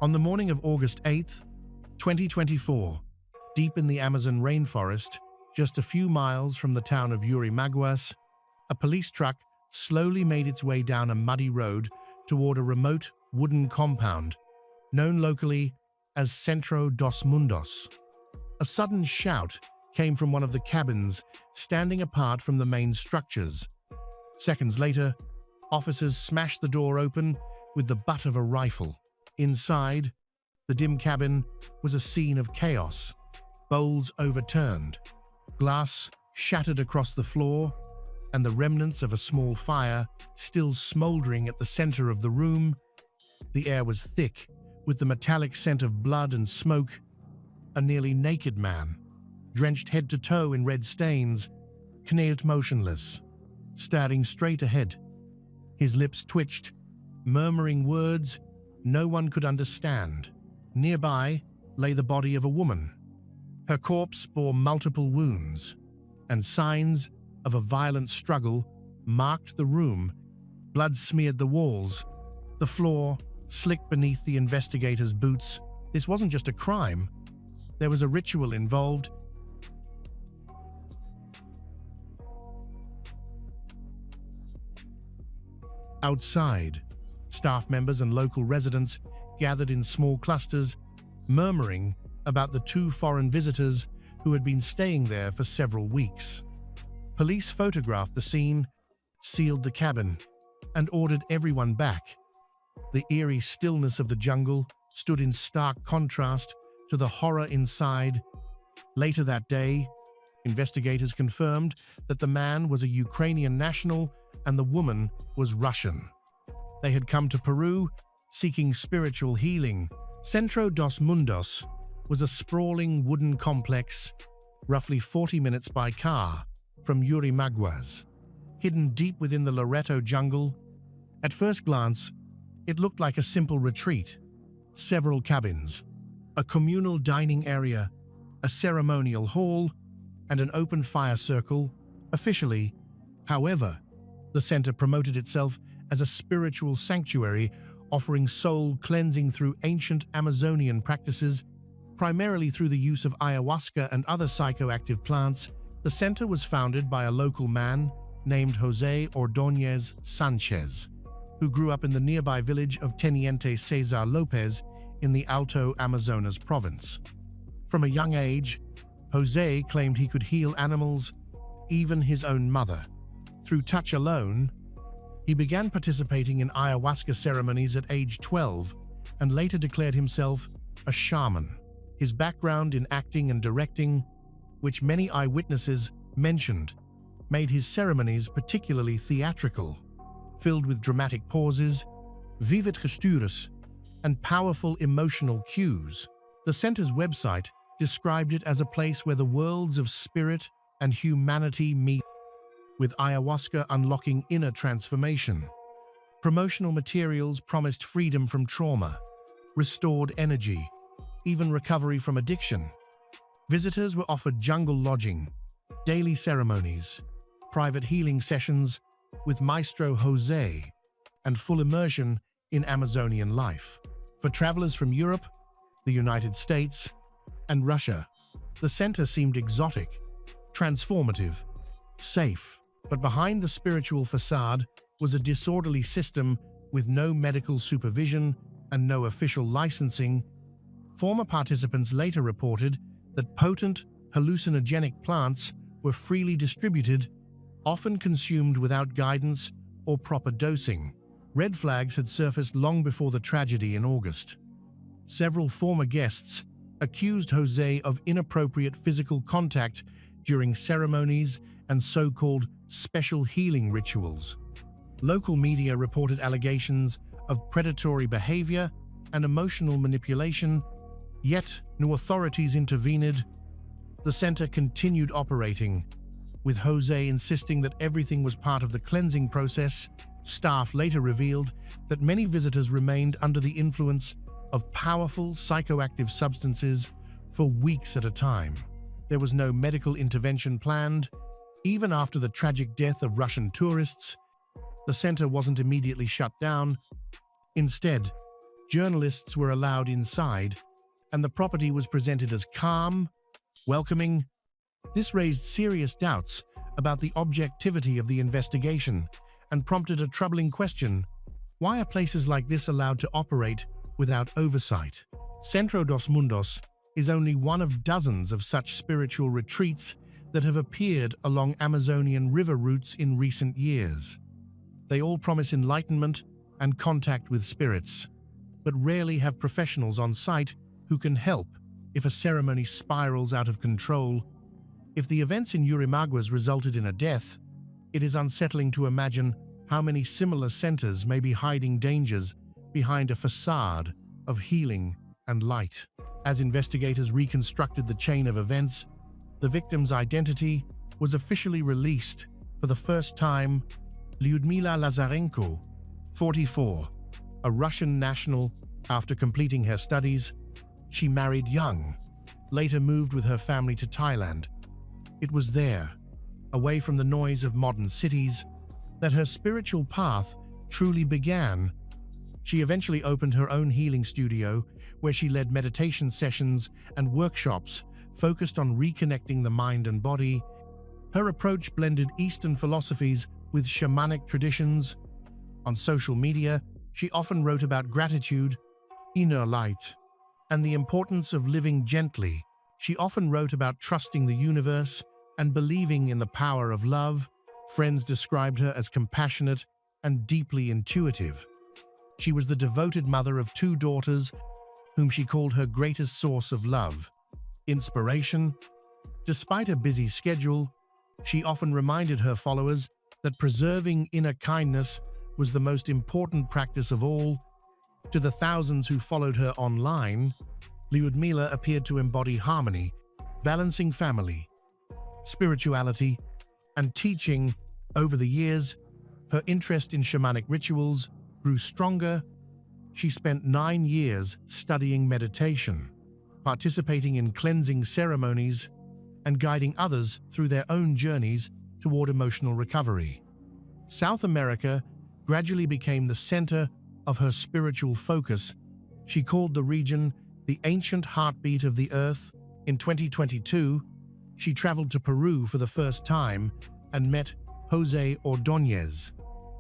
On the morning of August 8th, 2024, deep in the Amazon rainforest, just a few miles from the town of Yurimaguas, a police truck slowly made its way down a muddy road toward a remote wooden compound, known locally as Centro dos Mundos. A sudden shout came from one of the cabins standing apart from the main structures. Seconds later, officers smashed the door open with the butt of a rifle. Inside, the dim cabin was a scene of chaos. Bowls overturned, glass shattered across the floor, and the remnants of a small fire still smoldering at the center of the room. The air was thick, with the metallic scent of blood and smoke. A nearly naked man, drenched head to toe in red stains, knelt motionless, staring straight ahead. His lips twitched, murmuring words no one could understand. Nearby lay the body of a woman. Her corpse bore multiple wounds, and signs of a violent struggle marked the room. Blood smeared the walls, the floor slick beneath the investigators' boots. This wasn't just a crime. There was a ritual involved. Outside, staff members and local residents gathered in small clusters, murmuring about the two foreign visitors who had been staying there for several weeks. Police photographed the scene, sealed the cabin, and ordered everyone back. The eerie stillness of the jungle stood in stark contrast to the horror inside. Later that day, investigators confirmed that the man was a Ukrainian national and the woman was Russian. They had come to Peru seeking spiritual healing. Centro dos Mundos was a sprawling wooden complex, roughly 40 minutes by car from Yurimaguas, hidden deep within the Loreto jungle. At first glance, it looked like a simple retreat. Several cabins, a communal dining area, a ceremonial hall, and an open fire circle. Officially, however, the center promoted itself as a spiritual sanctuary, offering soul cleansing through ancient Amazonian practices, primarily through the use of ayahuasca and other psychoactive plants. The center was founded by a local man named Jose Ordóñez Sanchez, who grew up in the nearby village of Teniente Cesar Lopez in the Alto Amazonas province. From a young age, Jose claimed he could heal animals, even his own mother. Through touch alone, he began participating in ayahuasca ceremonies at age 12 and later declared himself a shaman. His background in acting and directing, which many eyewitnesses mentioned, made his ceremonies particularly theatrical, filled with dramatic pauses, vivid gestures, and powerful emotional cues. The center's website described it as a place where the worlds of spirit and humanity meet, with ayahuasca unlocking inner transformation. Promotional materials promised freedom from trauma, restored energy, even recovery from addiction. Visitors were offered jungle lodging, daily ceremonies, private healing sessions with Maestro Jose, and full immersion in Amazonian life. For travelers from Europe, the United States, and Russia, the center seemed exotic, transformative, safe. But behind the spiritual facade was a disorderly system with no medical supervision and no official licensing. Former participants later reported that potent, hallucinogenic plants were freely distributed, often consumed without guidance or proper dosing. Red flags had surfaced long before the tragedy in August. Several former guests accused Jose of inappropriate physical contact during ceremonies and so-called special healing rituals. Local media reported allegations of predatory behavior and emotional manipulation, yet no authorities intervened. The center continued operating, with Jose insisting that everything was part of the cleansing process. Staff later revealed that many visitors remained under the influence of powerful psychoactive substances for weeks at a time. There was no medical intervention planned. Even after the tragic death of Russian tourists, the center wasn't immediately shut down. Instead, Journalists were allowed inside, and the property was presented as calm, welcoming. This raised serious doubts about the objectivity of the investigation and prompted a troubling question: why are places like this allowed to operate without oversight? Centro dos Mundos is only one of dozens of such spiritual retreats that have appeared along Amazonian river routes in recent years. They all promise enlightenment and contact with spirits, but rarely have professionals on site who can help if a ceremony spirals out of control. If the events in Yurimaguas resulted in a death, it is unsettling to imagine how many similar centers may be hiding dangers behind a facade of healing and light. As investigators reconstructed the chain of events, the victim's identity was officially released for the first time. Lyudmila Lazarenko, 44, a Russian national. After completing her studies, she married young, later moved with her family to Thailand. It was there, away from the noise of modern cities, that her spiritual path truly began. She eventually opened her own healing studio, where she led meditation sessions and workshops focused on reconnecting the mind and body. Her approach blended Eastern philosophies with shamanic traditions. On social media, she often wrote about gratitude, inner light, and the importance of living gently. She often wrote about trusting the universe and believing in the power of love. Friends described her as compassionate and deeply intuitive. She was the devoted mother of 2 daughters, whom she called her greatest source of love, inspiration. Despite a busy schedule, she often reminded her followers that preserving inner kindness was the most important practice of all. To the thousands who followed her online, Lyudmila appeared to embody harmony, balancing family, spirituality, and teaching. Over the years, her interest in shamanic rituals grew stronger. She spent 9 years studying meditation, participating in cleansing ceremonies, and guiding others through their own journeys toward emotional recovery. South America gradually became the center of her spiritual focus. She called the region the ancient heartbeat of the earth. In 2022, she traveled to Peru for the first time and met José Ordóñez,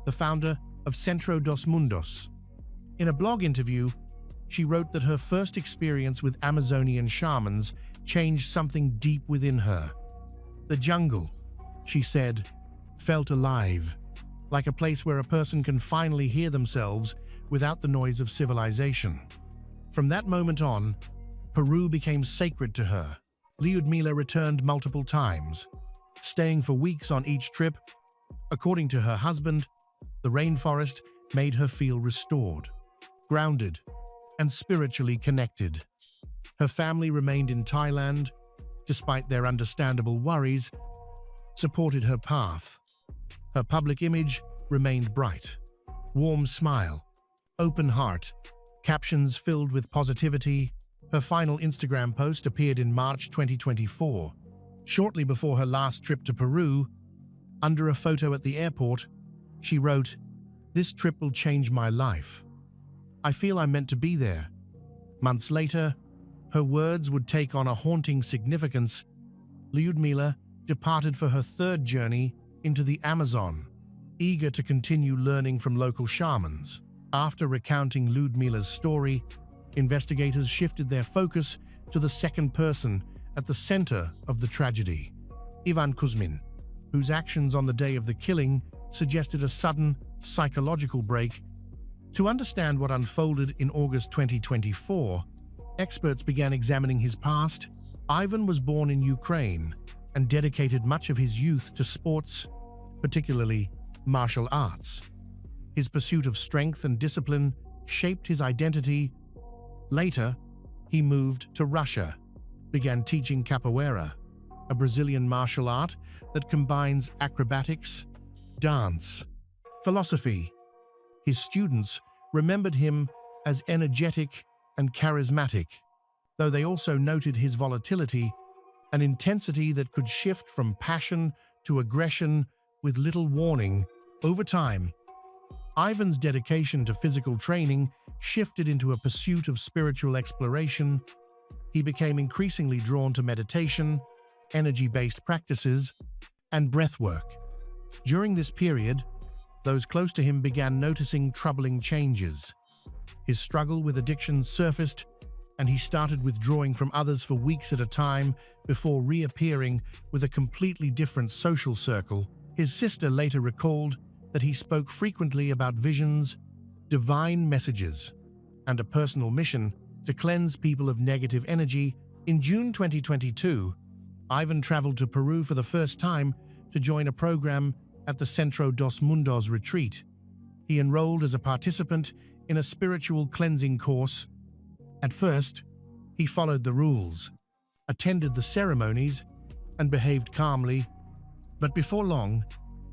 the founder of Centro dos Mundos. In a blog interview, she wrote that her first experience with Amazonian shamans changed something deep within her. The jungle, she said, felt alive, like a place where a person can finally hear themselves without the noise of civilization. From that moment on, Peru became sacred to her. Lyudmila returned multiple times, staying for weeks on each trip. According to her husband, the rainforest made her feel restored, grounded, and spiritually connected. Her family remained in Thailand, despite their understandable worries, supported her path. Her public image remained bright. Warm smile, open heart, captions filled with positivity. Her final Instagram post appeared in March 2024, shortly before her last trip to Peru. Under a photo at the airport, she wrote, "This trip will change my life. I feel I'm meant to be there." Months later, her words would take on a haunting significance. Lyudmila departed for her 3rd journey into the Amazon, eager to continue learning from local shamans. After recounting Lyudmila's story, investigators shifted their focus to the second person at the center of the tragedy, Ivan Kuzmin, whose actions on the day of the killing suggested a sudden psychological break. To understand what unfolded in August 2024, experts began examining his past. Ivan was born in Ukraine and dedicated much of his youth to sports, particularly martial arts. His pursuit of strength and discipline shaped his identity. Later, he moved to Russia, began teaching capoeira, a Brazilian martial art that combines acrobatics, dance, philosophy. His students remembered him as energetic and charismatic, though they also noted his volatility, an intensity that could shift from passion to aggression with little warning. Over time, Ivan's dedication to physical training shifted into a pursuit of spiritual exploration. He became increasingly drawn to meditation, energy-based practices, and breathwork. During this period, those close to him began noticing troubling changes. His struggle with addiction surfaced, and he started withdrawing from others for weeks at a time before reappearing with a completely different social circle. His sister later recalled that he spoke frequently about visions, divine messages, and a personal mission to cleanse people of negative energy. In June 2022, Ivan traveled to Peru for the first time to join a program at the Centro dos Mundos retreat. He enrolled as a participant in a spiritual cleansing course. At first, he followed the rules, attended the ceremonies, and behaved calmly. But before long,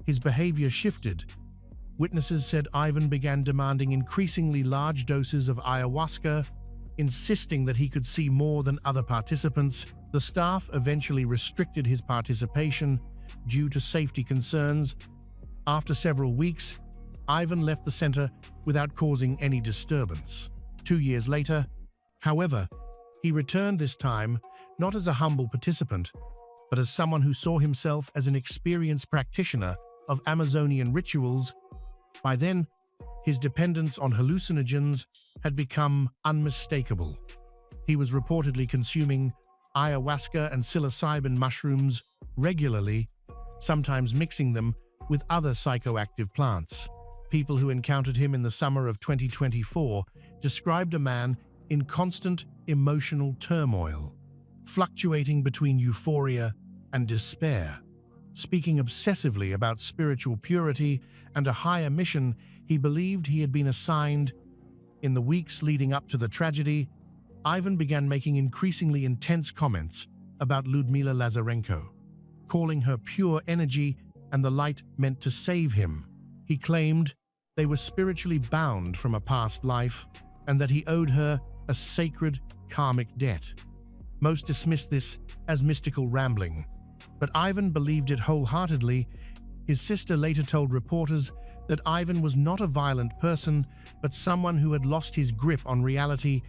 his behavior shifted. Witnesses said Ivan began demanding increasingly large doses of ayahuasca, insisting that he could see more than other participants. The staff eventually restricted his participation due to safety concerns. After several weeks, Ivan left the center without causing any disturbance. 2 years later, however, he returned, this time not as a humble participant, but as someone who saw himself as an experienced practitioner of Amazonian rituals. By then, his dependence on hallucinogens had become unmistakable. He was reportedly consuming ayahuasca and psilocybin mushrooms regularly, sometimes mixing them with other psychoactive plants. People who encountered him in the summer of 2024 described a man in constant emotional turmoil, fluctuating between euphoria and despair. Speaking obsessively about spiritual purity and a higher mission he believed he had been assigned. In the weeks leading up to the tragedy, Ivan began making increasingly intense comments about Ludmila Lazarenko, calling her pure energy and the light meant to save him. He claimed they were spiritually bound from a past life and that he owed her a sacred karmic debt. Most dismissed this as mystical rambling, but Ivan believed it wholeheartedly. His sister later told reporters that Ivan was not a violent person, but someone who had lost his grip on reality.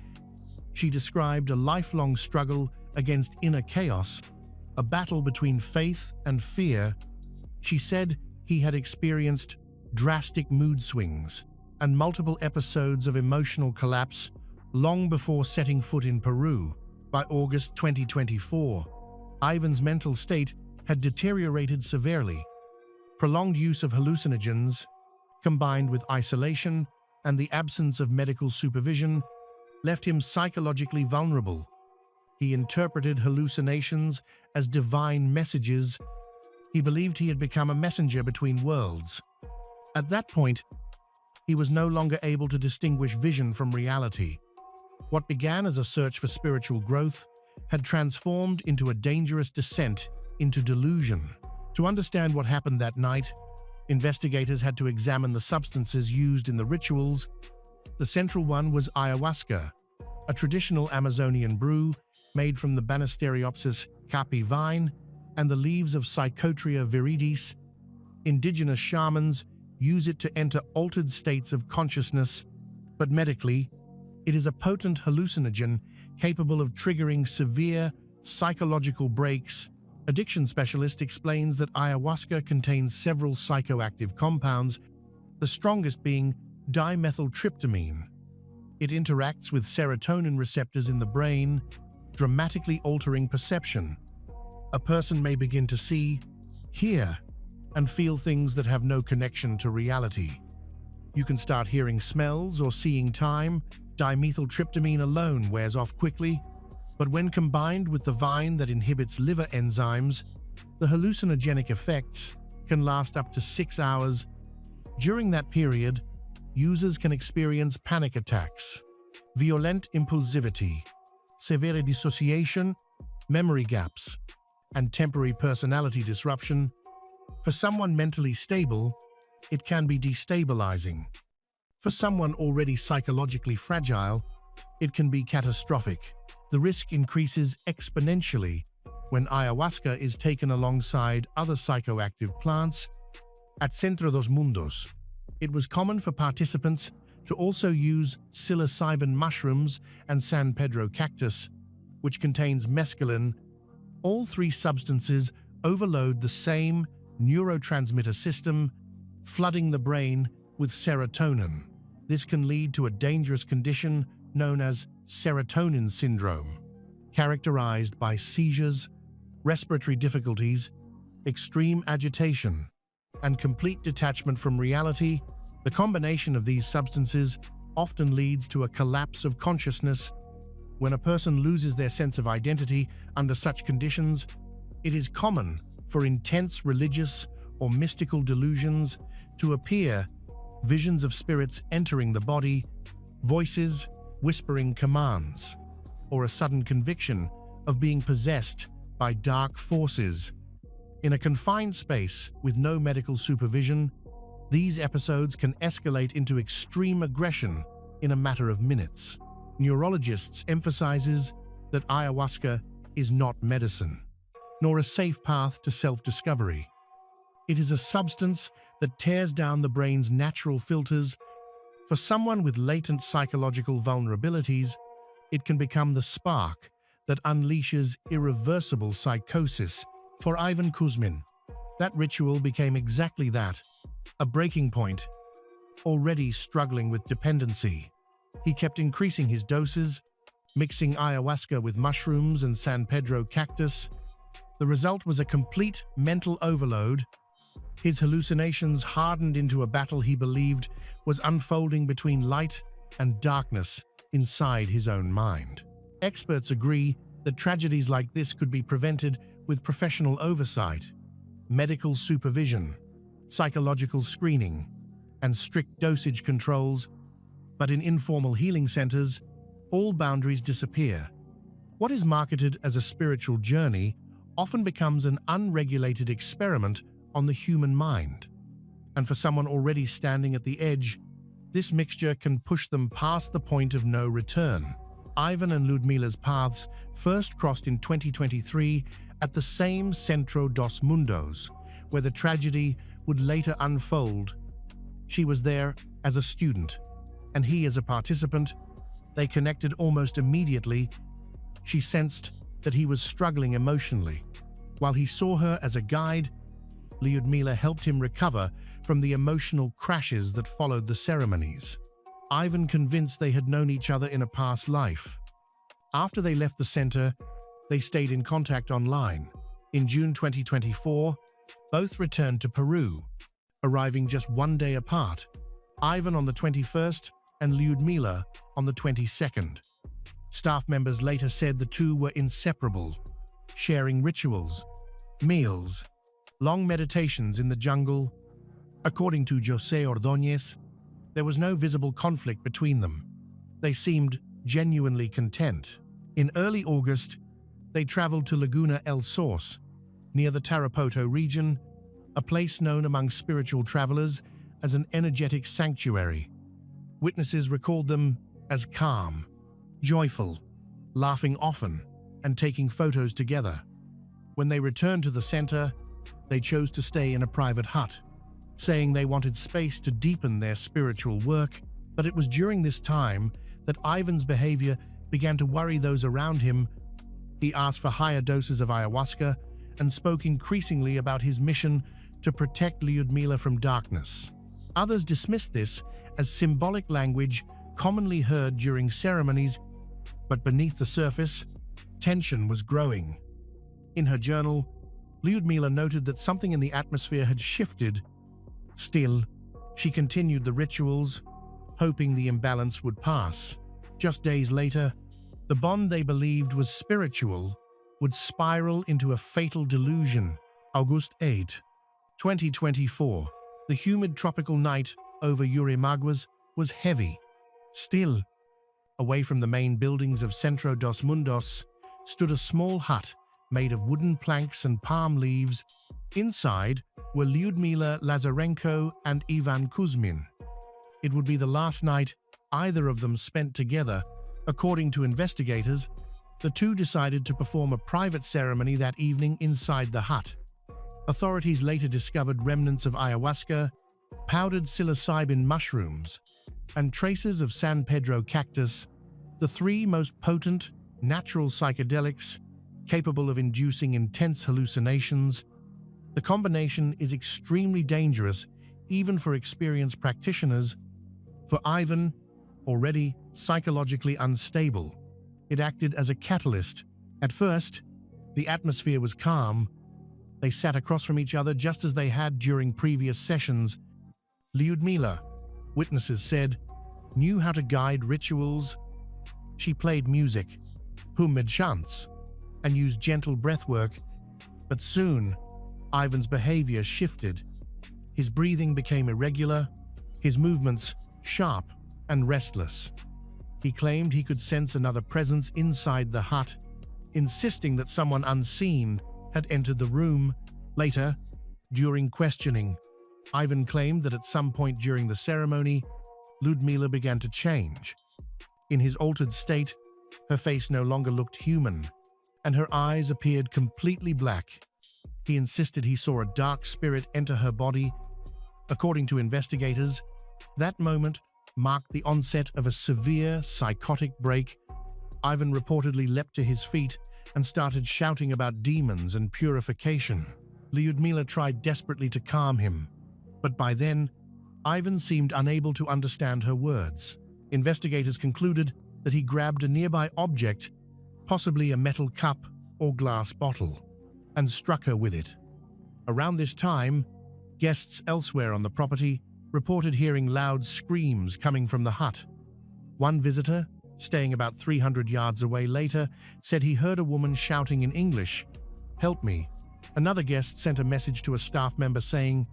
She described a lifelong struggle against inner chaos, a battle between faith and fear. She said he had experienced drastic mood swings and multiple episodes of emotional collapse long before setting foot in Peru. By August 2024, Ivan's mental state had deteriorated severely. Prolonged use of hallucinogens, combined with isolation and the absence of medical supervision, left him psychologically vulnerable. He interpreted hallucinations as divine messages. He believed he had become a messenger between worlds. At that point, he was no longer able to distinguish vision from reality. What began as a search for spiritual growth had transformed into a dangerous descent into delusion. To understand what happened that night, investigators had to examine the substances used in the rituals. The central one was ayahuasca, a traditional Amazonian brew made from the Banisteriopsis caapi vine and the leaves of Psychotria viridis. Indigenous shamans use it to enter altered states of consciousness, but medically, it is a potent hallucinogen capable of triggering severe psychological breaks. Addiction specialist explains that ayahuasca contains several psychoactive compounds, the strongest being dimethyltryptamine. It interacts with serotonin receptors in the brain, dramatically altering perception. A person may begin to see, hear, and feel things that have no connection to reality. You can start hearing smells or seeing time. Dimethyltryptamine alone wears off quickly, but when combined with the vine that inhibits liver enzymes, the hallucinogenic effects can last up to 6 hours. During that period, users can experience panic attacks, violent impulsivity, severe dissociation, memory gaps, and temporary personality disruption. For someone mentally stable, it can be destabilizing. For someone already psychologically fragile, it can be catastrophic. The risk increases exponentially when ayahuasca is taken alongside other psychoactive plants. At Centro dos Mundos, it was common for participants to also use psilocybin mushrooms and San Pedro cactus, which contains mescaline. All three substances overload the same neurotransmitter system, flooding the brain with serotonin. This can lead to a dangerous condition known as serotonin syndrome, characterized by seizures, respiratory difficulties, extreme agitation, and complete detachment from reality. The combination of these substances often leads to a collapse of consciousness. When a person loses their sense of identity under such conditions, it is common for intense religious or mystical delusions to appear, visions of spirits entering the body, voices whispering commands, or a sudden conviction of being possessed by dark forces. In a confined space with no medical supervision, these episodes can escalate into extreme aggression in a matter of minutes. Neurologists emphasizes that ayahuasca is not medicine, nor a safe path to self-discovery. It is a substance that tears down the brain's natural filters. For someone with latent psychological vulnerabilities, it can become the spark that unleashes irreversible psychosis. For Ivan Kuzmin, that ritual became exactly that, a breaking point. Already struggling with dependency, he kept increasing his doses, mixing ayahuasca with mushrooms and San Pedro cactus. The result was a complete mental overload. His hallucinations hardened into a battle he believed was unfolding between light and darkness inside his own mind. Experts agree that tragedies like this could be prevented with professional oversight, medical supervision, psychological screening, and strict dosage controls. But in informal healing centers, all boundaries disappear. What is marketed as a spiritual journey often becomes an unregulated experiment on the human mind. And for someone already standing at the edge, this mixture can push them past the point of no return. Ivan and Ludmila's paths first crossed in 2023 at the same Centro dos Mundos, where the tragedy would later unfold. She was there as a student, and he as a participant. They connected almost immediately. She sensed that he was struggling emotionally. While he saw her as a guide, Ludmila helped him recover from the emotional crashes that followed the ceremonies. Ivan convinced they had known each other in a past life. After they left the center, they stayed in contact online. In June 2024, both returned to Peru, arriving just one day apart, Ivan on the 21st and Ludmila on the 22nd. Staff members later said the two were inseparable, sharing rituals, meals, long meditations in the jungle. According to José Ordóñez, there was no visible conflict between them. They seemed genuinely content. In early August, they traveled to Laguna El Source, near the Tarapoto region, a place known among spiritual travelers as an energetic sanctuary. Witnesses recalled them as calm, joyful, laughing often, and taking photos together. When they returned to the center, they chose to stay in a private hut, saying they wanted space to deepen their spiritual work. But it was during this time that Ivan's behavior began to worry those around him. He asked for higher doses of ayahuasca and spoke increasingly about his mission to protect Ludmila from darkness. Others dismissed this as symbolic language commonly heard during ceremonies, but beneath the surface, tension was growing. In her journal, Ludmila noted that something in the atmosphere had shifted. Still, she continued the rituals, hoping the imbalance would pass. Just days later, the bond they believed was spiritual would spiral into a fatal delusion. August 8, 2024. The humid tropical night over Yurimaguas was heavy. Still, away from the main buildings of Centro dos Mundos, stood a small hut made of wooden planks and palm leaves. Inside were Lyudmila Lazarenko and Ivan Kuzmin. It would be the last night either of them spent together. According to investigators, the two decided to perform a private ceremony that evening inside the hut. Authorities later discovered remnants of ayahuasca, powdered psilocybin mushrooms, and traces of San Pedro cactus, the three most potent, natural psychedelics capable of inducing intense hallucinations. The combination is extremely dangerous even for experienced practitioners. For Ivan, already psychologically unstable, it acted as a catalyst. At first, the atmosphere was calm. They sat across from each other just as they had during previous sessions. Lyudmila, witnesses said, knew how to guide rituals. She played music, humid chants, and used gentle breathwork. But soon, Ivan's behavior shifted. His breathing became irregular, his movements sharp and restless. He claimed he could sense another presence inside the hut, insisting that someone unseen had entered the room. Later, during questioning, Ivan claimed that at some point during the ceremony, Lyudmila began to change. In his altered state, her face no longer looked human, and her eyes appeared completely black. He insisted he saw a dark spirit enter her body. According to investigators, that moment marked the onset of a severe psychotic break. Ivan reportedly leapt to his feet and started shouting about demons and purification. Lyudmila tried desperately to calm him, but by then, Ivan seemed unable to understand her words. Investigators concluded that he grabbed a nearby object, possibly a metal cup or glass bottle, and struck her with it. Around this time, guests elsewhere on the property reported hearing loud screams coming from the hut. One visitor, staying about 300 yards away later, said he heard a woman shouting in English, "Help me." Another guest sent a message to a staff member saying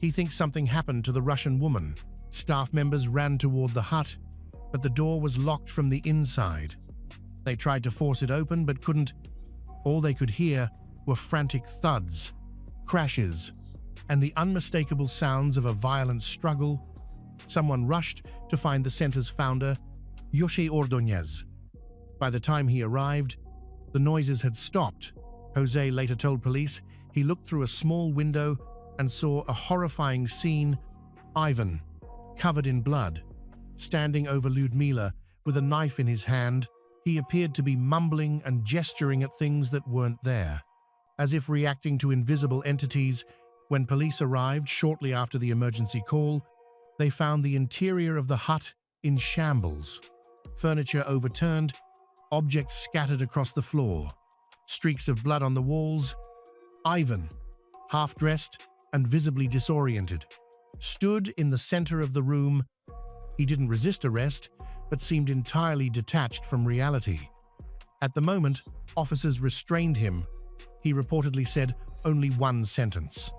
he thinks something happened to the Russian woman. Staff members ran toward the hut, but the door was locked from the inside. They tried to force it open but couldn't. All they could hear were frantic thuds, crashes, and the unmistakable sounds of a violent struggle. Someone rushed to find the center's founder, Jose Ordóñez. By the time he arrived, the noises had stopped. Jose later told police he looked through a small window and saw a horrifying scene. Ivan, covered in blood, standing over Lyudmila with a knife in his hand. He appeared to be mumbling and gesturing at things that weren't there, as if reacting to invisible entities. When police arrived shortly after the emergency call, they found the interior of the hut in shambles. Furniture overturned, objects scattered across the floor, streaks of blood on the walls. Ivan, half-dressed and visibly disoriented, stood in the center of the room. He didn't resist arrest, but seemed entirely detached from reality. At the moment, officers restrained him. He reportedly said only one sentence: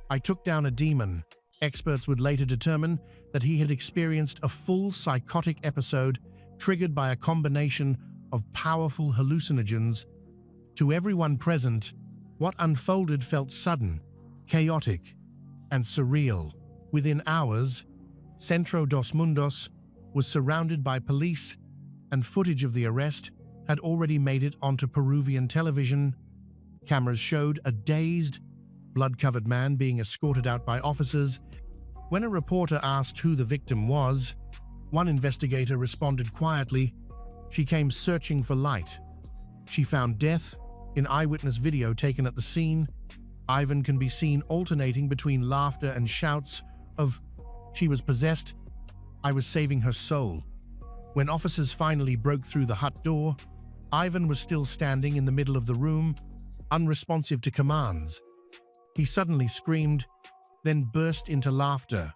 "I took down a demon." Experts would later determine that he had experienced a full psychotic episode triggered by a combination of powerful hallucinogens. To everyone present, what unfolded felt sudden, chaotic, and surreal. Within hours, Centro dos Mundos was surrounded by police, and footage of the arrest had already made it onto Peruvian television. Cameras showed a dazed, blood-covered man being escorted out by officers. When a reporter asked who the victim was, one investigator responded quietly, "She came searching for light." She found death in eyewitness video taken at the scene. Ivan can be seen alternating between laughter and shouts of, "She was possessed. I was saving her soul." When officers finally broke through the hut door, Ivan was still standing in the middle of the room, unresponsive to commands. He suddenly screamed, then burst into laughter.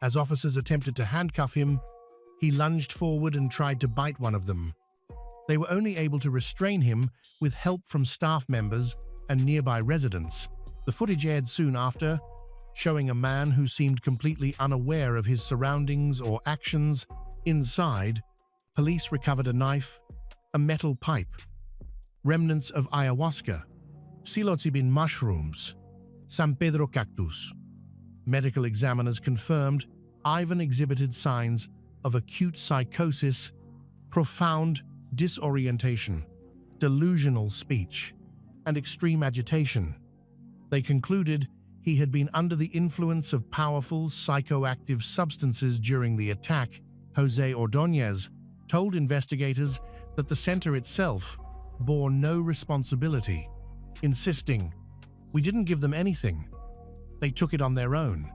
As officers attempted to handcuff him, he lunged forward and tried to bite one of them. They were only able to restrain him with help from staff members and nearby residents. The footage aired soon after, showing a man who seemed completely unaware of his surroundings or actions. Inside, police recovered a knife, a metal pipe, remnants of ayahuasca, psilocybin mushrooms, San Pedro cactus. Medical examiners confirmed Ivan exhibited signs of acute psychosis, profound disorientation, delusional speech, and extreme agitation. They concluded he had been under the influence of powerful psychoactive substances during the attack. Jose Ordóñez, told investigators that the center itself bore no responsibility, insisting, "We didn't give them anything. They took it on their own."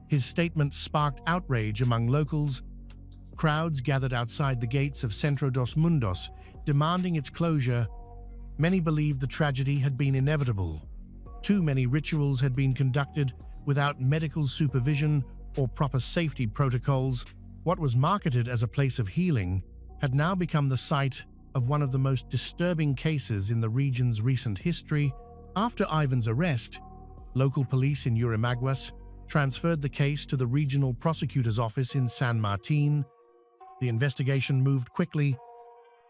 His statement sparked outrage among locals. Crowds gathered outside the gates of Centro dos Mundos, demanding its closure. Many believed the tragedy had been inevitable. Too many rituals had been conducted without medical supervision or proper safety protocols. What was marketed as a place of healing had now become the site of one of the most disturbing cases in the region's recent history. After Ivan's arrest, local police in Yurimaguas transferred the case to the regional prosecutor's office in San Martin. The investigation moved quickly.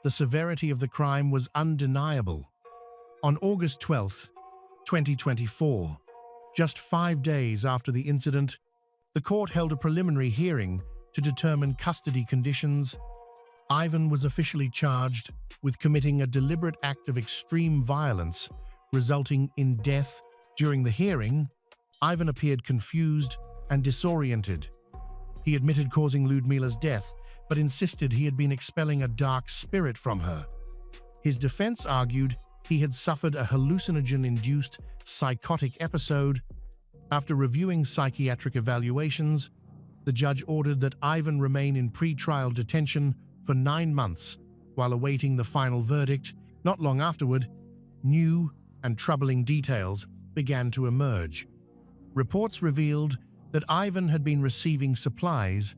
The severity of the crime was undeniable. On August 12, 2024, just 5 days after the incident, the court held a preliminary hearing to determine custody conditions. Ivan was officially charged with committing a deliberate act of extreme violence, resulting in death. During the hearing, Ivan appeared confused and disoriented. He admitted causing Ludmila's death, but insisted he had been expelling a dark spirit from her. His defense argued he had suffered a hallucinogen-induced psychotic episode. After reviewing psychiatric evaluations, the judge ordered that Ivan remain in pre-trial detention for 9 months while awaiting the final verdict. Not long afterward, new and troubling details began to emerge. Reports revealed that Ivan had been receiving supplies,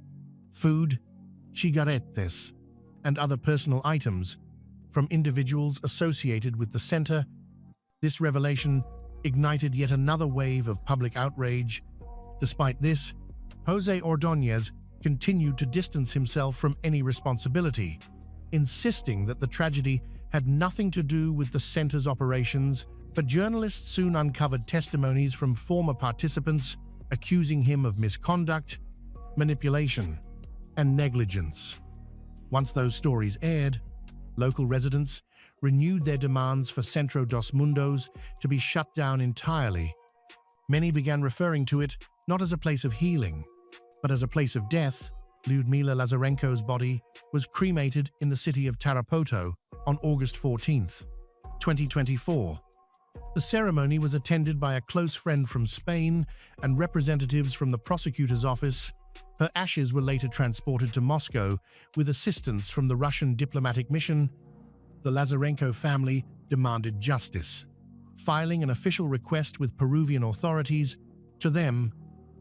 food, cigarettes, and other personal items from individuals associated with the center. This revelation ignited yet another wave of public outrage. Despite this, Jose Ordóñez continued to distance himself from any responsibility, insisting that the tragedy had nothing to do with the center's operations. But journalists soon uncovered testimonies from former participants accusing him of misconduct, manipulation, and negligence. Once those stories aired, local residents renewed their demands for Centro dos Mundos to be shut down entirely. Many began referring to it not as a place of healing, but as a place of death. Ludmila Lazarenko's body was cremated in the city of Tarapoto on August 14, 2024. The ceremony was attended by a close friend from Spain and representatives from the prosecutor's office. Her ashes were later transported to Moscow with assistance from the Russian diplomatic mission. The Lazarenko family demanded justice, filing an official request with Peruvian authorities. To them,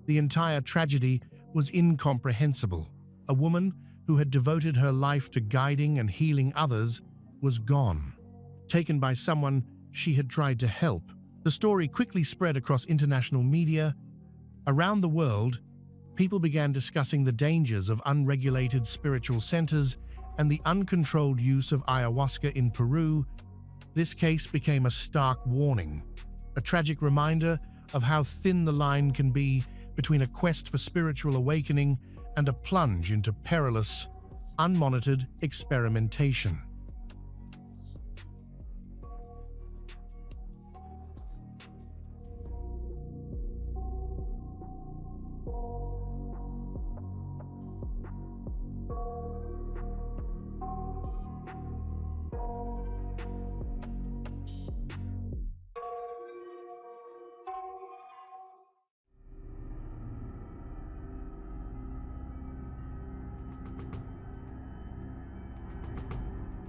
the entire tragedy was incomprehensible. A woman who had devoted her life to guiding and healing others was gone, taken by someone she had tried to help. The story quickly spread across international media. Around the world, people began discussing the dangers of unregulated spiritual centers and the uncontrolled use of ayahuasca in Peru. This case became a stark warning, a tragic reminder of how thin the line can be between a quest for spiritual awakening and a plunge into perilous, unmonitored experimentation.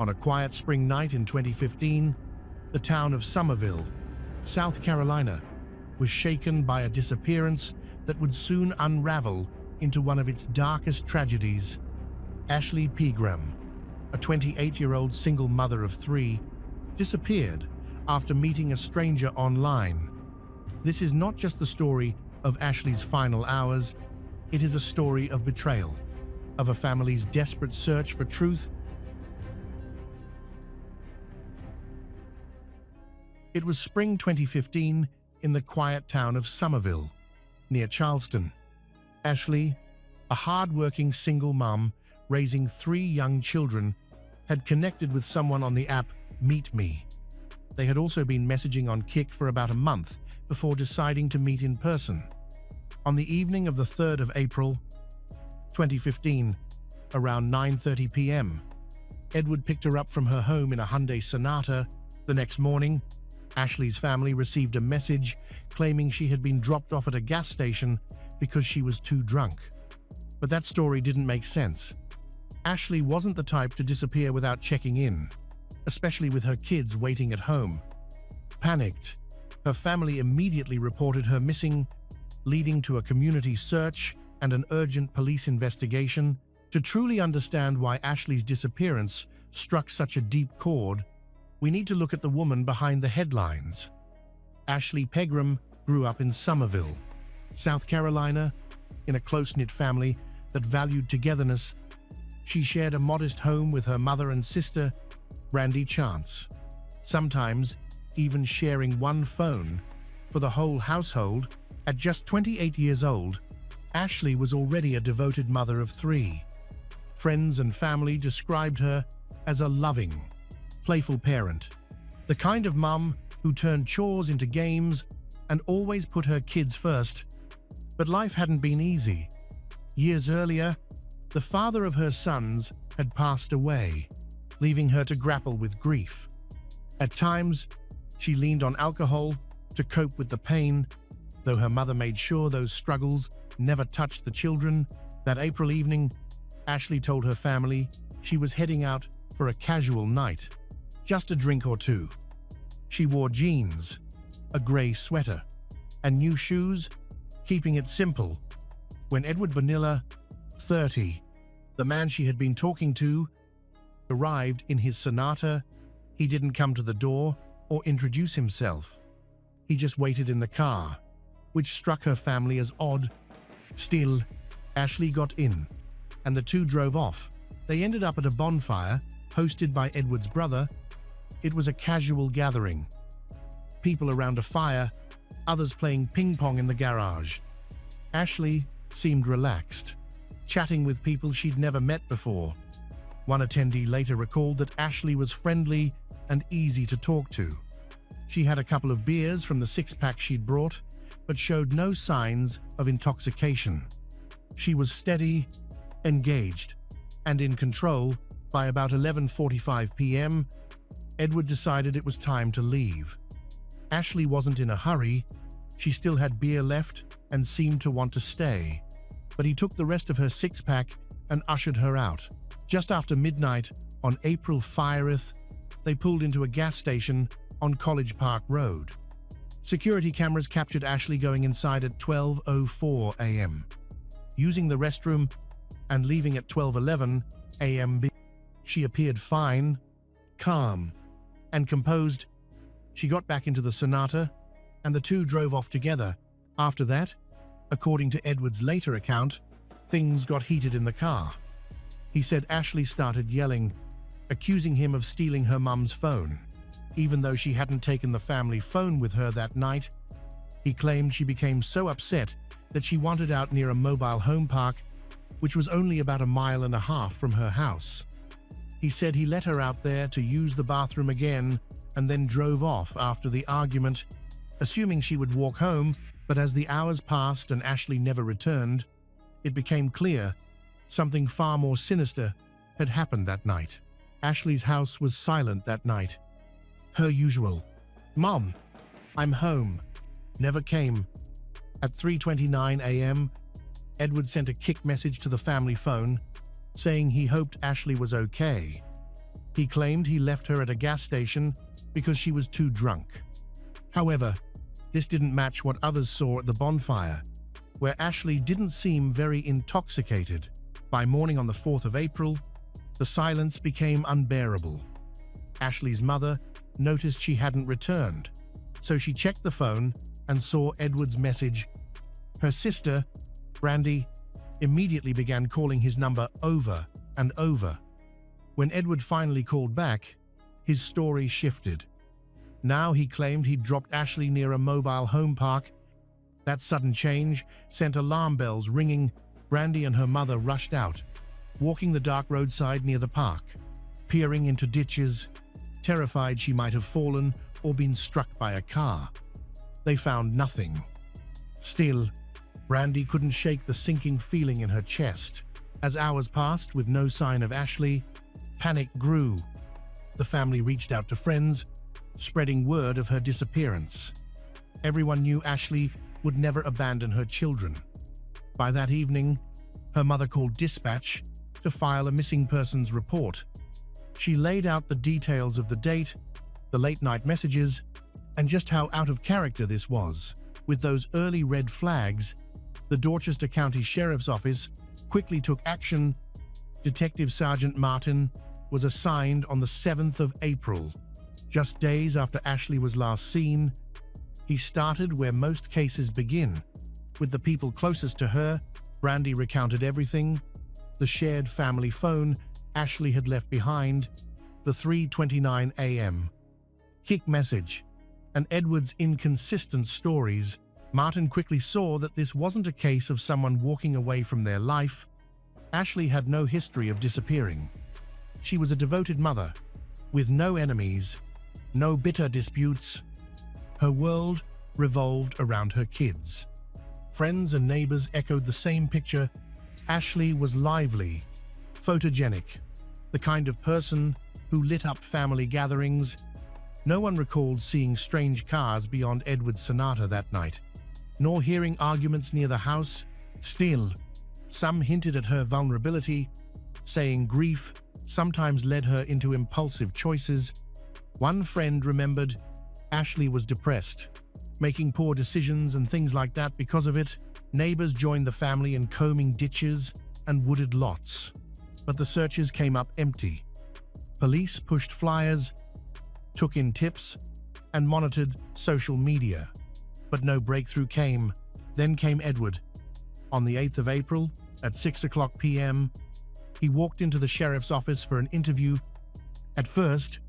On a quiet spring night in 2015, the town of Somerville, South Carolina, was shaken by a disappearance that would soon unravel into one of its darkest tragedies. Ashley Pegram, a 28-year-old single mother of 3, disappeared after meeting a stranger online. This is not just the story of Ashley's final hours, it is a story of betrayal, of a family's desperate search for truth. It was spring 2015 in the quiet town of Somerville, near Charleston. Ashley, a hard-working single mom raising 3 young children, had connected with someone on the app Meet Me. They had also been messaging on Kik for about a month before deciding to meet in person. On the evening of the 3rd of April, 2015, around 9:30 p.m. Edward picked her up from her home in a Hyundai Sonata. The next morning, Ashley's family received a message claiming she had been dropped off at a gas station because she was too drunk. But that story didn't make sense. Ashley wasn't the type to disappear without checking in, especially with her kids waiting at home. Panicked, her family immediately reported her missing, leading to a community search and an urgent police investigation. To truly understand why Ashley's disappearance struck such a deep chord, we need to look at the woman behind the headlines. Ashley Pegram grew up in Somerville, South Carolina, in a close-knit family that valued togetherness. She shared a modest home with her mother and sister, Brandy Chance, sometimes even sharing one phone for the whole household. At just 28 years old, Ashley was already a devoted mother of 3. Friends and family described her as a loving, playful parent, the kind of mum who turned chores into games and always put her kids first. But life hadn't been easy. Years earlier, the father of her sons had passed away, leaving her to grapple with grief. At times, she leaned on alcohol to cope with the pain, though her mother made sure those struggles never touched the children. That April evening, Ashley told her family she was heading out for a casual night, just a drink or two. She wore jeans, a grey sweater, and new shoes, keeping it simple. When Edward Bonilla, 30, the man she had been talking to, arrived in his Sonata, he didn't come to the door or introduce himself. He just waited in the car, which struck her family as odd. Still, Ashley got in, and the two drove off. They ended up at a bonfire hosted by Edward's brother. It was a casual gathering. People around a fire, others playing ping pong in the garage. Ashley seemed relaxed, chatting with people she'd never met before. One attendee later recalled that Ashley was friendly and easy to talk to. She had a couple of beers from the 6-pack she'd brought, but showed no signs of intoxication. She was steady, engaged, and in control. By about 11:45 p.m., Edward decided it was time to leave. Ashley wasn't in a hurry. She still had beer left and seemed to want to stay, but he took the rest of her 6-pack and ushered her out. Just after midnight on April 5th, they pulled into a gas station on College Park Road. Security cameras captured Ashley going inside at 12:04 a.m., using the restroom, and leaving at 12:11 a.m. She appeared fine, calm, and composed. She got back into the Sonata, and the two drove off together. After that, according to Edward's later account, things got heated in the car. He said Ashley started yelling, accusing him of stealing her mum's phone. Even though she hadn't taken the family phone with her that night, he claimed she became so upset that she wandered out near a mobile home park, which was only about 1.5 miles from her house. He said he let her out there to use the bathroom again and then drove off after the argument, assuming she would walk home. But as the hours passed and Ashley never returned, it became clear something far more sinister had happened that night. Ashley's house was silent that night. Her usual, "Mom, I'm home," never came. At 3:29 a.m., Edward sent a kick message to the family phone, saying he hoped Ashley was okay. He claimed he left her at a gas station because she was too drunk. However, this didn't match what others saw at the bonfire, where Ashley didn't seem very intoxicated. By morning on the 4th of April, the silence became unbearable. Ashley's mother noticed she hadn't returned, so she checked the phone and saw Edward's message. Her sister, Brandy, immediately began calling his number over and over. When Edward finally called back, his story shifted. Now he claimed he'd dropped Ashley near a mobile home park. That sudden change sent alarm bells ringing. Brandy and her mother rushed out, walking the dark roadside near the park, peering into ditches, terrified she might have fallen or been struck by a car. They found nothing. Still, Brandy couldn't shake the sinking feeling in her chest. As hours passed with no sign of Ashley, panic grew. The family reached out to friends, spreading word of her disappearance. Everyone knew Ashley would never abandon her children. By that evening, her mother called dispatch to file a missing persons report. She laid out the details of the date, the late-night messages, and just how out of character this was. With those early red flags, the Dorchester County Sheriff's Office quickly took action. Detective Sergeant Martin was assigned on the 7th of April. Just days after Ashley was last seen, he started where most cases begin. With the people closest to her, Brandy recounted everything: the shared family phone Ashley had left behind, the 3:29 a.m. kick message, and Edward's inconsistent stories. Martin quickly saw that this wasn't a case of someone walking away from their life. Ashley had no history of disappearing. She was a devoted mother, with no enemies, no bitter disputes. Her world revolved around her kids. Friends and neighbors echoed the same picture. Ashley was lively, photogenic, the kind of person who lit up family gatherings. No one recalled seeing strange cars beyond Edward's Sonata that night, nor hearing arguments near the house. Still, some hinted at her vulnerability, saying grief sometimes led her into impulsive choices. One friend remembered Ashley was depressed, making poor decisions and things like that because of it. Neighbors joined the family in combing ditches and wooded lots, but the searches came up empty. Police pushed flyers, took in tips, and monitored social media, but no breakthrough came. Then came Edward. On the 8th of April, at 6:00 p.m., he walked into the sheriff's office for an interview. At first,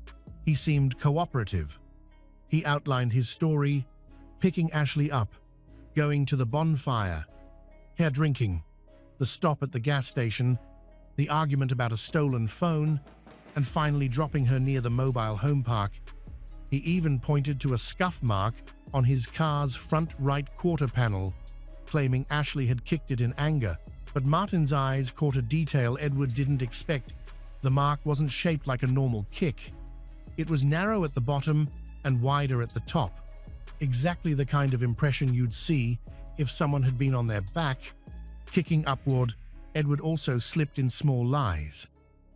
he seemed cooperative. He outlined his story, picking Ashley up, going to the bonfire, her drinking, the stop at the gas station, the argument about a stolen phone, and finally dropping her near the mobile home park. He even pointed to a scuff mark on his car's front right quarter panel, claiming Ashley had kicked it in anger. But Martin's eyes caught a detail Edward didn't expect. The mark wasn't shaped like a normal kick. It was narrow at the bottom and wider at the top, exactly the kind of impression you'd see if someone had been on their back, kicking upward. Edward also slipped in small lies,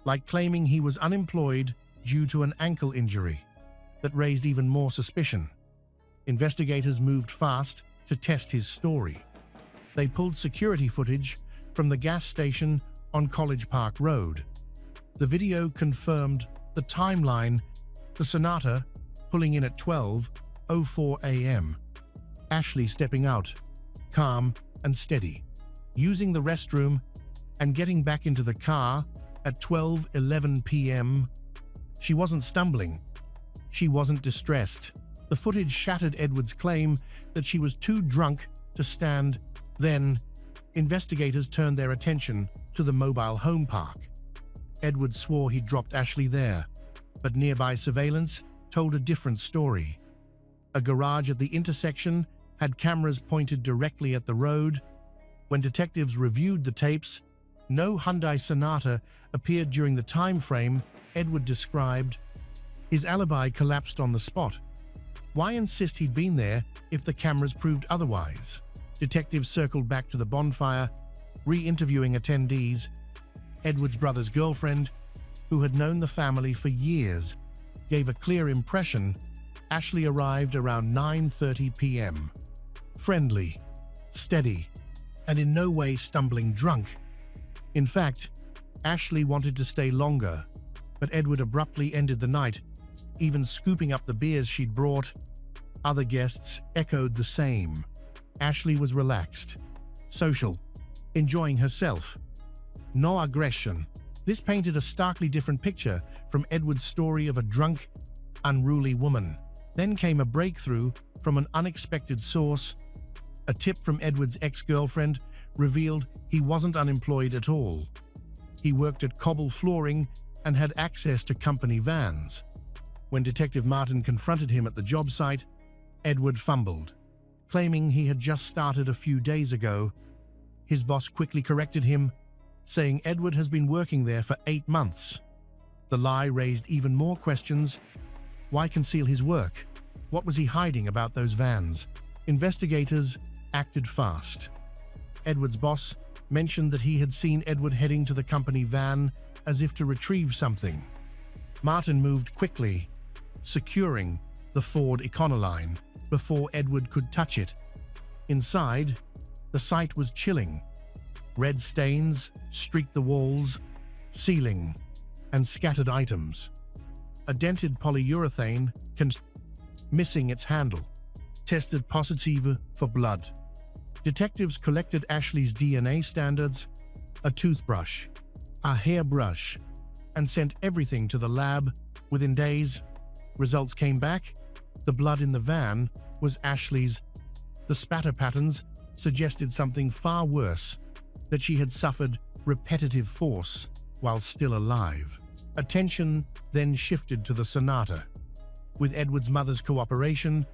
like claiming he was unemployed due to an ankle injury, that raised even more suspicion. Investigators moved fast to test his story. They pulled security footage from the gas station on College Park Road. The video confirmed the timeline: the Sonata pulling in at 12:04 a.m., Ashley stepping out, calm and steady, using the restroom and getting back into the car at 12:11 p.m. She wasn't stumbling. She wasn't distressed. The footage shattered Edward's claim that she was too drunk to stand. Then, investigators turned their attention to the mobile home park. Edward swore he dropped Ashley there, but nearby surveillance told a different story. A garage at the intersection had cameras pointed directly at the road. When detectives reviewed the tapes, no Hyundai Sonata appeared during the time frame Edward described. His alibi collapsed on the spot. Why insist he'd been there if the cameras proved otherwise? Detectives circled back to the bonfire, re-interviewing attendees. Edward's brother's girlfriend, who had known the family for years, gave a clear impression. Ashley arrived around 9:30 p.m. Friendly, steady, and in no way stumbling drunk. In fact, Ashley wanted to stay longer, but Edward abruptly ended the night, even scooping up the beers she'd brought. Other guests echoed the same. Ashley was relaxed, social, enjoying herself. No aggression. This painted a starkly different picture from Edward's story of a drunk, unruly woman. Then came a breakthrough from an unexpected source. A tip from Edward's ex-girlfriend revealed he wasn't unemployed at all. He worked at cobble flooring and had access to company vans. When Detective Martin confronted him at the job site, Edward fumbled, claiming he had just started a few days ago. His boss quickly corrected him. saying Edward has been working there for 8 months. The lie raised even more questions. Why conceal his work? What was he hiding about those vans? Investigators acted fast. Edward's boss mentioned that he had seen Edward heading to the company van as if to retrieve something. Martin moved quickly, securing the Ford Econoline before Edward could touch it. Inside, the sight was chilling. Red stains streaked the walls, ceiling, and scattered items. A dented polyurethane missing its handle, tested positive for blood. Detectives collected Ashley's DNA standards, a toothbrush, a hairbrush, and sent everything to the lab. Within days, results came back. The blood in the van was Ashley's. The spatter patterns suggested something far worse, that she had suffered repetitive force while still alive. Attention then shifted to the Sonata. With Edward's mother's cooperation,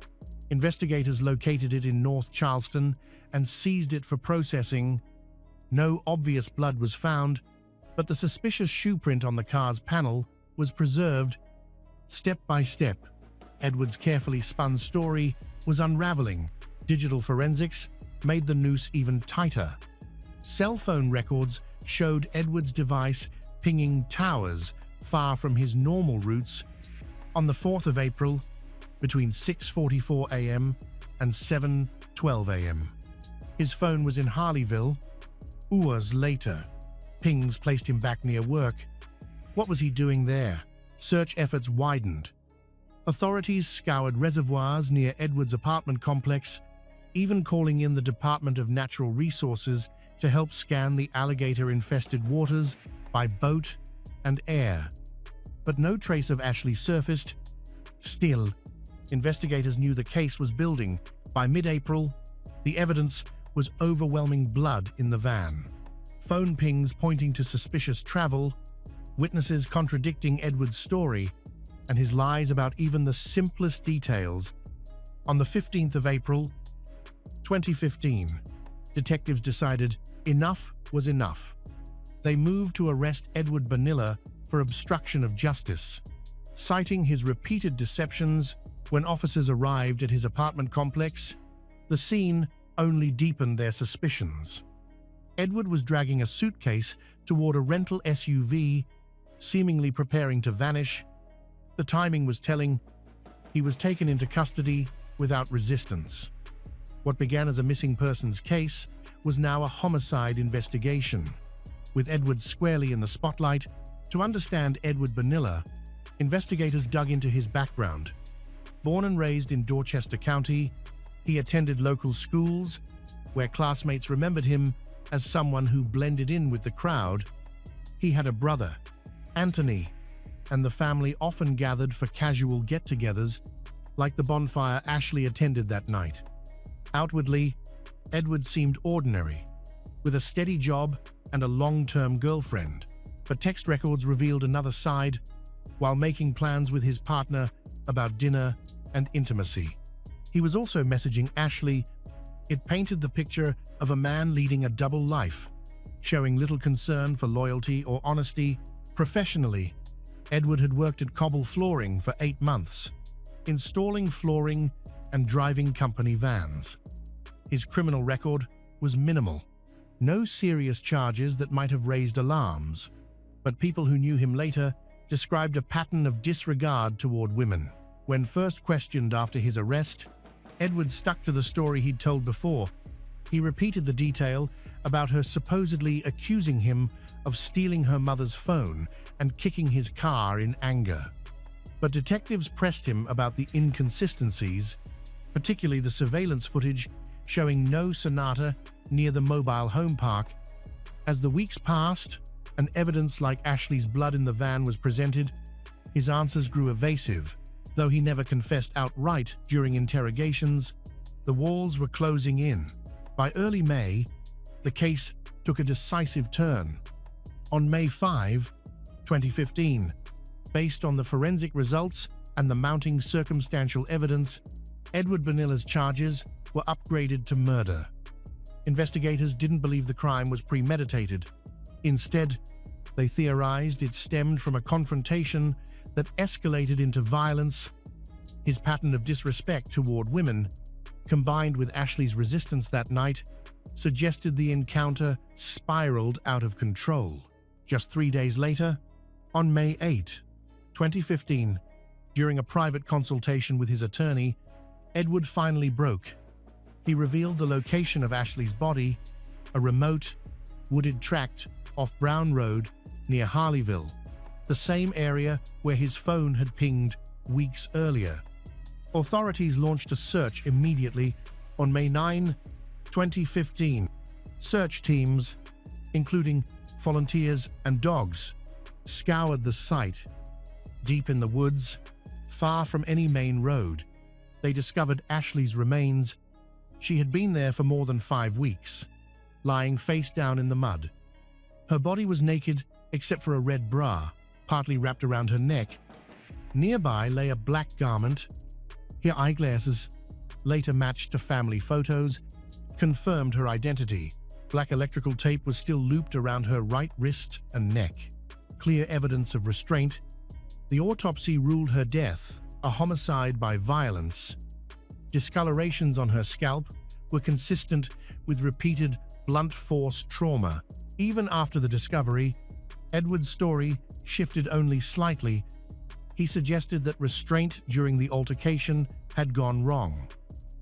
investigators located it in North Charleston and seized it for processing. No obvious blood was found, but the suspicious shoe print on the car's panel was preserved. Step by step, Edward's carefully spun story was unraveling. Digital forensics made the noose even tighter. Cell phone records showed Edward's device pinging towers far from his normal routes. On the 4th of April, between 6:44 a.m. and 7:12 a.m. His phone was in Harleyville. Hours later, pings placed him back near work. What was he doing there? Search efforts widened. Authorities scoured reservoirs near Edward's apartment complex, even calling in the Department of Natural Resources to help scan the alligator-infested waters by boat and air. But no trace of Ashley surfaced. Still, investigators knew the case was building. By mid-April, the evidence was overwhelming: blood in the van, phone pings pointing to suspicious travel, witnesses contradicting Edward's story, and his lies about even the simplest details. On the 15th of April, 2015, detectives decided enough was enough. They moved to arrest Edward Bonilla for obstruction of justice, citing his repeated deceptions. When officers arrived at his apartment complex, the scene only deepened their suspicions. Edward was dragging a suitcase toward a rental SUV, seemingly preparing to vanish. The timing was telling. He was taken into custody without resistance. What began as a missing persons case was now a homicide investigation, with Edward squarely in the spotlight. To understand Edward Bonilla, investigators dug into his background. Born and raised in Dorchester County, he attended local schools, where classmates remembered him as someone who blended in with the crowd. He had a brother, Anthony, and the family often gathered for casual get-togethers, like the bonfire Ashley attended that night. Outwardly, Edward seemed ordinary, with a steady job and a long-term girlfriend. But text records revealed another side. While making plans with his partner about dinner and intimacy, he was also messaging Ashley. It painted the picture of a man leading a double life, showing little concern for loyalty or honesty. Professionally, Edward had worked at Cobble Flooring for 8 months, installing flooring and driving company vans. His criminal record was minimal. No serious charges that might have raised alarms, but people who knew him later described a pattern of disregard toward women. When first questioned after his arrest, Edward stuck to the story he'd told before. He repeated the detail about her supposedly accusing him of stealing her mother's phone and kicking his car in anger. But detectives pressed him about the inconsistencies, particularly the surveillance footage showing no Sonata near the mobile home park. As the weeks passed and evidence like Ashley's blood in the van was presented, his answers grew evasive. Though he never confessed outright during interrogations, the walls were closing in. By early May, the case took a decisive turn. On May 5, 2015, based on the forensic results and the mounting circumstantial evidence, Edward Bonilla's charges were upgraded to murder. Investigators didn't believe the crime was premeditated. Instead, they theorized it stemmed from a confrontation that escalated into violence. His pattern of disrespect toward women, combined with Ashley's resistance that night, suggested the encounter spiraled out of control. Just 3 days later, on May 8, 2015, during a private consultation with his attorney, Edward finally broke. He revealed the location of Ashley's body, a remote, wooded tract off Brown Road near Harleyville, the same area where his phone had pinged weeks earlier. Authorities launched a search immediately on May 9, 2015. Search teams, including volunteers and dogs, scoured the site. Deep in the woods, far from any main road, they discovered Ashley's remains. She had been there for more than 5 weeks, lying face down in the mud. Her body was naked except for a red bra, partly wrapped around her neck. Nearby lay a black garment. Her eyeglasses, later matched to family photos, confirmed her identity. Black electrical tape was still looped around her right wrist and neck. Clear evidence of restraint. The autopsy ruled her death a homicide by violence. Discolorations on her scalp were consistent with repeated blunt force trauma. Even after the discovery, Edward's story shifted only slightly. He suggested that restraint during the altercation had gone wrong,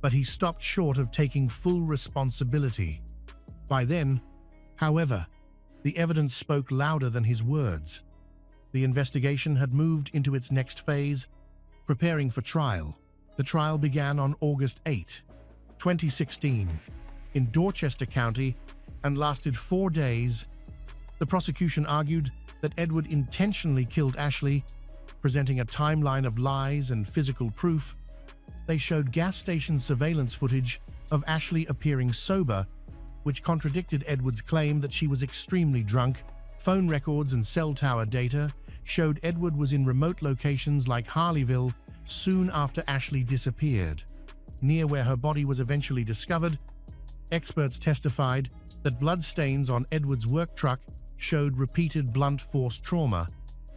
but he stopped short of taking full responsibility. By then, however, the evidence spoke louder than his words. The investigation had moved into its next phase, preparing for trial. The trial began on August 8, 2016, in Dorchester County and lasted 4 days. The prosecution argued that Edward intentionally killed Ashley, presenting a timeline of lies and physical proof. They showed gas station surveillance footage of Ashley appearing sober, which contradicted Edward's claim that she was extremely drunk. Phone records and cell tower data showed Edward was in remote locations like Harleyville soon after Ashley disappeared. Near where her body was eventually discovered, experts testified that bloodstains on Edward's work truck showed repeated blunt force trauma,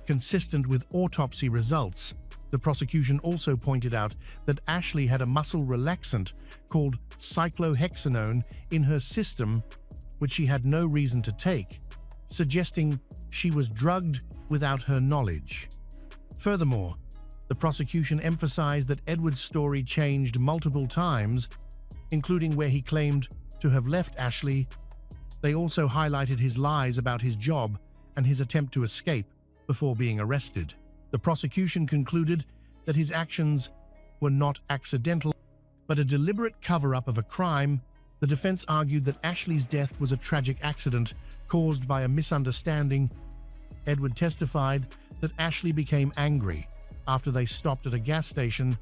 consistent with autopsy results. The prosecution also pointed out that Ashley had a muscle relaxant called cyclohexanone in her system, which she had no reason to take, suggesting she was drugged without her knowledge. Furthermore, the prosecution emphasized that Edward's story changed multiple times, including where he claimed to have left Ashley. They also highlighted his lies about his job and his attempt to escape before being arrested. The prosecution concluded that his actions were not accidental, but a deliberate cover-up of a crime. The defense argued that Ashley's death was a tragic accident caused by a misunderstanding. Edward testified that Ashley became angry after they stopped at a gas station,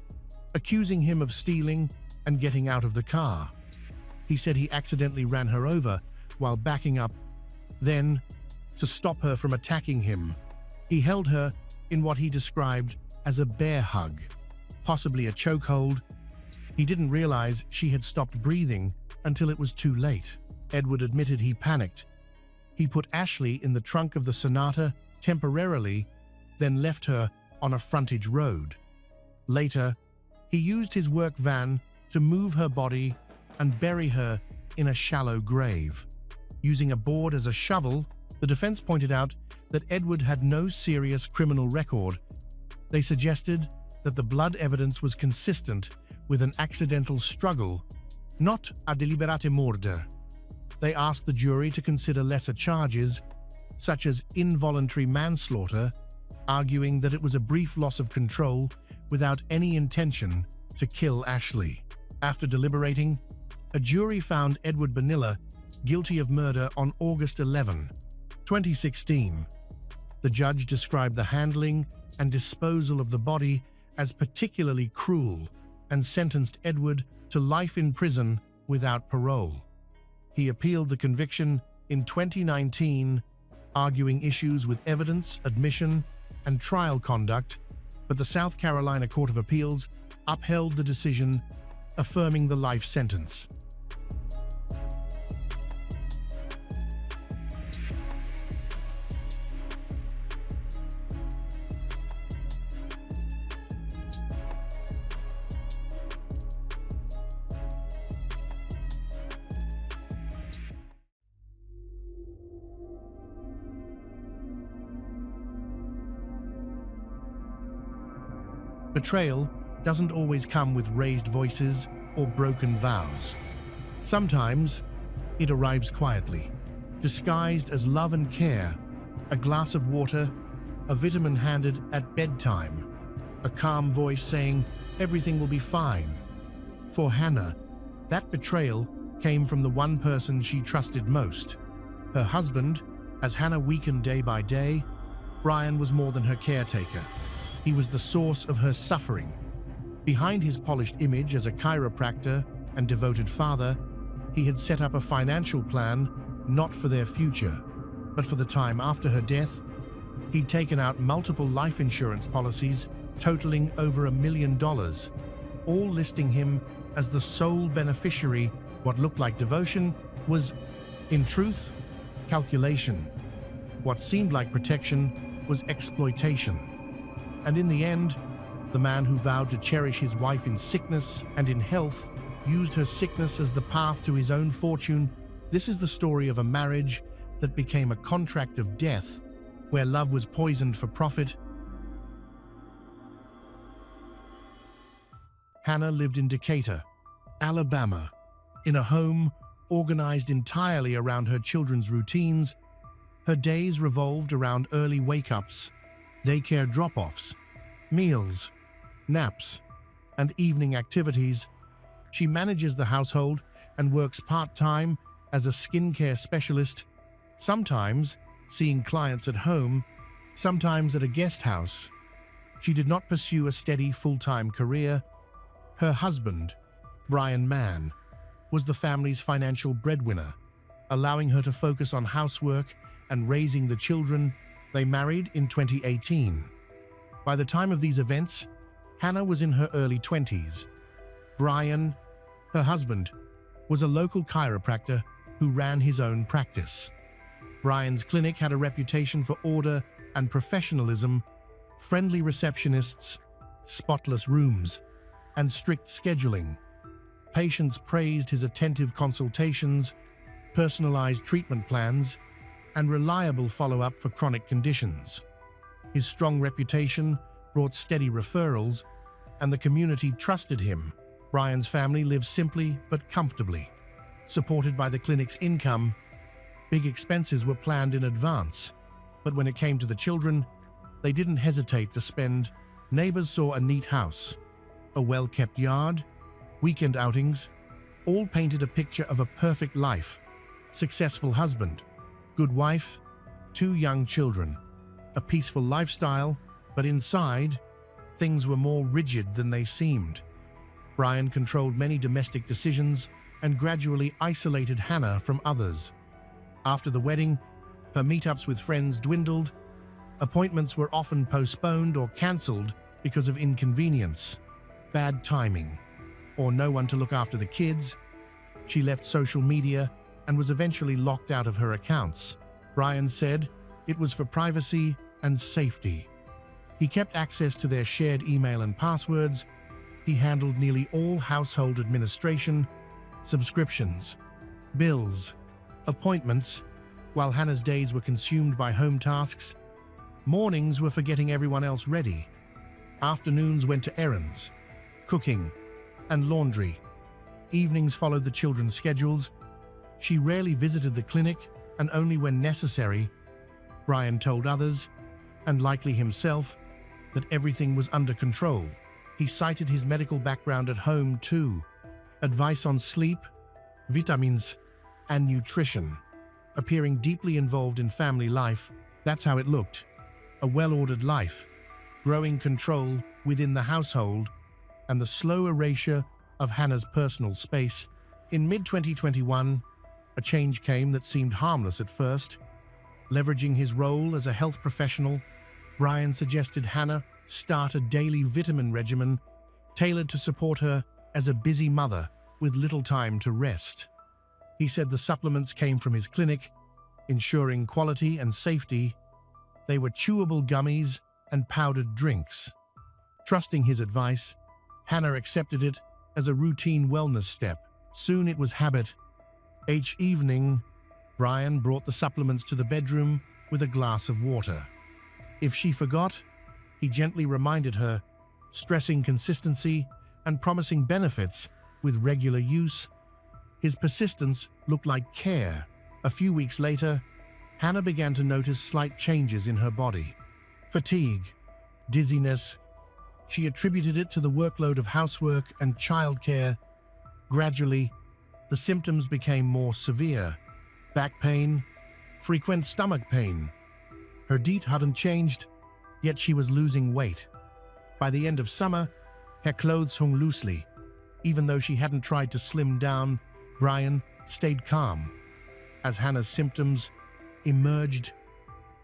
accusing him of stealing and getting out of the car. He said he accidentally ran her over while backing up. Then, to stop her from attacking him, he held her in what he described as a bear hug, possibly a chokehold. He didn't realize she had stopped breathing until it was too late. Edward admitted he panicked. He put Ashley in the trunk of the Sonata temporarily, then left her on a frontage road. Later, he used his work van to move her body and bury her in a shallow grave. Using a board as a shovel, the defense pointed out that Edward had no serious criminal record. They suggested that the blood evidence was consistent with an accidental struggle, not a deliberate murder. They asked the jury to consider lesser charges, such as involuntary manslaughter, arguing that it was a brief loss of control without any intention to kill Ashley. After deliberating, a jury found Edward Bonilla guilty of murder on August 11, 2016. The judge described the handling and disposal of the body as particularly cruel and sentenced Edward to life in prison without parole. He appealed the conviction in 2019, arguing issues with evidence, admission, and trial conduct, but the South Carolina Court of Appeals upheld the decision, affirming the life sentence. Betrayal doesn't always come with raised voices or broken vows. Sometimes it arrives quietly, disguised as love and care, a glass of water, a vitamin handed at bedtime, a calm voice saying everything will be fine. For Hannah, that betrayal came from the one person she trusted most, her husband. As Hannah weakened day by day, Brian was more than her caretaker. He was the source of her suffering. Behind his polished image as a chiropractor and devoted father, he had set up a financial plan not for their future, but for the time after her death. He'd taken out multiple life insurance policies totaling over $1 million, all listing him as the sole beneficiary. What looked like devotion was, in truth, calculation. What seemed like protection was exploitation. And in the end, the man who vowed to cherish his wife in sickness and in health used her sickness as the path to his own fortune. This is the story of a marriage that became a contract of death, where love was poisoned for profit. Hannah lived in Decatur, Alabama, in a home organized entirely around her children's routines. Her days revolved around early wake-ups, daycare drop-offs, meals, naps, and evening activities. She manages the household and works part-time as a skincare specialist, sometimes seeing clients at home, sometimes at a guest house. She did not pursue a steady full-time career. Her husband, Brian Mann, was the family's financial breadwinner, allowing her to focus on housework and raising the children. They married in 2018. By the time of these events, Hannah was in her early 20s. Brian, her husband, was a local chiropractor who ran his own practice. Brian's clinic had a reputation for order and professionalism, friendly receptionists, spotless rooms, and strict scheduling. Patients praised his attentive consultations, personalized treatment plans, and reliable follow-up for chronic conditions. His strong reputation brought steady referrals, and the community trusted him. Brian's family lived simply but comfortably. Supported by the clinic's income, big expenses were planned in advance. But when it came to the children, they didn't hesitate to spend. Neighbors saw a neat house, a well-kept yard, weekend outings, all painted a picture of a perfect life. Successful husband, good wife, 2 young children, a peaceful lifestyle, but inside, things were more rigid than they seemed. Brian controlled many domestic decisions and gradually isolated Hannah from others. After the wedding, her meetups with friends dwindled. Appointments were often postponed or cancelled because of inconvenience, bad timing, or no one to look after the kids. She left social media and was eventually locked out of her accounts. Brian said it was for privacy and safety. He kept access to their shared email and passwords. He handled nearly all household administration, subscriptions, bills, appointments, while Hannah's days were consumed by home tasks. Mornings were for getting everyone else ready. Afternoons went to errands, cooking, and laundry. Evenings followed the children's schedules. She rarely visited the clinic, and only when necessary. Brian told others, and likely himself, that everything was under control. He cited his medical background at home too. Advice on sleep, vitamins, and nutrition. Appearing deeply involved in family life, that's how it looked. A well-ordered life, growing control within the household, and the slow erasure of Hannah's personal space. In mid-2021, a change came that seemed harmless at first. Leveraging his role as a health professional, Brian suggested Hannah start a daily vitamin regimen tailored to support her as a busy mother with little time to rest. He said the supplements came from his clinic, ensuring quality and safety. They were chewable gummies and powdered drinks. Trusting his advice, Hannah accepted it as a routine wellness step. Soon it was habit. Each evening, Brian brought the supplements to the bedroom with a glass of water. If she forgot, he gently reminded her stressing consistency and promising benefits with regular use. His persistence looked like care. A few weeks later, Hannah began to notice slight changes in her body. Fatigue, dizziness. She attributed it to the workload of housework and childcare. Gradually, the symptoms became more severe. Back pain, frequent stomach pain. Her diet hadn't changed, yet she was losing weight. By the end of summer, her clothes hung loosely. Even though she hadn't tried to slim down, Brian stayed calm. As Hannah's symptoms emerged,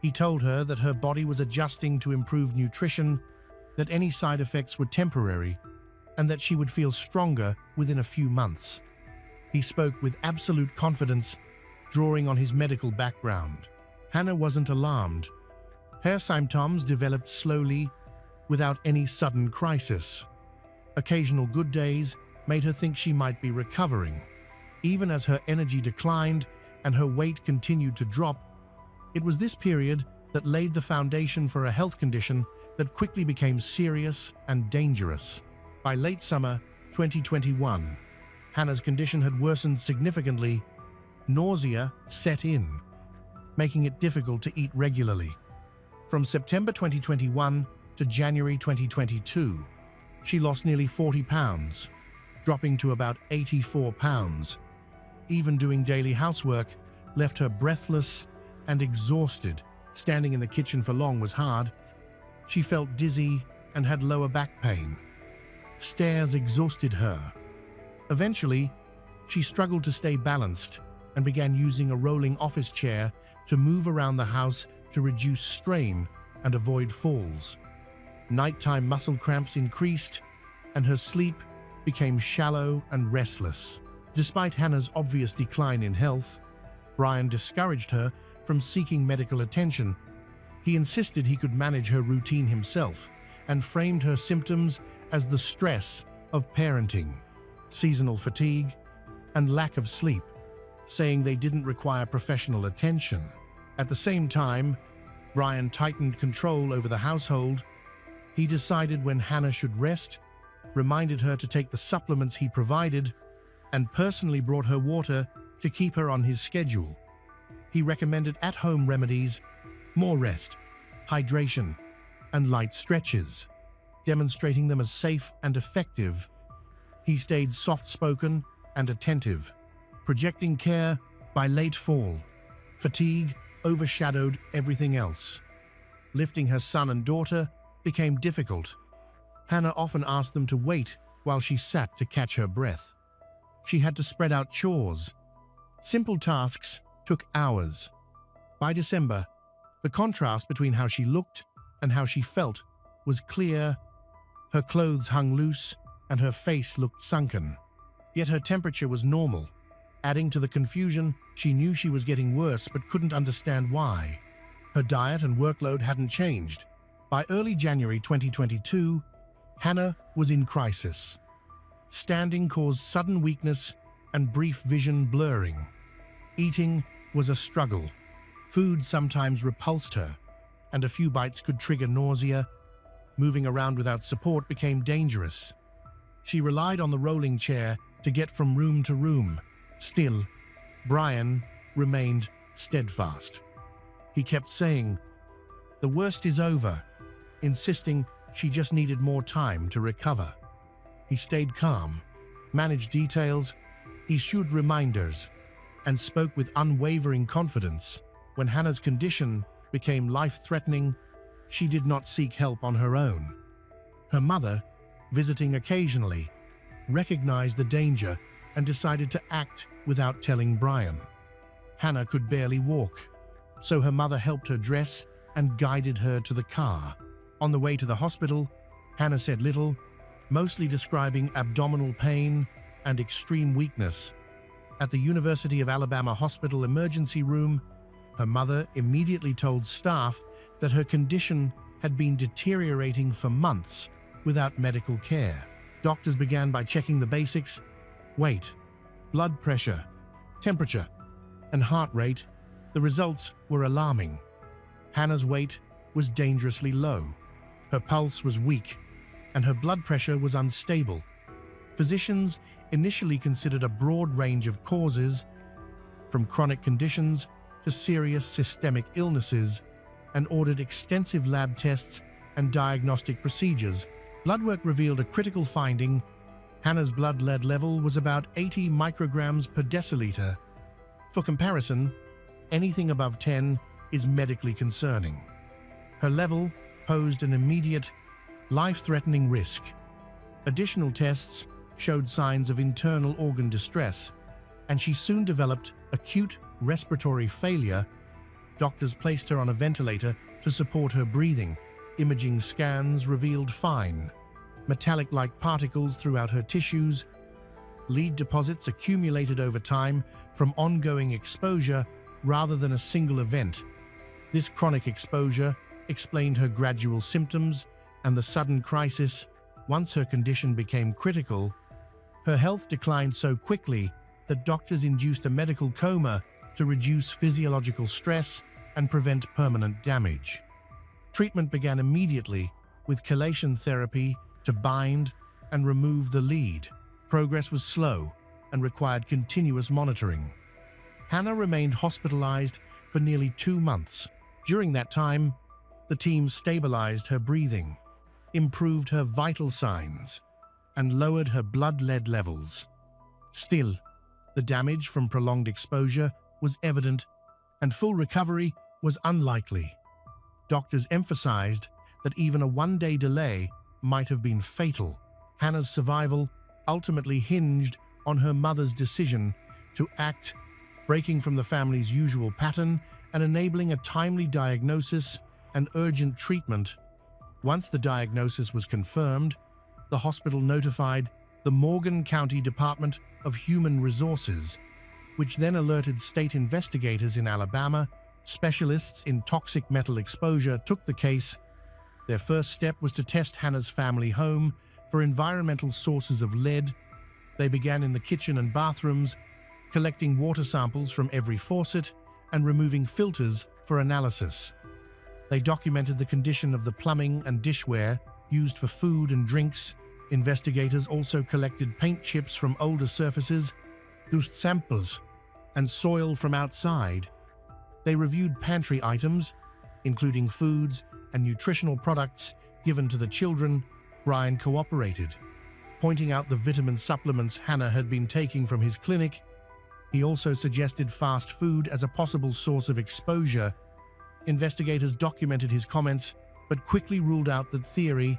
he told her that her body was adjusting to improved nutrition, that any side effects were temporary, and that she would feel stronger within a few months. He spoke with absolute confidence, drawing on his medical background. Hannah wasn't alarmed. Her symptoms developed slowly, without any sudden crisis. Occasional good days made her think she might be recovering. Even as her energy declined and her weight continued to drop, it was this period that laid the foundation for a health condition that quickly became serious and dangerous. By late summer 2021, Hannah's condition had worsened significantly. Nausea set in, making it difficult to eat regularly. From September 2021 to January 2022, she lost nearly 40 pounds, dropping to about 84 pounds. Even doing daily housework left her breathless and exhausted. Standing in the kitchen for long was hard. She felt dizzy and had lower back pain. Stairs exhausted her. Eventually, she struggled to stay balanced and began using a rolling office chair to move around the house to reduce strain and avoid falls. Nighttime muscle cramps increased, and her sleep became shallow and restless. Despite Hannah's obvious decline in health, Brian discouraged her from seeking medical attention. He insisted he could manage her routine himself and framed her symptoms as the stress of parenting, seasonal fatigue, and lack of sleep, saying they didn't require professional attention. At the same time, Brian tightened control over the household. He decided when Hannah should rest, reminded her to take the supplements he provided, and personally brought her water to keep her on his schedule. He recommended at-home remedies, more rest, hydration, and light stretches, demonstrating them as safe and effective. He stayed soft-spoken and attentive, projecting care. By late fall, fatigue overshadowed everything else. Lifting her son and daughter became difficult. Hannah often asked them to wait while she sat to catch her breath. She had to spread out chores. Simple tasks took hours. By December, the contrast between how she looked and how she felt was clear. Her clothes hung loose and her face looked sunken. Yet her temperature was normal. Adding to the confusion, she knew she was getting worse but couldn't understand why. Her diet and workload hadn't changed. By early January 2022, Hannah was in crisis. Standing caused sudden weakness and brief vision blurring. Eating was a struggle. Food sometimes repulsed her, and a few bites could trigger nausea. Moving around without support became dangerous. She relied on the rolling chair to get from room to room. Still, Brian remained steadfast. He kept saying, "The worst is over," insisting she just needed more time to recover. He stayed calm, managed details, issued reminders, and spoke with unwavering confidence. When Hannah's condition became life-threatening, she did not seek help on her own. Her mother, visiting occasionally, recognized the danger and decided to act without telling Brian. Hannah could barely walk, so her mother helped her dress and guided her to the car. On the way to the hospital, Hannah said little, mostly describing abdominal pain and extreme weakness. At the University of Alabama Hospital emergency room, her mother immediately told staff that her condition had been deteriorating for months without medical care. Doctors began by checking the basics: weight, blood pressure, temperature, and heart rate. The results were alarming. Hannah's weight was dangerously low. Her pulse was weak, and her blood pressure was unstable. Physicians initially considered a broad range of causes, from chronic conditions to serious systemic illnesses, and ordered extensive lab tests and diagnostic procedures. Blood work revealed a critical finding. Hannah's blood lead level was about 80 micrograms per deciliter. For comparison, anything above 10 is medically concerning. Her level posed an immediate, life-threatening risk. Additional tests showed signs of internal organ distress, and she soon developed acute respiratory failure. Doctors placed her on a ventilator to support her breathing. Imaging scans revealed fine, metallic-like particles throughout her tissues. Lead deposits accumulated over time from ongoing exposure rather than a single event. This chronic exposure explained her gradual symptoms and the sudden crisis. Once her condition became critical, her health declined so quickly that doctors induced a medical coma to reduce physiological stress and prevent permanent damage. Treatment began immediately with chelation therapy to bind and remove the lead. Progress was slow and required continuous monitoring. Hannah remained hospitalized for nearly 2 months. During that time, the team stabilized her breathing, improved her vital signs, and lowered her blood lead levels. Still, the damage from prolonged exposure was evident, and full recovery was unlikely. Doctors emphasized that even a 1-day delay might have been fatal. Hannah's survival ultimately hinged on her mother's decision to act, breaking from the family's usual pattern and enabling a timely diagnosis and urgent treatment. Once the diagnosis was confirmed, the hospital notified the Morgan County Department of Human Resources, which then alerted state investigators in Alabama. Specialists in toxic metal exposure took the case. Their first step was to test Hannah's family home for environmental sources of lead. They began in the kitchen and bathrooms, collecting water samples from every faucet and removing filters for analysis. They documented the condition of the plumbing and dishware used for food and drinks. Investigators also collected paint chips from older surfaces, dust samples, and soil from outside. They reviewed pantry items, including foods and nutritional products given to the children. Brian cooperated, pointing out the vitamin supplements Hannah had been taking from his clinic. He also suggested fast food as a possible source of exposure. Investigators documented his comments, but quickly ruled out that theory.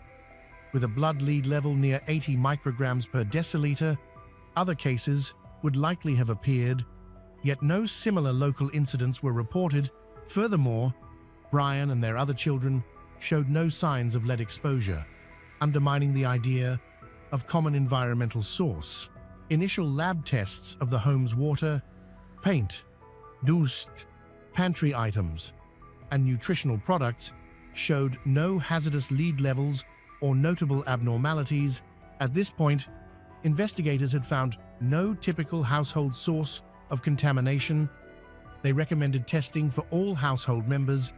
With a blood lead level near 80 micrograms per deciliter, other cases would likely have appeared, yet no similar local incidents were reported. Furthermore, Brian and their other children showed no signs of lead exposure, undermining the idea of common environmental source. Initial lab tests of the home's water, paint, dust, pantry items, and nutritional products showed no hazardous lead levels or notable abnormalities. At this point, investigators had found no typical household source of contamination. They recommended testing for all household members.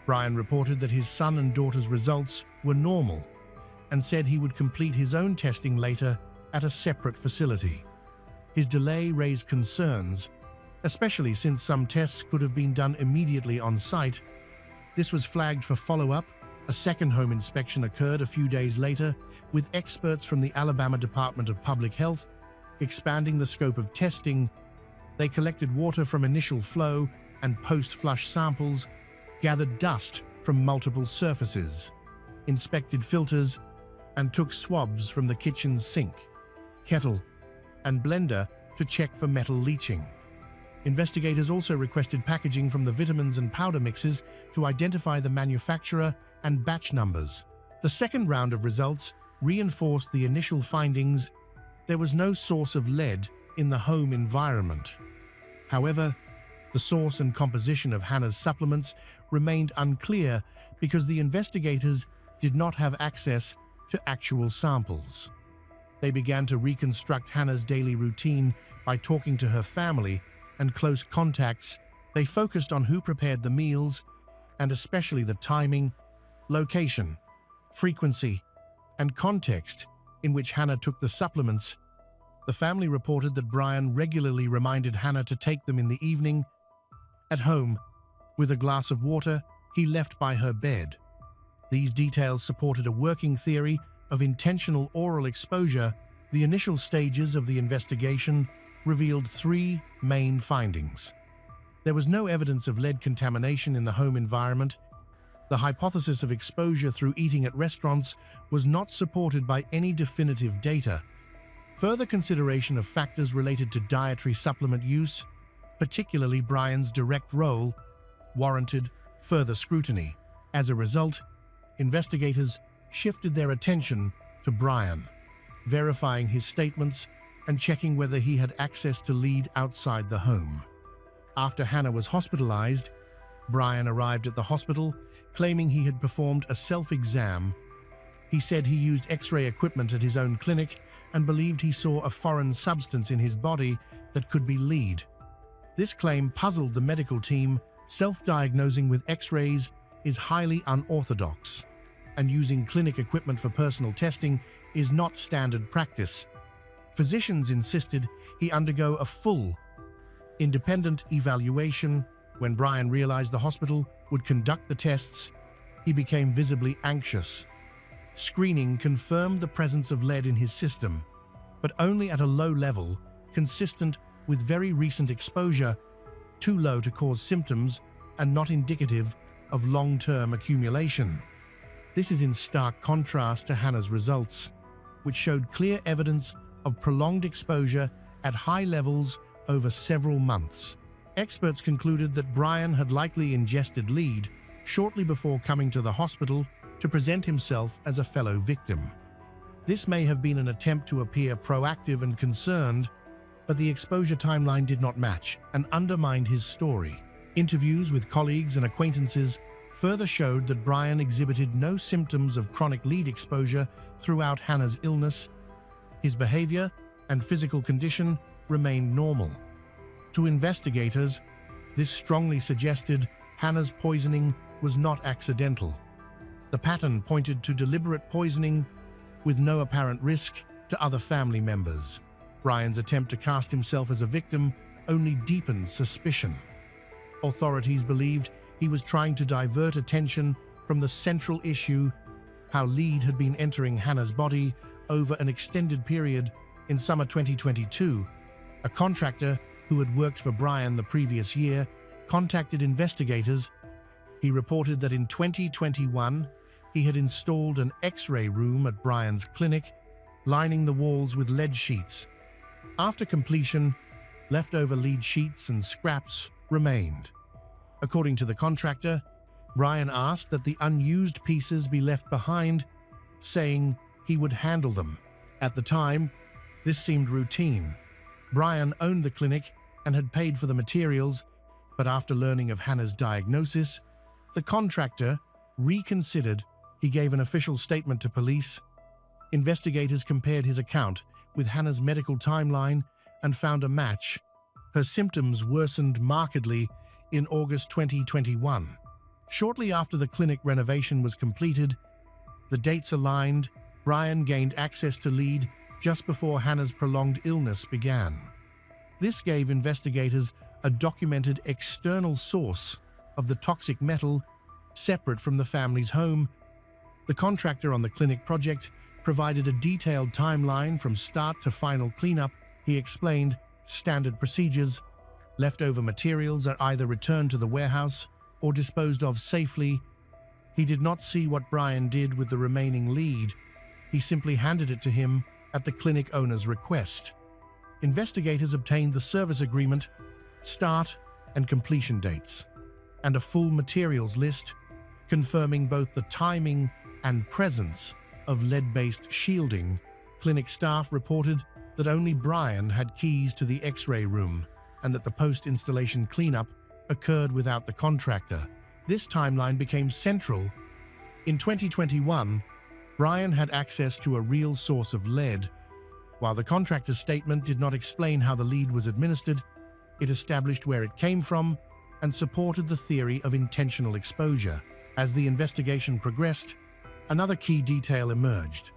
Brian reported that his son and daughter's results were normal and said he would complete his own testing later at a separate facility. His delay raised concerns, especially since some tests could have been done immediately on site. This was flagged for follow-up. A second home inspection occurred a few days later, with experts from the Alabama Department of Public Health expanding the scope of testing. They collected water from initial flow and post-flush samples, gathered dust from multiple surfaces, inspected filters, and took swabs from the kitchen's sink, kettle, and blender to check for metal leaching. Investigators also requested packaging from the vitamins and powder mixes to identify the manufacturer and batch numbers. The second round of results reinforced the initial findings. There was no source of lead in the home environment. However, the source and composition of Hannah's supplements remained unclear because the investigators did not have access to actual samples. They began to reconstruct Hannah's daily routine by talking to her family and close contacts. They focused on who prepared the meals, and especially the timing, location, frequency, and context in which Hannah took the supplements, the family reported that Brian regularly reminded Hannah to take them in the evening. At home, with a glass of water he left by her bed. These details supported a working theory of intentional oral exposure. The initial stages of the investigation revealed three main findings. There was no evidence of lead contamination in the home environment. The hypothesis of exposure through eating at restaurants was not supported by any definitive data. Further consideration of factors related to dietary supplement use, particularly Brian's direct role, warranted further scrutiny. As a result, investigators shifted their attention to Brian, verifying his statements and checking whether he had access to lead outside the home. After Hannah was hospitalized, Brian arrived at the hospital claiming he had performed a self-exam. He said he used X-ray equipment at his own clinic and believed he saw a foreign substance in his body that could be lead. This claim puzzled the medical team. Self-diagnosing with X-rays is highly unorthodox, and using clinic equipment for personal testing is not standard practice. Physicians insisted he undergo a full, independent evaluation. When Brian realized the hospital would conduct the tests, he became visibly anxious. Screening confirmed the presence of lead in his system, but only at a low level, consistent with very recent exposure, too low to cause symptoms and not indicative of long-term accumulation. This is in stark contrast to Hannah's results, which showed clear evidence of prolonged exposure at high levels over several months. Experts concluded that Brian had likely ingested lead shortly before coming to the hospital to present himself as a fellow victim. This may have been an attempt to appear proactive and concerned, but the exposure timeline did not match and undermined his story. Interviews with colleagues and acquaintances further showed that Brian exhibited no symptoms of chronic lead exposure throughout Hannah's illness. His behavior and physical condition remained normal. To investigators, this strongly suggested Hannah's poisoning was not accidental. The pattern pointed to deliberate poisoning with no apparent risk to other family members. Brian's attempt to cast himself as a victim only deepened suspicion. Authorities believed he was trying to divert attention from the central issue, how lead had been entering Hannah's body over an extended period. In summer 2022, a contractor who had worked for Brian the previous year contacted investigators. He reported that in 2021, he had installed an X-ray room at Brian's clinic, lining the walls with lead sheets. After completion, leftover lead sheets and scraps remained. According to the contractor, Brian asked that the unused pieces be left behind, saying he would handle them. At the time, this seemed routine. Brian owned the clinic and had paid for the materials, but after learning of Hannah's diagnosis, the contractor reconsidered. He gave an official statement to police. Investigators compared his account with Hannah's medical timeline and found a match. Her symptoms worsened markedly in August 2021. Shortly after the clinic renovation was completed, the dates aligned. Brian gained access to lead just before Hannah's prolonged illness began. This gave investigators a documented external source of the toxic metal separate from the family's home. The contractor on the clinic project provided a detailed timeline from start to final cleanup. He explained standard procedures. Leftover materials are either returned to the warehouse or disposed of safely. He did not see what Brian did with the remaining lead. He simply handed it to him at the clinic owner's request. Investigators obtained the service agreement, start and completion dates, and a full materials list, confirming both the timing and presence of lead-based shielding. Clinic staff reported that only Brian had keys to the X-ray room and that the post-installation cleanup occurred without the contractor. This timeline became central. In 2021, Brian had access to a real source of lead. While the contractor's statement did not explain how the lead was administered, it established where it came from and supported the theory of intentional exposure. As the investigation progressed, another key detail emerged.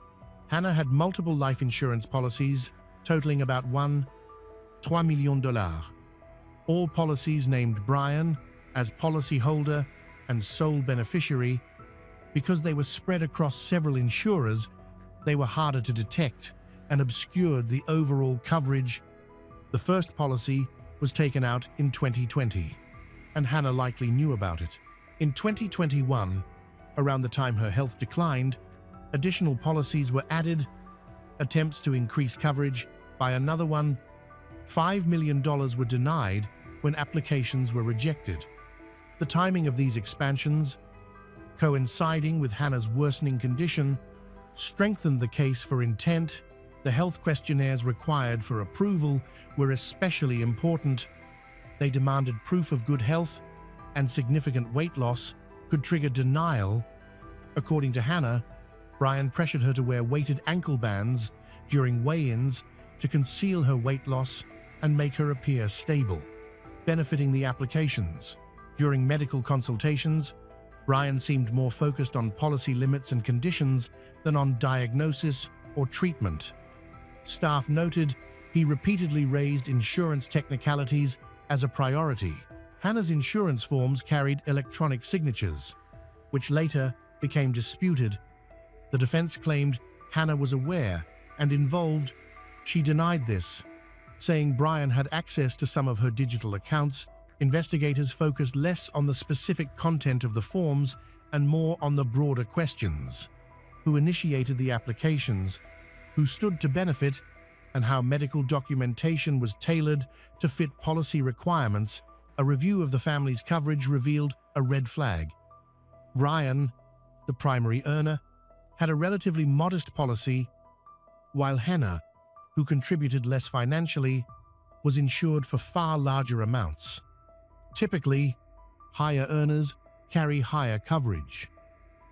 Hannah had multiple life insurance policies totaling about $3 million. All policies named Brian as policyholder and sole beneficiary. Because they were spread across several insurers, they were harder to detect and obscured the overall coverage. The first policy was taken out in 2020, and Hannah likely knew about it. In 2021, around the time her health declined, additional policies were added, attempts to increase coverage by another one. $5 million were denied when applications were rejected. The timing of these expansions, coinciding with Hannah's worsening condition, strengthened the case for intent. The health questionnaires required for approval were especially important. They demanded proof of good health, and significant weight loss could trigger denial. According to Hannah, Brian pressured her to wear weighted ankle bands during weigh-ins to conceal her weight loss and make her appear stable, benefiting the applications. During medical consultations, Brian seemed more focused on policy limits and conditions than on diagnosis or treatment. Staff noted he repeatedly raised insurance technicalities as a priority. Hannah's insurance forms carried electronic signatures, which later became disputed. The defense claimed Hannah was aware and involved. She denied this, saying Brian had access to some of her digital accounts. Investigators focused less on the specific content of the forms and more on the broader questions: who initiated the applications, who stood to benefit, and how medical documentation was tailored to fit policy requirements. A review of the family's coverage revealed a red flag. Brian, the primary earner, had a relatively modest policy, while Hannah, who contributed less financially, was insured for far larger amounts. Typically, higher earners carry higher coverage.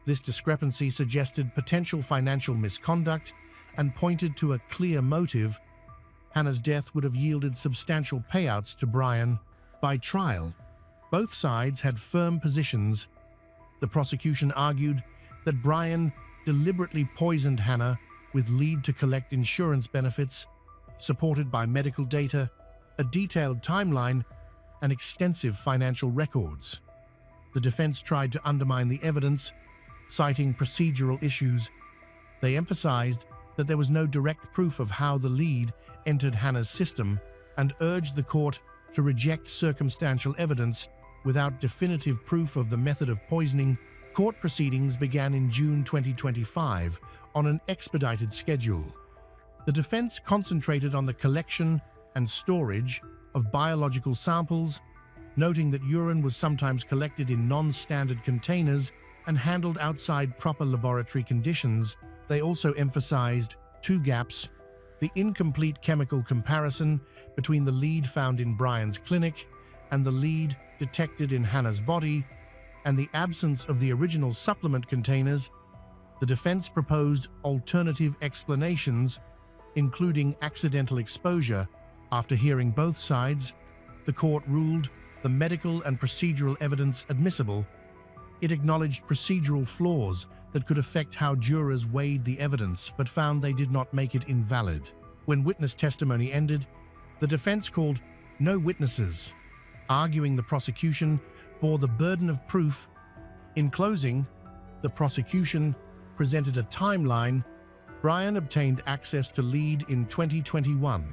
This discrepancy suggested potential financial misconduct and pointed to a clear motive. Hannah's death would have yielded substantial payouts to Brian. By trial, both sides had firm positions. The prosecution argued that Brian deliberately poisoned Hannah with lead to collect insurance benefits, supported by medical data, a detailed timeline, and extensive financial records. The defense tried to undermine the evidence, citing procedural issues. They emphasized that there was no direct proof of how the lead entered Hannah's system and urged the court to reject circumstantial evidence without definitive proof of the method of poisoning. Court proceedings began in June 2025 on an expedited schedule. The defense concentrated on the collection and storage of biological samples, noting that urine was sometimes collected in non-standard containers and handled outside proper laboratory conditions. They also emphasized two gaps: the incomplete chemical comparison between the lead found in Brian's clinic and the lead detected in Hannah's body, and the absence of the original supplement containers. The defense proposed alternative explanations, including accidental exposure. After hearing both sides, the court ruled the medical and procedural evidence admissible. It acknowledged procedural flaws that could affect how jurors weighed the evidence, but found they did not make it invalid. When witness testimony ended, the defense called no witnesses, arguing the prosecution bore the burden of proof. In closing, the prosecution presented a timeline. Brian obtained access to lead in 2021.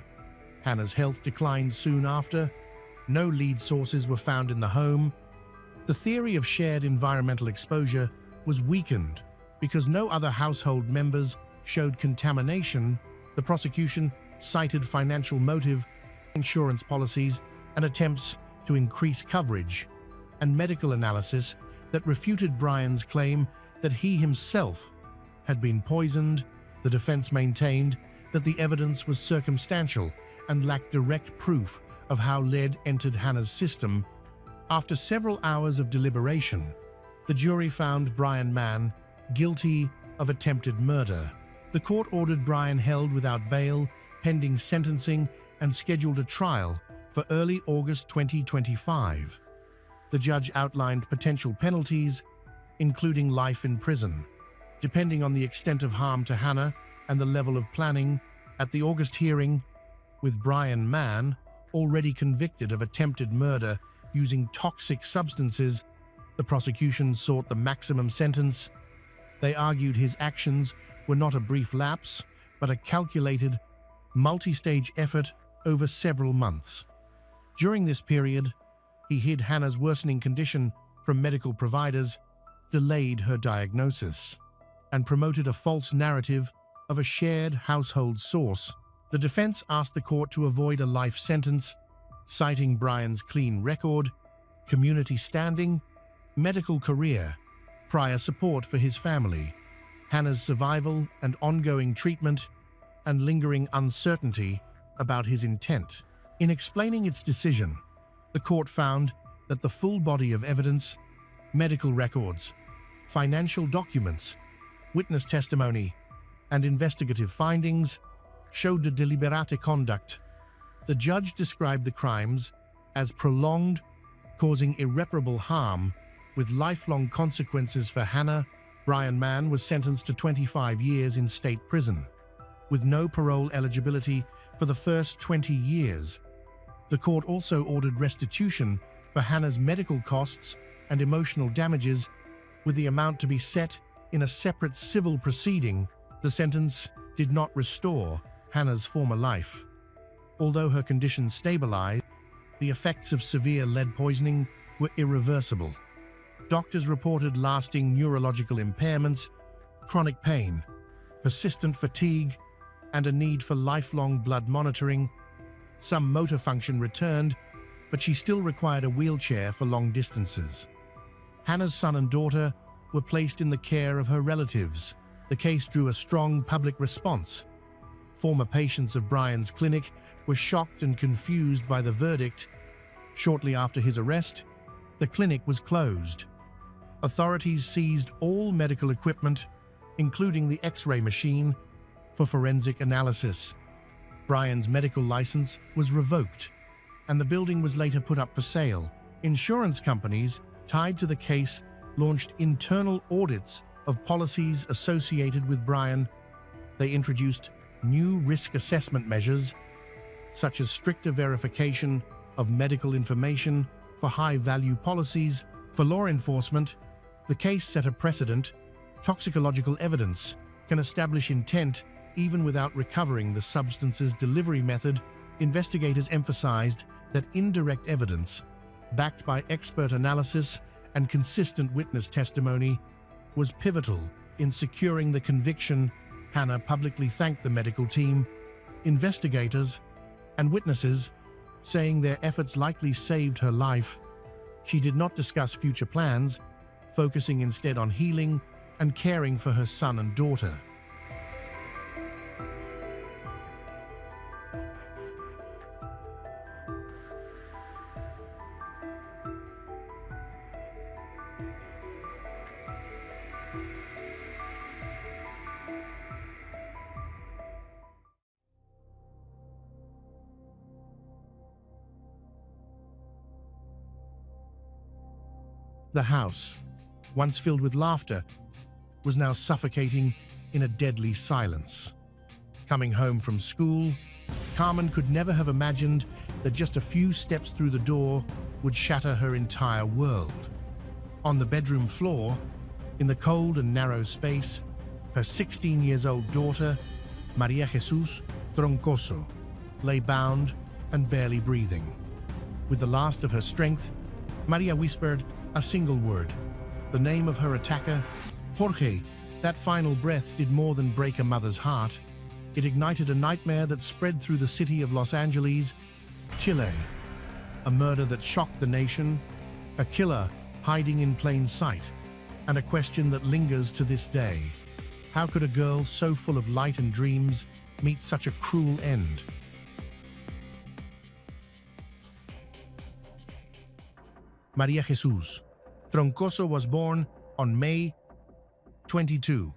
Hannah's health declined soon after. No lead sources were found in the home. The theory of shared environmental exposure was weakened because no other household members showed contamination. The prosecution cited financial motive, insurance policies, and attempts to increase coverage, and medical analysis that refuted Brian's claim that he himself had been poisoned. The defense maintained that the evidence was circumstantial and lacked direct proof of how lead entered Hannah's system. After several hours of deliberation, the jury found Brian Mann guilty of attempted murder. The court ordered Brian held without bail, pending sentencing, and scheduled a trial for early August 2025. The judge outlined potential penalties, including life in prison, depending on the extent of harm to Hannah and the level of planning. At the August hearing, with Brian Mann, already convicted of attempted murder using toxic substances, the prosecution sought the maximum sentence. They argued his actions were not a brief lapse, but a calculated, multi-stage effort over several months. During this period, he hid Hannah's worsening condition from medical providers, delayed her diagnosis, and promoted a false narrative of a shared household source. The defense asked the court to avoid a life sentence, citing Brian's clean record, community standing, medical career, prior support for his family, Hannah's survival and ongoing treatment, and lingering uncertainty about his intent. In explaining its decision, the court found that the full body of evidence, medical records, financial documents, witness testimony, and investigative findings showed the deliberate conduct. The judge described the crimes as prolonged, causing irreparable harm, with lifelong consequences for Hannah. Brian Mann was sentenced to 25 years in state prison, with no parole eligibility for the first 20 years. The court also ordered restitution for Hannah's medical costs and emotional damages, with the amount to be set in a separate civil proceeding. The sentence did not restore Hannah's former life. Although her condition stabilized, the effects of severe lead poisoning were irreversible. Doctors reported lasting neurological impairments, chronic pain, persistent fatigue, and a need for lifelong blood monitoring. Some motor function returned, but she still required a wheelchair for long distances. Hannah's son and daughter were placed in the care of her relatives. The case drew a strong public response. Former patients of Brian's clinic were shocked and confused by the verdict. Shortly after his arrest, the clinic was closed. Authorities seized all medical equipment, including the X-ray machine, for forensic analysis. Brian's medical license was revoked, and the building was later put up for sale. Insurance companies tied to the case launched internal audits of policies associated with Brian. They introduced new risk assessment measures, such as stricter verification of medical information for high-value policies. For law enforcement, the case set a precedent. Toxicological evidence can establish intent even without recovering the substance's delivery method. Investigators emphasized that indirect evidence, backed by expert analysis and consistent witness testimony, was pivotal in securing the conviction. Hannah publicly thanked the medical team, investigators, and witnesses, saying their efforts likely saved her life. She did not discuss future plans, focusing instead on healing and caring for her son and daughter. The house, once filled with laughter, was now suffocating in a deadly silence. Coming home from school, Carmen could never have imagined that just a few steps through the door would shatter her entire world. On the bedroom floor, in the cold and narrow space, her 16-year-old daughter, Maria Tronoso, lay bound and barely breathing. With the last of her strength, Maria whispered a single word, the name of her attacker, Jorge. That final breath did more than break a mother's heart. It ignited a nightmare that spread through the city of Los Angeles, Chile. A murder that shocked the nation, a killer hiding in plain sight, and a question that lingers to this day. How could a girl so full of light and dreams meet such a cruel end? Maria Tronoso was born on May 22,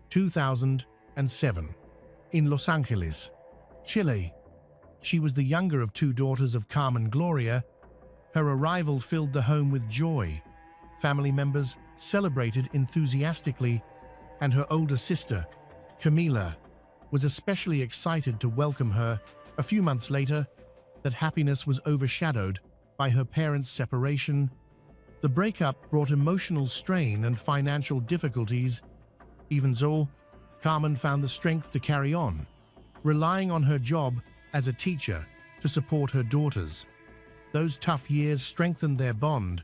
2007, in Los Angeles, Chile. She was the younger of two daughters of Carmen Gloria. Her arrival filled the home with joy. Family members celebrated enthusiastically, and her older sister, Camila, was especially excited to welcome her. A few months later, that happiness was overshadowed by her parents' separation. The breakup brought emotional strain and financial difficulties. Even so, Carmen found the strength to carry on, relying on her job as a teacher to support her daughters. Those tough years strengthened their bond,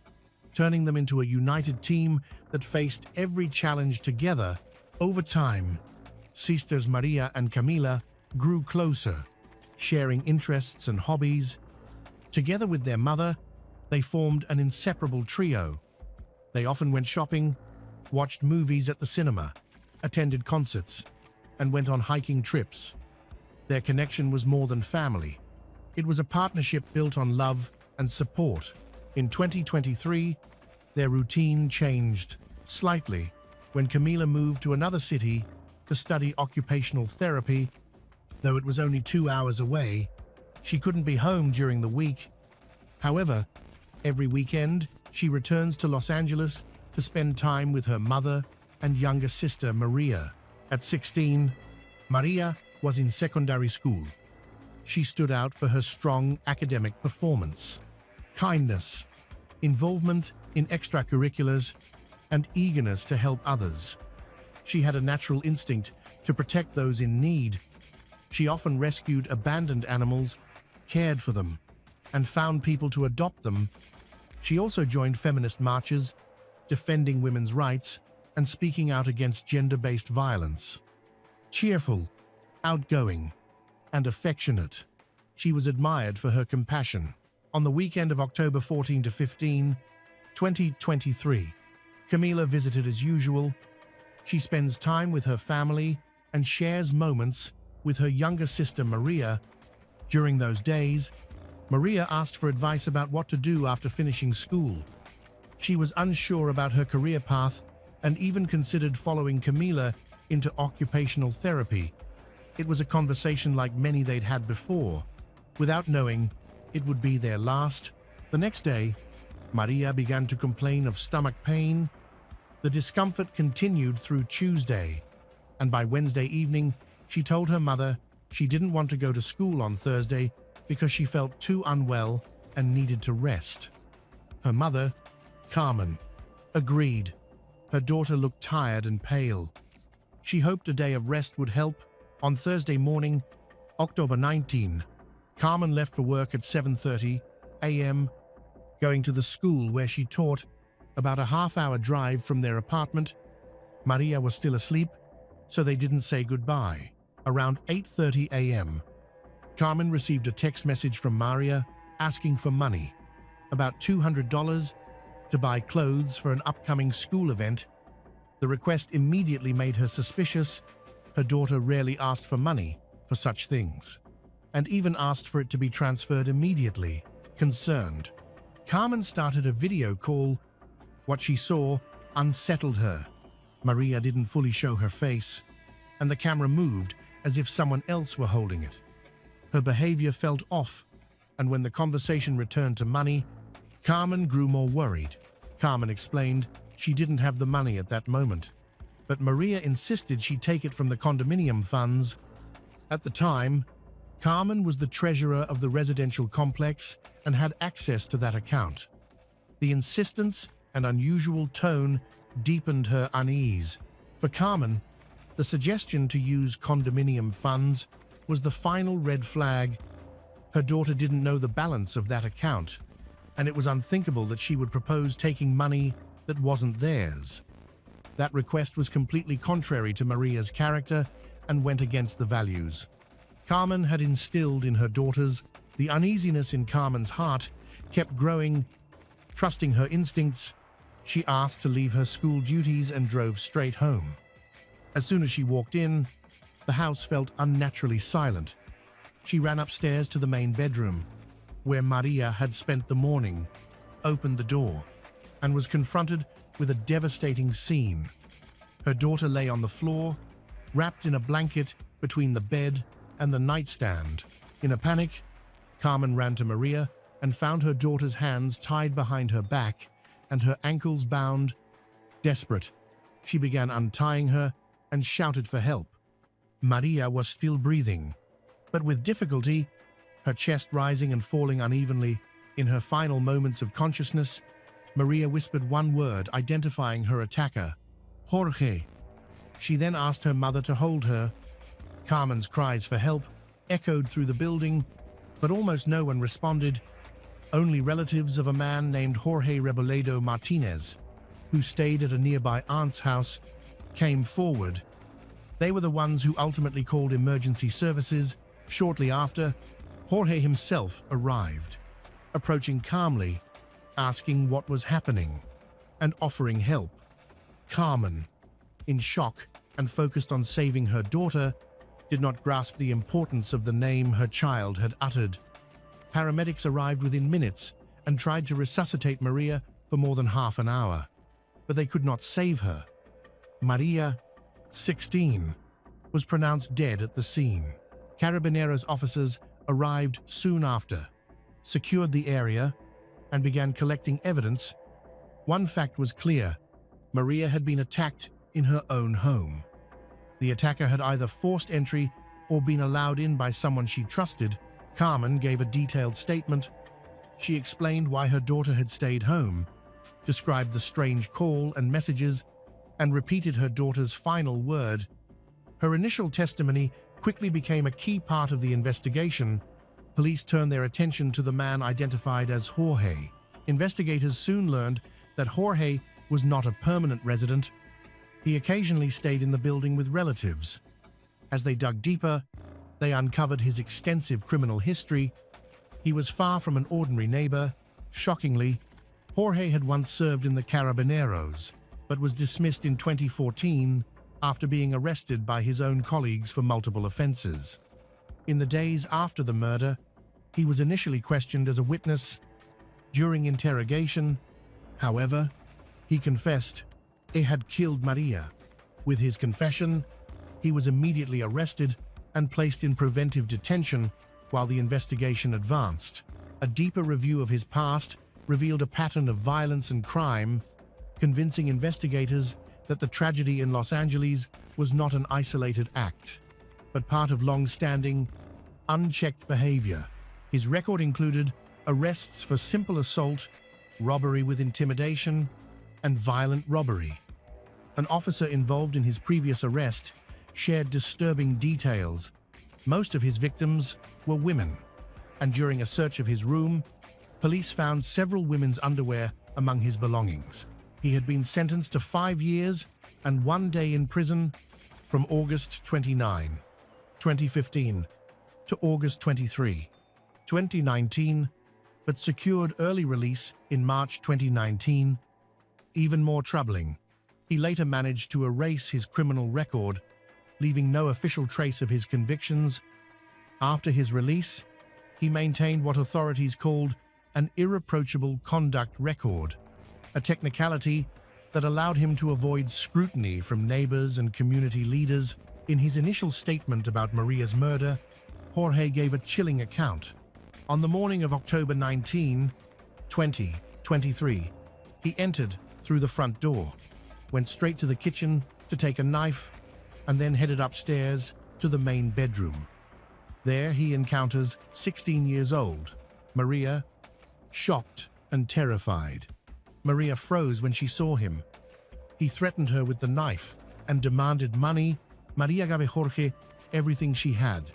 turning them into a united team that faced every challenge together. Over time, sisters Maria and Camila grew closer, sharing interests and hobbies. Together with their mother, they formed an inseparable trio. They often went shopping, watched movies at the cinema, attended concerts, and went on hiking trips. Their connection was more than family. It was a partnership built on love and support. In 2023, their routine changed slightly when Camila moved to another city to study occupational therapy. Though it was only 2 hours away, she couldn't be home during the week. However, every weekend, she returns to Los Angeles to spend time with her mother and younger sister Maria. At 16, Maria was in secondary school. She stood out for her strong academic performance, kindness, involvement in extracurriculars, and eagerness to help others. She had a natural instinct to protect those in need. She often rescued abandoned animals, cared for them, and found people to adopt them. She also joined feminist marches, defending women's rights and speaking out against gender-based violence. Cheerful, outgoing, and affectionate, she was admired for her compassion. On the weekend of October 14 to 15, 2023, Camila visited as usual. She spends time with her family and shares moments with her younger sister Maria. During those days, Maria asked for advice about what to do after finishing school. She was unsure about her career path and even considered following Camila into occupational therapy. It was a conversation like many they'd had before, without knowing it would be their last. The next day, Maria began to complain of stomach pain. The discomfort continued through Tuesday, and by Wednesday evening, she told her mother she didn't want to go to school on Thursday because she felt too unwell and needed to rest. Her mother, Carmen, agreed. Her daughter looked tired and pale. She hoped a day of rest would help. On Thursday morning, October 19, Carmen left for work at 7:30 a.m., going to the school where she taught, about a half-hour drive from their apartment. Maria was still asleep, so they didn't say goodbye. Around 8:30 a.m., Carmen received a text message from Maria asking for money, about $200, to buy clothes for an upcoming school event. The request immediately made her suspicious. Her daughter rarely asked for money for such things, and even asked for it to be transferred immediately. Concerned, Carmen started a video call. What she saw unsettled her. Maria didn't fully show her face, and the camera moved as if someone else were holding it. Her behavior felt off, and when the conversation returned to money, Carmen grew more worried. Carmen explained she didn't have the money at that moment, but Maria insisted she take it from the condominium funds. At the time, Carmen was the treasurer of the residential complex and had access to that account. The insistence and unusual tone deepened her unease. For Carmen, the suggestion to use condominium funds was the final red flag. Her daughter didn't know the balance of that account, and it was unthinkable that she would propose taking money that wasn't theirs. That request was completely contrary to Maria's character and went against the values Carmen had instilled in her daughters. The uneasiness in Carmen's heart kept growing. Trusting her instincts, she asked to leave her school duties and drove straight home. As soon as she walked in, the house felt unnaturally silent. She ran upstairs to the main bedroom, where Maria had spent the morning, opened the door, and was confronted with a devastating scene. Her daughter lay on the floor, wrapped in a blanket between the bed and the nightstand. In a panic, Carmen ran to Maria and found her daughter's hands tied behind her back and her ankles bound. Desperate, she began untying her and shouted for help. Maria was still breathing, but with difficulty, her chest rising and falling unevenly. In her final moments of consciousness, Maria whispered one word, identifying her attacker, Jorge. She then asked her mother to hold her. Carmen's cries for help echoed through the building, but almost no one responded. Only relatives of a man named Jorge Reboledo Martinez, who stayed at a nearby aunt's house, came forward. They were the ones who ultimately called emergency services. Shortly after, Jorge himself arrived, approaching calmly, asking what was happening, and offering help. Carmen, in shock and focused on saving her daughter, did not grasp the importance of the name her child had uttered. Paramedics arrived within minutes and tried to resuscitate Maria for more than half an hour, but they could not save her. Maria, 16, was pronounced dead at the scene. Carabineros officers arrived soon after, secured the area, and began collecting evidence. One fact was clear: Maria had been attacked in her own home. The attacker had either forced entry or been allowed in by someone she trusted. Carmen gave a detailed statement. She explained why her daughter had stayed home, described the strange call and messages, and repeated her daughter's final word. Her initial testimony quickly became a key part of the investigation. Police turned their attention to the man identified as Jorge. Investigators soon learned that Jorge was not a permanent resident. He occasionally stayed in the building with relatives. As they dug deeper, they uncovered his extensive criminal history. He was far from an ordinary neighbor. Shockingly, Jorge had once served in the Carabineros, but was dismissed in 2014 after being arrested by his own colleagues for multiple offenses. In the days after the murder, he was initially questioned as a witness. During interrogation, however, he confessed he had killed Maria. With his confession, he was immediately arrested and placed in preventive detention while the investigation advanced. A deeper review of his past revealed a pattern of violence and crime, convincing investigators that the tragedy in Los Angeles was not an isolated act, but part of long-standing, unchecked behavior. His record included arrests for simple assault, robbery with intimidation, and violent robbery. An officer involved in his previous arrest shared disturbing details. Most of his victims were women, and during a search of his room, police found several women's underwear among his belongings. He had been sentenced to 5 years and 1 day in prison from August 29, 2015 to August 23, 2019, but secured early release in March 2019. Even more troubling, he later managed to erase his criminal record, leaving no official trace of his convictions. After his release, he maintained what authorities called an irreproachable conduct record, a technicality that allowed him to avoid scrutiny from neighbors and community leaders. In his initial statement about Maria's murder, Jorge gave a chilling account. On the morning of October 19, 2023, he entered through the front door, went straight to the kitchen to take a knife, and then headed upstairs to the main bedroom. There he encounters 16 years old Maria, shocked and terrified. Maria froze when she saw him. He threatened her with the knife and demanded money. Maria gave Jorge everything she had,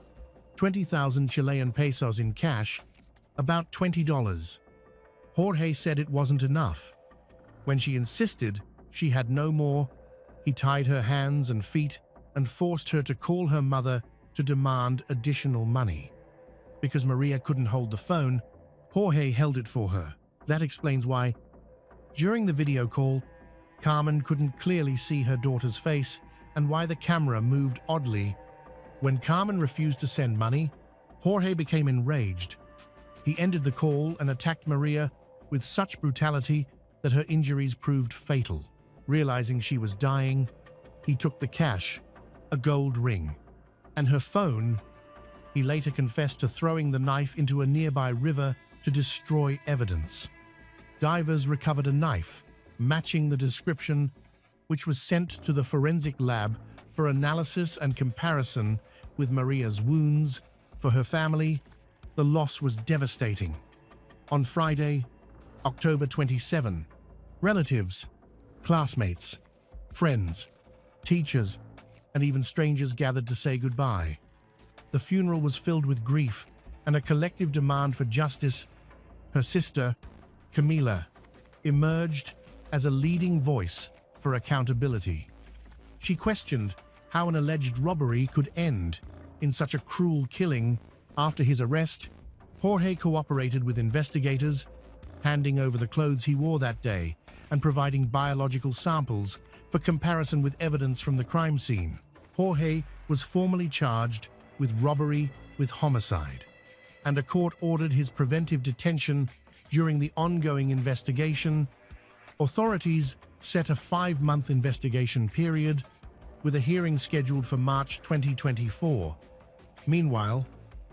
20,000 Chilean pesos in cash, about $20. Jorge said it wasn't enough. When she insisted she had no more, he tied her hands and feet and forced her to call her mother to demand additional money. Because Maria couldn't hold the phone, Jorge held it for her. That explains why, during the video call, Carmen couldn't clearly see her daughter's face and why the camera moved oddly. When Carmen refused to send money, Jorge became enraged. He ended the call and attacked Maria with such brutality that her injuries proved fatal. Realizing she was dying, he took the cash, a gold ring, and her phone. He later confessed to throwing the knife into a nearby river to destroy evidence. Divers recovered a knife, matching the description which was sent to the forensic lab for analysis and comparison with Maria's wounds. For her family, the loss was devastating. On Friday, October 27, relatives, classmates, friends, teachers, and even strangers gathered to say goodbye. The funeral was filled with grief and a collective demand for justice. Her sister, Camila, emerged as a leading voice for accountability. She questioned how an alleged robbery could end in such a cruel killing. After his arrest, Jorge cooperated with investigators, handing over the clothes he wore that day and providing biological samples for comparison with evidence from the crime scene. Jorge was formally charged with robbery with homicide, and a court ordered his preventive detention during the ongoing investigation. Authorities set a 5-month investigation period, with a hearing scheduled for March 2024. Meanwhile,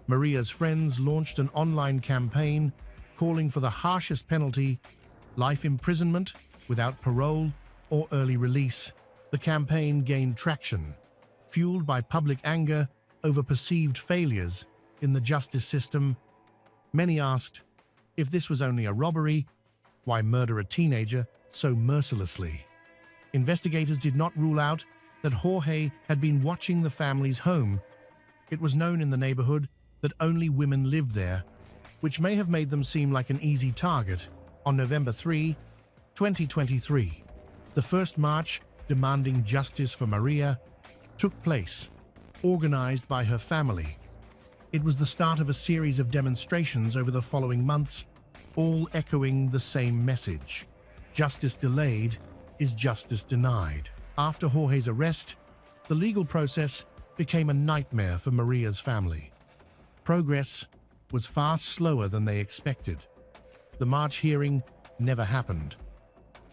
Maria's friends launched an online campaign calling for the harshest penalty, life imprisonment without parole or early release. The campaign gained traction, fueled by public anger over perceived failures in the justice system. Many asked, if this was only a robbery, why murder a teenager so mercilessly? Investigators did not rule out that Jorge had been watching the family's home. It was known in the neighborhood that only women lived there, which may have made them seem like an easy target. On November 3, 2023, the first march demanding justice for Maria took place, organized by her family. It was the start of a series of demonstrations over the following months, all echoing the same message. Justice delayed is justice denied. After Jorge's arrest, the legal process became a nightmare for Maria's family. Progress was far slower than they expected. The March hearing never happened.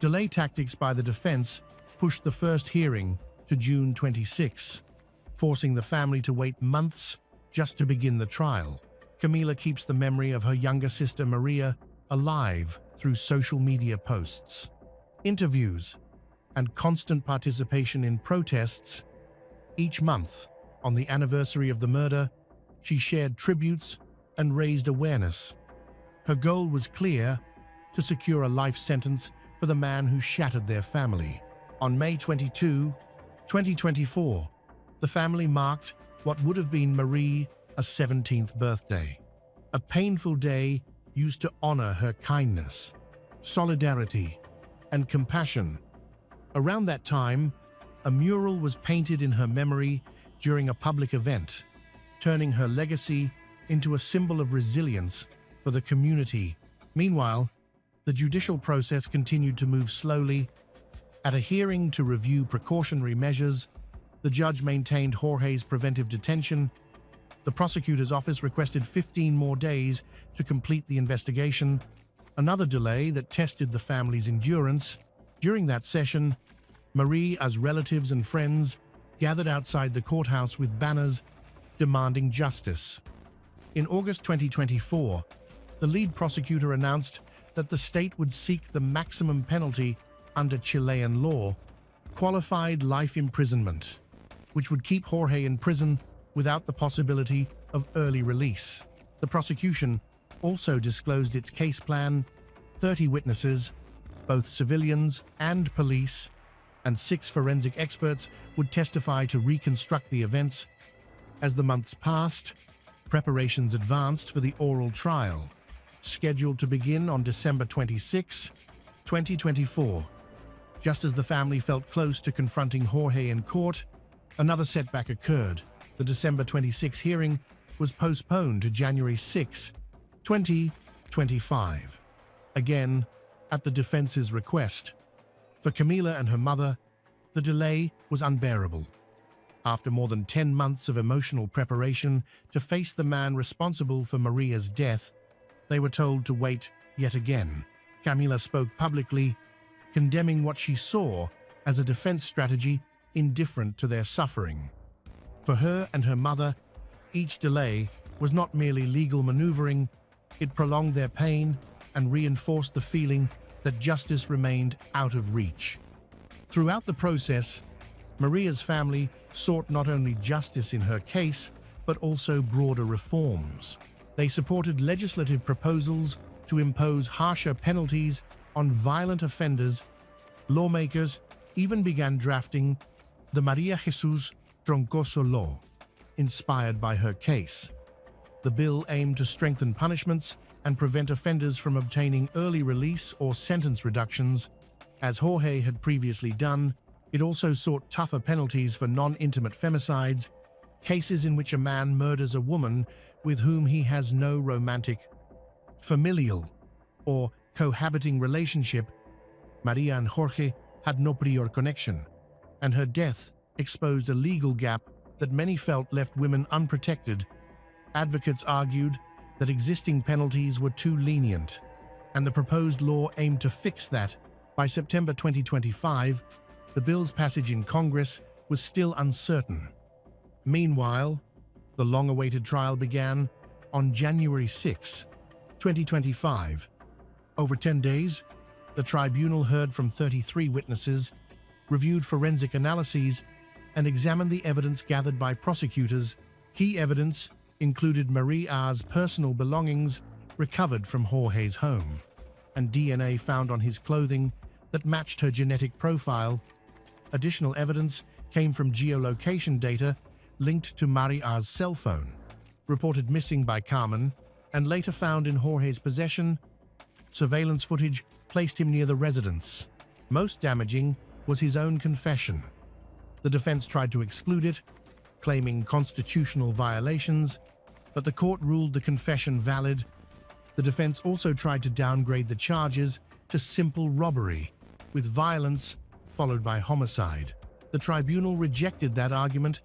Delay tactics by the defense pushed the first hearing to June 26, forcing the family to wait months just to begin the trial. Camila keeps the memory of her younger sister Maria alive through social media posts, interviews, and constant participation in protests. Each month, on the anniversary of the murder, she shared tributes and raised awareness. Her goal was clear: to secure a life sentence for the man who shattered their family. On May 22, 2024, the family marked what would have been Maria's 17th birthday, a painful day used to honor her kindness, solidarity, and compassion. Around that time, a mural was painted in her memory during a public event, turning her legacy into a symbol of resilience for the community. Meanwhile, the judicial process continued to move slowly. At a hearing to review precautionary measures, the judge maintained Jorge's preventive detention. The prosecutor's office requested 15 more days to complete the investigation, another delay that tested the family's endurance. During that session, Maria's relatives and friends gathered outside the courthouse with banners demanding justice. In August 2024, the lead prosecutor announced that the state would seek the maximum penalty under Chilean law, qualified life imprisonment, which would keep Jorge in prison without the possibility of early release. The prosecution also disclosed its case plan: 30 witnesses, both civilians and police, and 6 forensic experts would testify to reconstruct the events. As the months passed, preparations advanced for the oral trial, scheduled to begin on December 26, 2024. Just as the family felt close to confronting Jorge in court, another setback occurred. The December 26 hearing was postponed to January 6, 2025. Again, at the defense's request. For Camila and her mother, the delay was unbearable. After more than 10 months of emotional preparation to face the man responsible for Maria's death, they were told to wait yet again. Camila spoke publicly, condemning what she saw as a defense strategy indifferent to their suffering. For her and her mother, each delay was not merely legal maneuvering, it prolonged their pain and reinforced the feeling that justice remained out of reach. Throughout the process, Maria's family sought not only justice in her case, but also broader reforms. They supported legislative proposals to impose harsher penalties on violent offenders. Lawmakers even began drafting the Maria Tronoso law, inspired by her case. The bill aimed to strengthen punishments and prevent offenders from obtaining early release or sentence reductions. As Jorge had previously done, it also sought tougher penalties for non-intimate femicides, cases in which a man murders a woman with whom he has no romantic, familial, or cohabiting relationship. Maria and Jorge had no prior connection, and her death exposed a legal gap that many felt left women unprotected. Advocates argued that existing penalties were too lenient, and the proposed law aimed to fix that. By September 2025, the bill's passage in Congress was still uncertain. Meanwhile, the long-awaited trial began on January 6, 2025. Over 10 days, the tribunal heard from 33 witnesses, reviewed forensic analyses, and examined the evidence gathered by prosecutors. Key evidence included Maria's personal belongings recovered from Jorge's home, and DNA found on his clothing that matched her genetic profile. Additional evidence came from geolocation data linked to Maria's cell phone, reported missing by Carmen, and later found in Jorge's possession. Surveillance footage placed him near the residence. Most damaging was his own confession. The defense tried to exclude it, claiming constitutional violations, but the court ruled the confession valid. The defense also tried to downgrade the charges to simple robbery, with violence followed by homicide. The tribunal rejected that argument,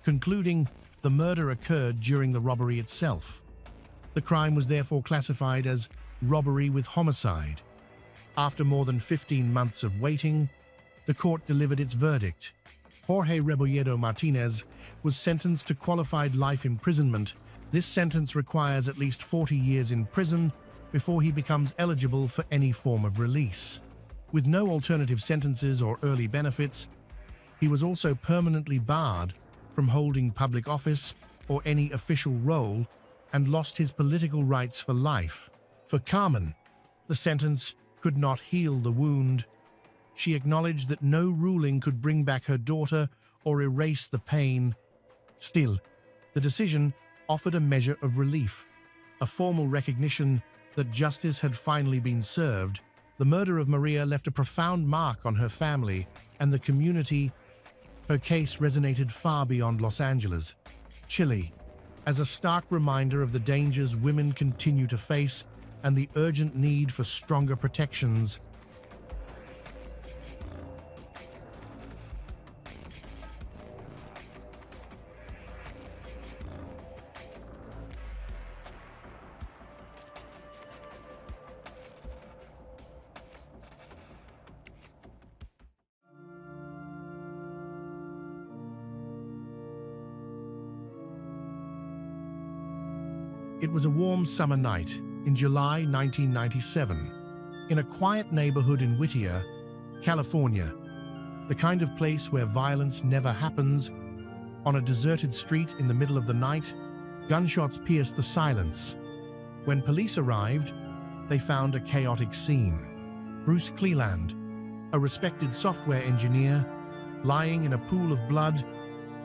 concluding the murder occurred during the robbery itself. The crime was therefore classified as robbery with homicide. After more than 15 months of waiting, the court delivered its verdict. Jorge Rebolledo Martinez was sentenced to qualified life imprisonment. This sentence requires at least 40 years in prison before he becomes eligible for any form of release. With no alternative sentences or early benefits, he was also permanently barred from holding public office or any official role and lost his political rights for life. For Carmen, the sentence could not heal the wound. She acknowledged that no ruling could bring back her daughter or erase the pain. Still, the decision offered a measure of relief, a formal recognition that justice had finally been served. The murder of Maria left a profound mark on her family and the community. Her case resonated far beyond Los Angeles, Chile, as a stark reminder of the dangers women continue to face and the urgent need for stronger protections. It was a warm summer night in July 1997, in a quiet neighborhood in Whittier, California, the kind of place where violence never happens. On a deserted street in the middle of the night, gunshots pierced the silence. When police arrived, they found a chaotic scene. Bruce Cleland, a respected software engineer, lying in a pool of blood.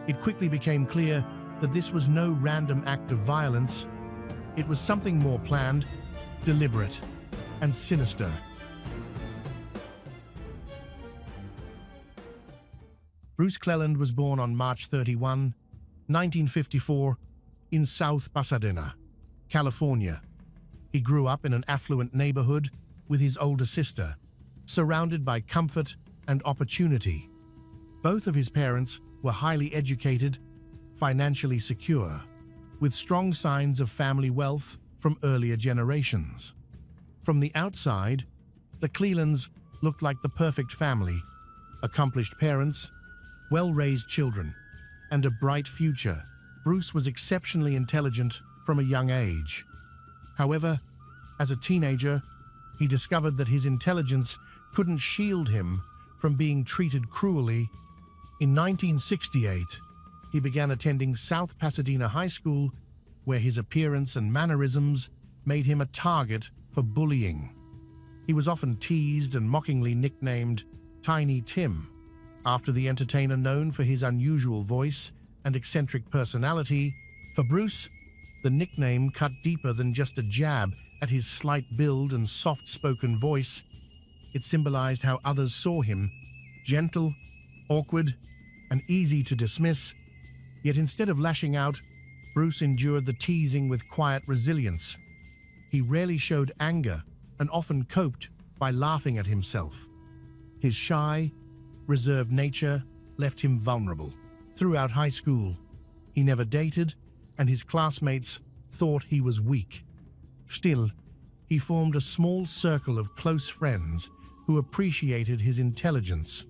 It quickly became clear that this was no random act of violence. It was something more planned, deliberate, and sinister. Bruce Cleland was born on March 31, 1954, in South Pasadena, California. He grew up in an affluent neighborhood with his older sister, surrounded by comfort and opportunity. Both of his parents were highly educated, financially secure, with strong signs of family wealth from earlier generations. From the outside, the Clelands looked like the perfect family: accomplished parents, well-raised children, and a bright future. Bruce was exceptionally intelligent from a young age. However, as a teenager, he discovered that his intelligence couldn't shield him from being treated cruelly. In 1968, he began attending South Pasadena High School, where his appearance and mannerisms made him a target for bullying. He was often teased and mockingly nicknamed Tiny Tim, after the entertainer known for his unusual voice and eccentric personality. For Bruce, the nickname cut deeper than just a jab at his slight build and soft-spoken voice. It symbolized how others saw him: gentle, awkward, and easy to dismiss. Yet instead of lashing out, Bruce endured the teasing with quiet resilience. He rarely showed anger and often coped by laughing at himself. His shy, reserved nature left him vulnerable. Throughout high school, he never dated, and his classmates thought he was weak. Still, he formed a small circle of close friends who appreciated his intelligence,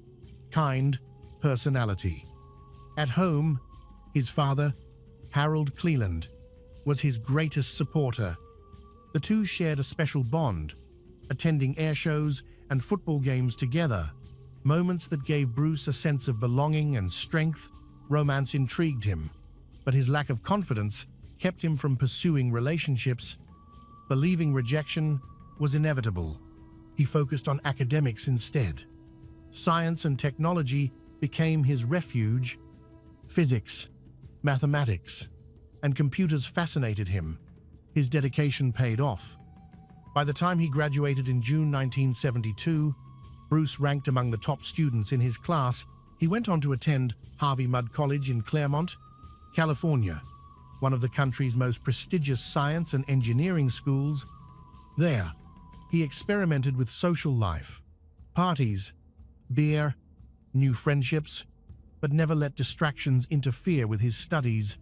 kind personality. At home, his father, Harold Cleland, was his greatest supporter. The two shared a special bond, attending air shows and football games together, moments that gave Bruce a sense of belonging and strength. Romance intrigued him, but his lack of confidence kept him from pursuing relationships. Believing rejection was inevitable, he focused on academics instead. Science and technology became his refuge. Physics, mathematics, and computers fascinated him. His dedication paid off. By the time he graduated in June 1972, Bruce ranked among the top students in his class. He went on to attend Harvey Mudd College in Claremont, California, one of the country's most prestigious science and engineering schools. There, he experimented with social life, parties, beer, new friendships, but never let distractions interfere with his studies.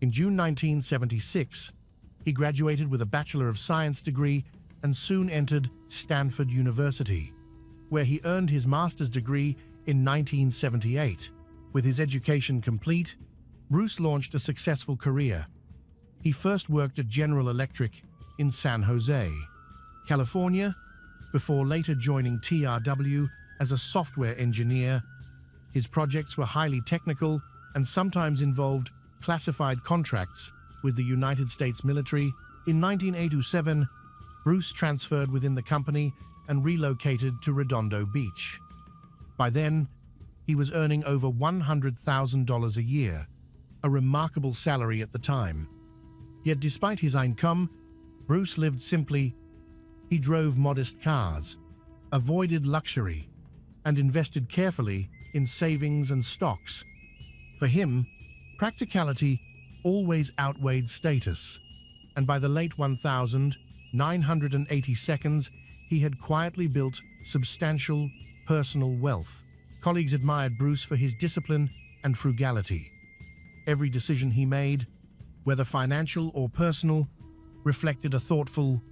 In June 1976, he graduated with a Bachelor of Science degree and soon entered Stanford University, where he earned his master's degree in 1978. With his education complete, Bruce launched a successful career. He first worked at General Electric in San Jose, California, before later joining TRW as a software engineer. His projects were highly technical and sometimes involved classified contracts with the United States military. In 1987, Bruce transferred within the company and relocated to Redondo Beach. By then, he was earning over $100,000 a year, a remarkable salary at the time. Yet despite his income, Bruce lived simply. He drove modest cars, avoided luxury, and invested carefully in savings and stocks. For him, practicality always outweighed status, and by the late 1982, he had quietly built substantial personal wealth. Colleagues admired Bruce for his discipline and frugality. Every decision he made, whether financial or personal, reflected a thoughtful,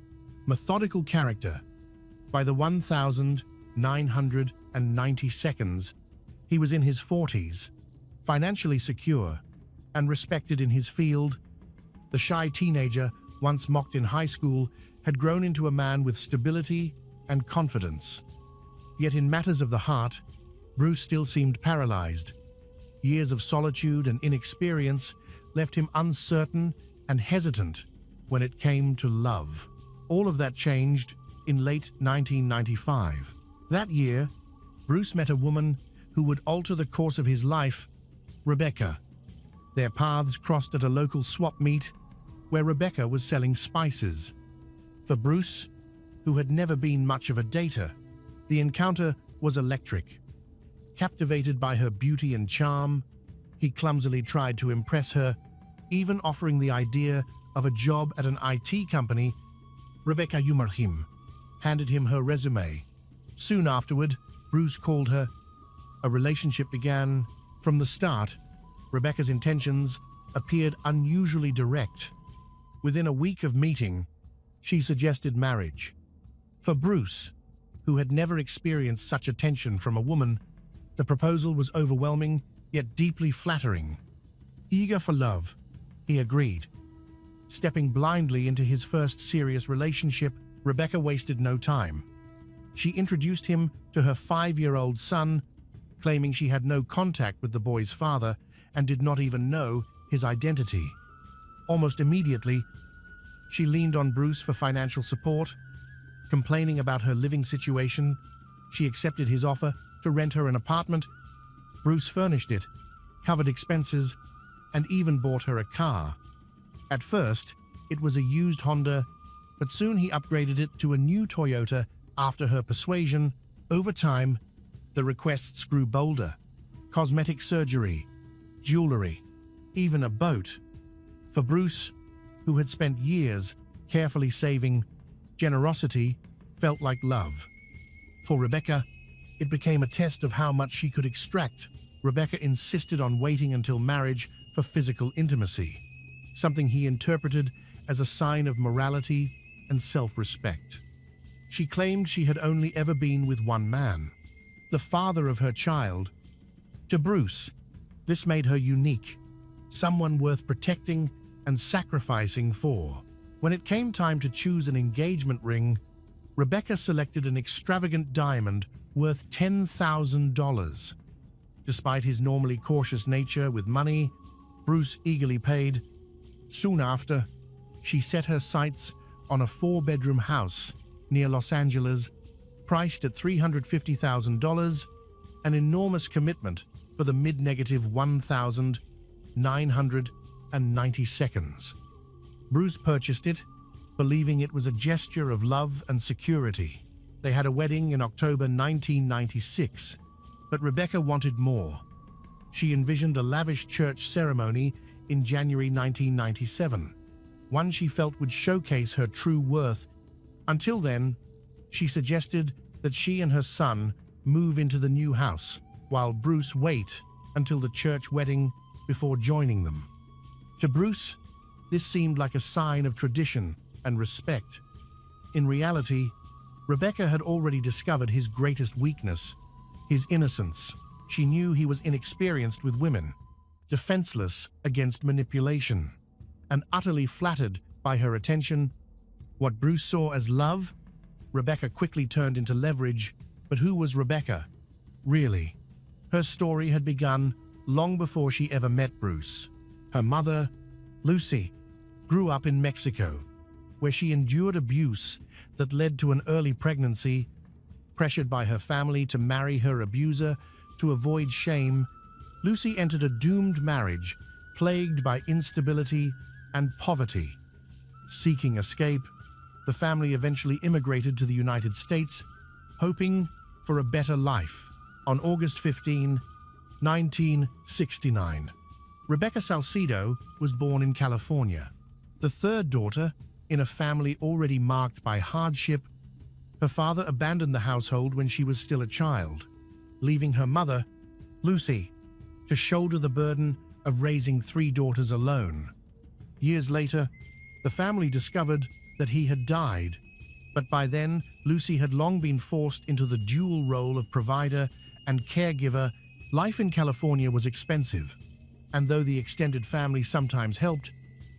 methodical character. By the 1992, he was in his 40s, financially secure, and respected in his field. The shy teenager, once mocked in high school, had grown into a man with stability and confidence. Yet in matters of the heart, Bruce still seemed paralyzed. Years of solitude and inexperience left him uncertain and hesitant when it came to love. All of that changed in late 1995. That year, Bruce met a woman who would alter the course of his life, Rebecca. Their paths crossed at a local swap meet where Rebecca was selling spices. For Bruce, who had never been much of a dater, the encounter was electric. Captivated by her beauty and charm, he clumsily tried to impress her, even offering the idea of a job at an IT company. Rebecca handed him her resume. Soon afterward, Bruce called her. A relationship began. From the start, Rebecca's intentions appeared unusually direct. Within a week of meeting, she suggested marriage. For Bruce, who had never experienced such attention from a woman, the proposal was overwhelming yet deeply flattering. Eager for love, he agreed. Stepping blindly into his first serious relationship, Rebecca wasted no time. She introduced him to her 5-year-old son, claiming she had no contact with the boy's father and did not even know his identity. Almost immediately, she leaned on Bruce for financial support. Complaining about her living situation, she accepted his offer to rent her an apartment. Bruce furnished it, covered expenses, and even bought her a car. At first, it was a used Honda, but soon he upgraded it to a new Toyota after her persuasion. Over time, the requests grew bolder. Cosmetic surgery, jewelry, even a boat. For Bruce, who had spent years carefully saving, generosity felt like love. For Rebecca, it became a test of how much she could extract. Rebecca insisted on waiting until marriage for physical intimacy, something he interpreted as a sign of morality and self-respect. She claimed she had only ever been with one man, the father of her child. To Bruce, this made her unique, someone worth protecting and sacrificing for. When it came time to choose an engagement ring, Rebecca selected an extravagant diamond worth $10,000. Despite his normally cautious nature with money, Bruce eagerly paid. Soon after, she set her sights on a 4-bedroom house near Los Angeles, priced at $350,000, an enormous commitment for the mid-negative 1,990 seconds. Bruce purchased it, believing it was a gesture of love and security. They had a wedding in October 1996, but Rebecca wanted more. She envisioned a lavish church ceremony in January 1997, one she felt would showcase her true worth. Until then, she suggested that she and her son move into the new house, while Bruce wait until the church wedding before joining them. To Bruce, this seemed like a sign of tradition and respect. In reality, Rebecca had already discovered his greatest weakness, his innocence. She knew he was inexperienced with women, defenseless against manipulation, and utterly flattered by her attention. What Bruce saw as love, Rebecca quickly turned into leverage. But who was Rebecca, really? Her story had begun long before she ever met Bruce. Her mother, Lucy, grew up in Mexico, where she endured abuse that led to an early pregnancy. Pressured by her family to marry her abuser to avoid shame, Lucy entered a doomed marriage plagued by instability and poverty. Seeking escape, the family eventually immigrated to the United States, hoping for a better life. On August 15, 1969, Rebecca Salcedo was born in California, the third daughter in a family already marked by hardship. Her father abandoned the household when she was still a child, leaving her mother, Lucy, to shoulder the burden of raising 3 daughters alone. Years later, the family discovered that he had died, but by then, Lucy had long been forced into the dual role of provider and caregiver. Life in California was expensive, and though the extended family sometimes helped,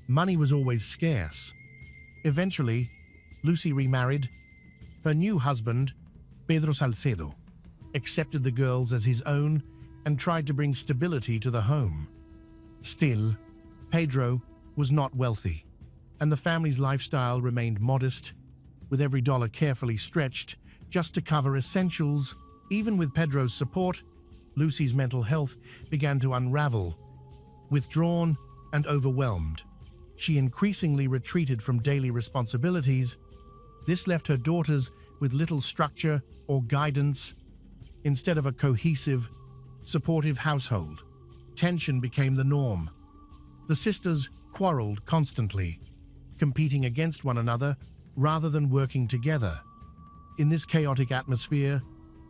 money was always scarce. Eventually, Lucy remarried. Her new husband, Pedro Salcedo, accepted the girls as his own and tried to bring stability to the home. Still, Pedro was not wealthy, and the family's lifestyle remained modest, with every dollar carefully stretched just to cover essentials. Even with Pedro's support, Lucy's mental health began to unravel. Withdrawn and overwhelmed, she increasingly retreated from daily responsibilities. This left her daughters with little structure or guidance. Instead of a cohesive, supportive household, tension became the norm. The sisters quarreled constantly, competing against one another rather than working together. In this chaotic atmosphere,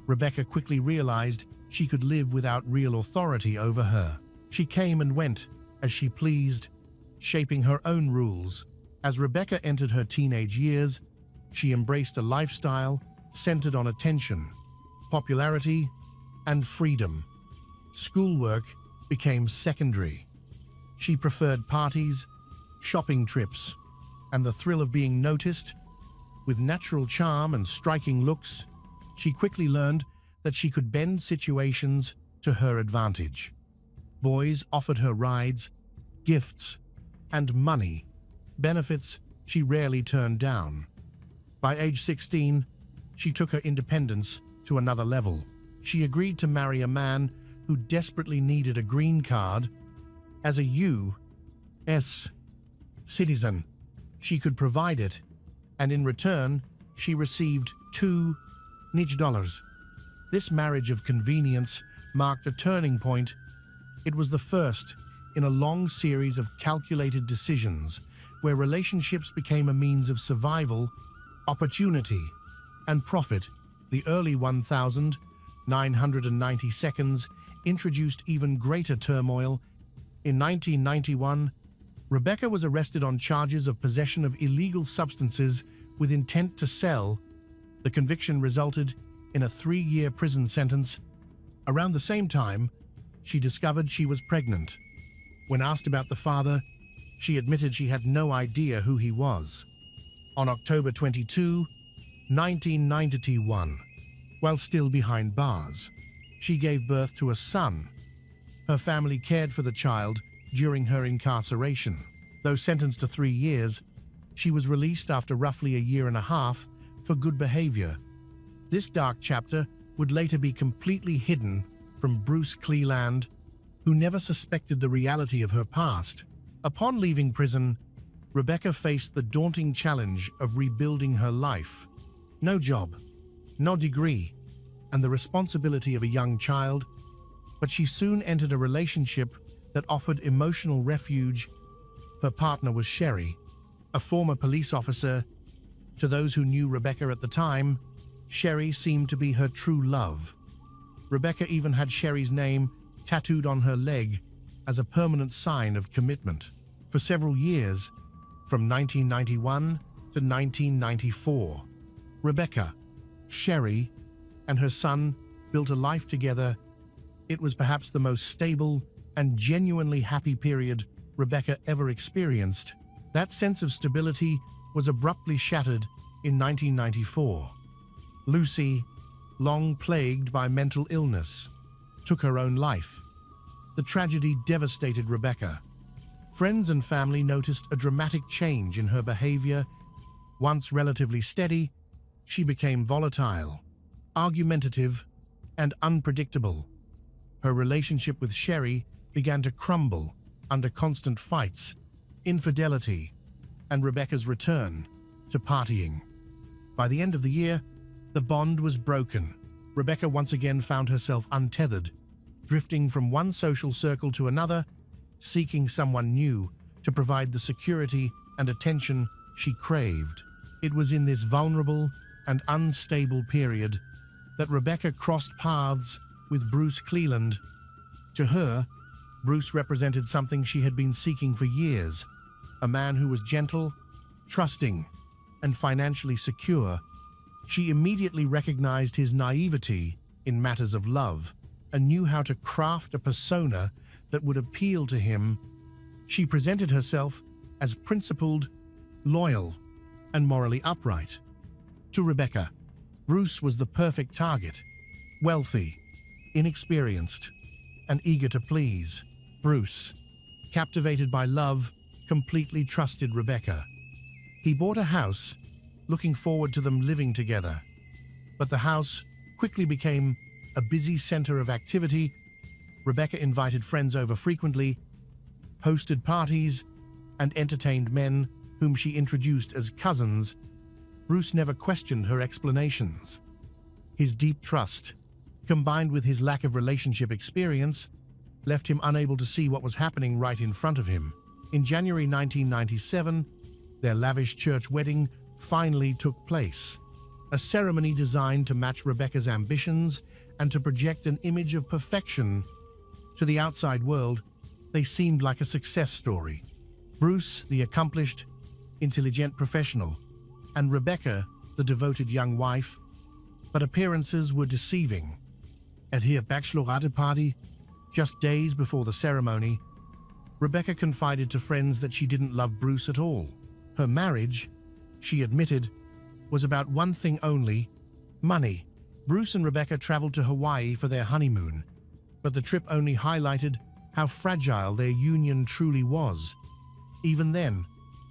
Rebecca quickly realized she could live without real authority over her. She came and went as she pleased, shaping her own rules. As Rebecca entered her teenage years, she embraced a lifestyle centered on attention, popularity, and freedom. Schoolwork became secondary. She preferred parties, shopping trips, and the thrill of being noticed. With natural charm and striking looks, She quickly learned that she could bend situations to her advantage. Boys offered her rides, gifts, and money, benefits she rarely turned down. By age 16, she took her independence to another level. She agreed to marry a man who desperately needed a green card. As a U.S. citizen, she could provide it, and in return, she received $2 This marriage of convenience marked a turning point. It was the first in a long series of calculated decisions where relationships became a means of survival, opportunity, and profit. The early 1990 seconds introduced even greater turmoil. In 1991, Rebecca was arrested on charges of possession of illegal substances with intent to sell. The conviction resulted in a 3-year prison sentence. Around the same time, she discovered she was pregnant. When asked about the father, she admitted she had no idea who he was. On October 22, 1991, while still behind bars, she gave birth to a son. Her family cared for the child during her incarceration. Though sentenced to 3 years, she was released after roughly a year and a half for good behavior. This dark chapter would later be completely hidden from Bruce Cleland, who never suspected the reality of her past. Upon leaving prison, Rebecca faced the daunting challenge of rebuilding her life. No job, no degree, and the responsibility of a young child, but she soon entered a relationship that offered emotional refuge. Her partner was Sherry, a former police officer. To those who knew Rebecca at the time, Sherry seemed to be her true love. Rebecca even had Sherry's name tattooed on her leg as a permanent sign of commitment. For several years, from 1991 to 1994, Rebecca, Sherry, and her son built a life together. It was perhaps the most stable and genuinely happy period Rebecca ever experienced. That sense of stability was abruptly shattered in 1994. Lucy, long plagued by mental illness, took her own life. The tragedy devastated Rebecca. Friends and family noticed a dramatic change in her behavior. Once relatively steady, she became volatile, argumentative, and unpredictable. Her relationship with Sherry began to crumble under constant fights, infidelity, and Rebecca's return to partying. By the end of the year, the bond was broken. Rebecca once again found herself untethered, drifting from one social circle to another, seeking someone new to provide the security and attention she craved. It was in this vulnerable and unstable period that Rebecca crossed paths with Bruce Cleland. To her, Bruce represented something she had been seeking for years, a man who was gentle, trusting, and financially secure. She immediately recognized his naivety in matters of love and knew how to craft a persona that would appeal to him. She presented herself as principled, loyal, and morally upright. To Rebecca, Bruce was the perfect target, wealthy, inexperienced, and eager to please. Bruce, captivated by love, completely trusted Rebecca. He bought a house, looking forward to them living together. But the house quickly became a busy center of activity. Rebecca invited friends over frequently, hosted parties, and entertained men whom she introduced as cousins. Bruce never questioned her explanations. His deep trust, combined with his lack of relationship experience, left him unable to see what was happening right in front of him. In January 1997, their lavish church wedding finally took place. A ceremony designed to match Rebecca's ambitions and to project an image of perfection. To the outside world, they seemed like a success story. Bruce, the accomplished, intelligent professional, and Rebecca, the devoted young wife. But appearances were deceiving. At her bachelorette party, just days before the ceremony, Rebecca confided to friends that she didn't love Bruce at all. Her marriage, she admitted, was about one thing only: money. Bruce and Rebecca traveled to Hawaii for their honeymoon, but the trip only highlighted how fragile their union truly was. Even then,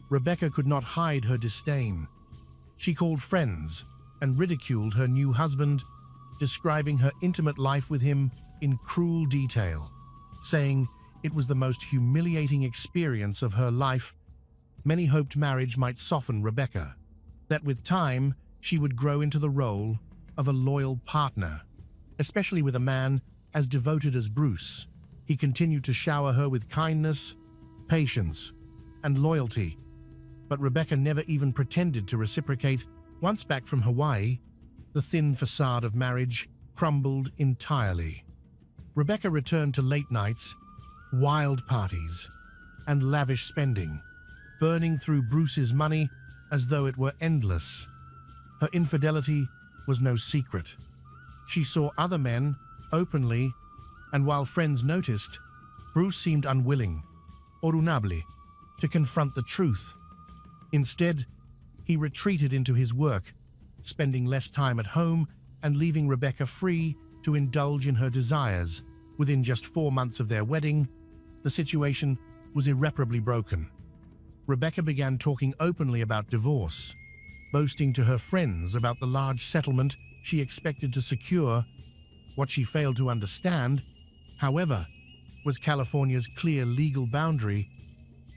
Rebecca could not hide her disdain. She called friends and ridiculed her new husband, describing her intimate life with him in cruel detail, saying it was the most humiliating experience of her life. Many hoped marriage might soften Rebecca, that with time she would grow into the role of a loyal partner, especially with a man as devoted as Bruce. He continued to shower her with kindness, patience, and loyalty, but Rebecca never even pretended to reciprocate. Once back from Hawaii, the thin facade of marriage crumbled entirely. Rebecca returned to late nights, wild parties, and lavish spending, burning through Bruce's money as though it were endless. Her infidelity was no secret. She saw other men openly, and while friends noticed, Bruce seemed unwilling, or unable, to confront the truth. Instead, he retreated into his work, spending less time at home and leaving Rebecca free to indulge in her desires. Within just 4 months of their wedding, the situation was irreparably broken. Rebecca began talking openly about divorce, boasting to her friends about the large settlement she expected to secure. What she failed to understand, however, was California's clear legal boundary.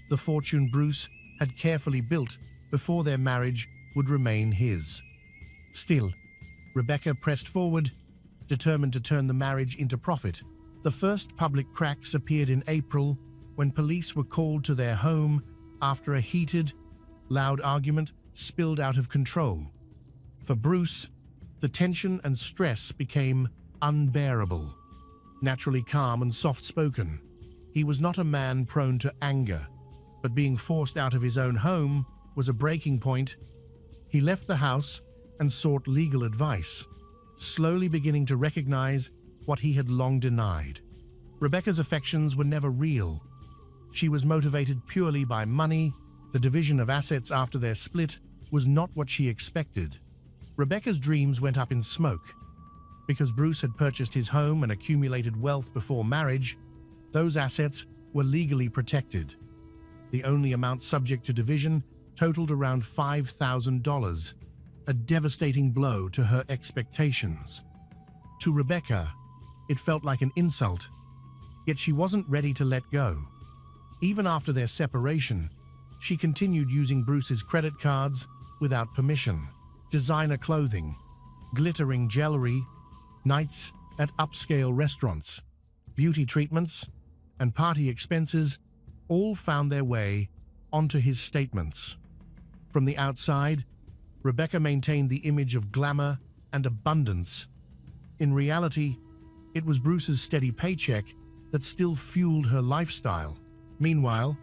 The fortune Bruce had carefully built before their marriage would remain his. Still, Rebecca pressed forward, determined to turn the marriage into profit. The first public cracks appeared in April when police were called to their home after a heated, loud argument spilled out of control. For Bruce, the tension and stress became unbearable. Naturally calm and soft-spoken, he was not a man prone to anger, but being forced out of his own home was a breaking point. He left the house and sought legal advice, slowly beginning to recognize what he had long denied. Rebecca's affections were never real. She was motivated purely by money. The division of assets after their split was not what she expected. Rebecca's dreams went up in smoke. Because Bruce had purchased his home and accumulated wealth before marriage, those assets were legally protected. The only amount subject to division totaled around $5,000, a devastating blow to her expectations. To Rebecca, it felt like an insult, yet she wasn't ready to let go. Even after their separation, she continued using Bruce's credit cards without permission. Designer clothing, glittering jewelry, nights at upscale restaurants, beauty treatments, and party expenses all found their way onto his statements. From the outside, Rebecca maintained the image of glamour and abundance. In reality, it was Bruce's steady paycheck that still fueled her lifestyle. Meanwhile,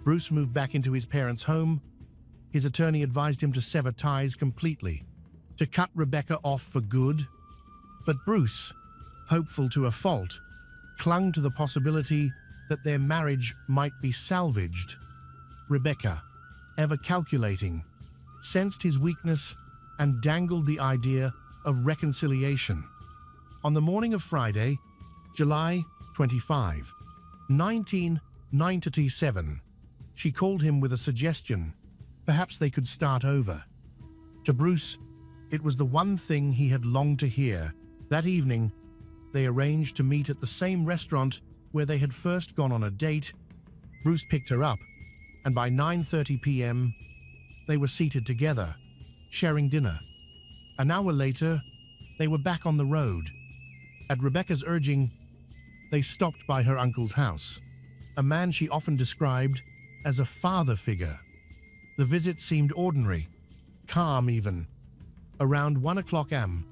Bruce moved back into his parents' home. His attorney advised him to sever ties completely, to cut Rebecca off for good. But Bruce, hopeful to a fault, clung to the possibility that their marriage might be salvaged. Rebecca, ever calculating, sensed his weakness and dangled the idea of reconciliation. On the morning of Friday, July 25, 1997, she called him with a suggestion. Perhaps they could start over. To Bruce, it was the one thing he had longed to hear. That evening, they arranged to meet at the same restaurant where they had first gone on a date. Bruce picked her up, and by 9:30 p.m., they were seated together, sharing dinner. An hour later, they were back on the road. At Rebecca's urging, they stopped by her uncle's house, a man she often described as a father figure. The visit seemed ordinary, calm even. Around 1 o'clock a.m.,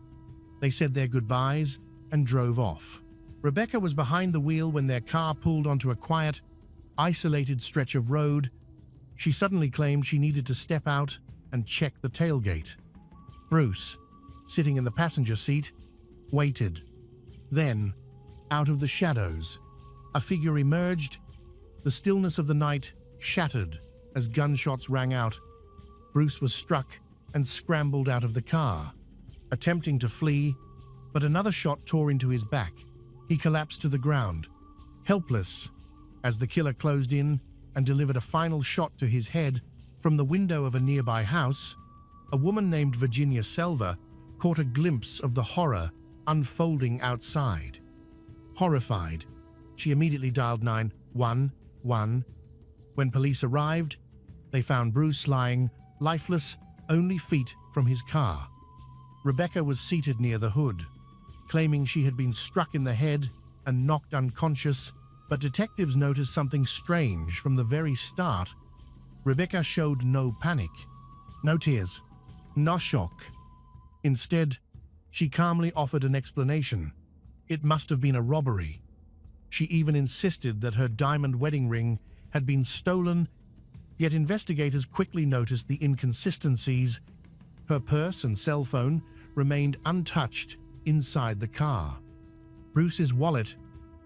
they said their goodbyes and drove off. Rebecca was behind the wheel when their car pulled onto a quiet, isolated stretch of road. She suddenly claimed she needed to step out and check the tailgate. Bruce, sitting in the passenger seat, waited. Then, out of the shadows, a figure emerged. The stillness of the night shattered as gunshots rang out. Bruce was struck and scrambled out of the car. Attempting to flee, but another shot tore into his back. He collapsed to the ground, helpless, as the killer closed in and delivered a final shot to his head. From the window of a nearby house, a woman named Virginia Selva caught a glimpse of the horror unfolding outside. Horrified, she immediately dialed 911. When police arrived, they found Bruce lying, lifeless, only feet from his car. Rebecca was seated near the hood, claiming she had been struck in the head and knocked unconscious, but detectives noticed something strange from the very start. Rebecca showed no panic, no tears, no shock. Instead, she calmly offered an explanation. It must have been a robbery. She even insisted that her diamond wedding ring had been stolen, yet investigators quickly noticed the inconsistencies. Her purse and cell phone remained untouched inside the car. Bruce's wallet,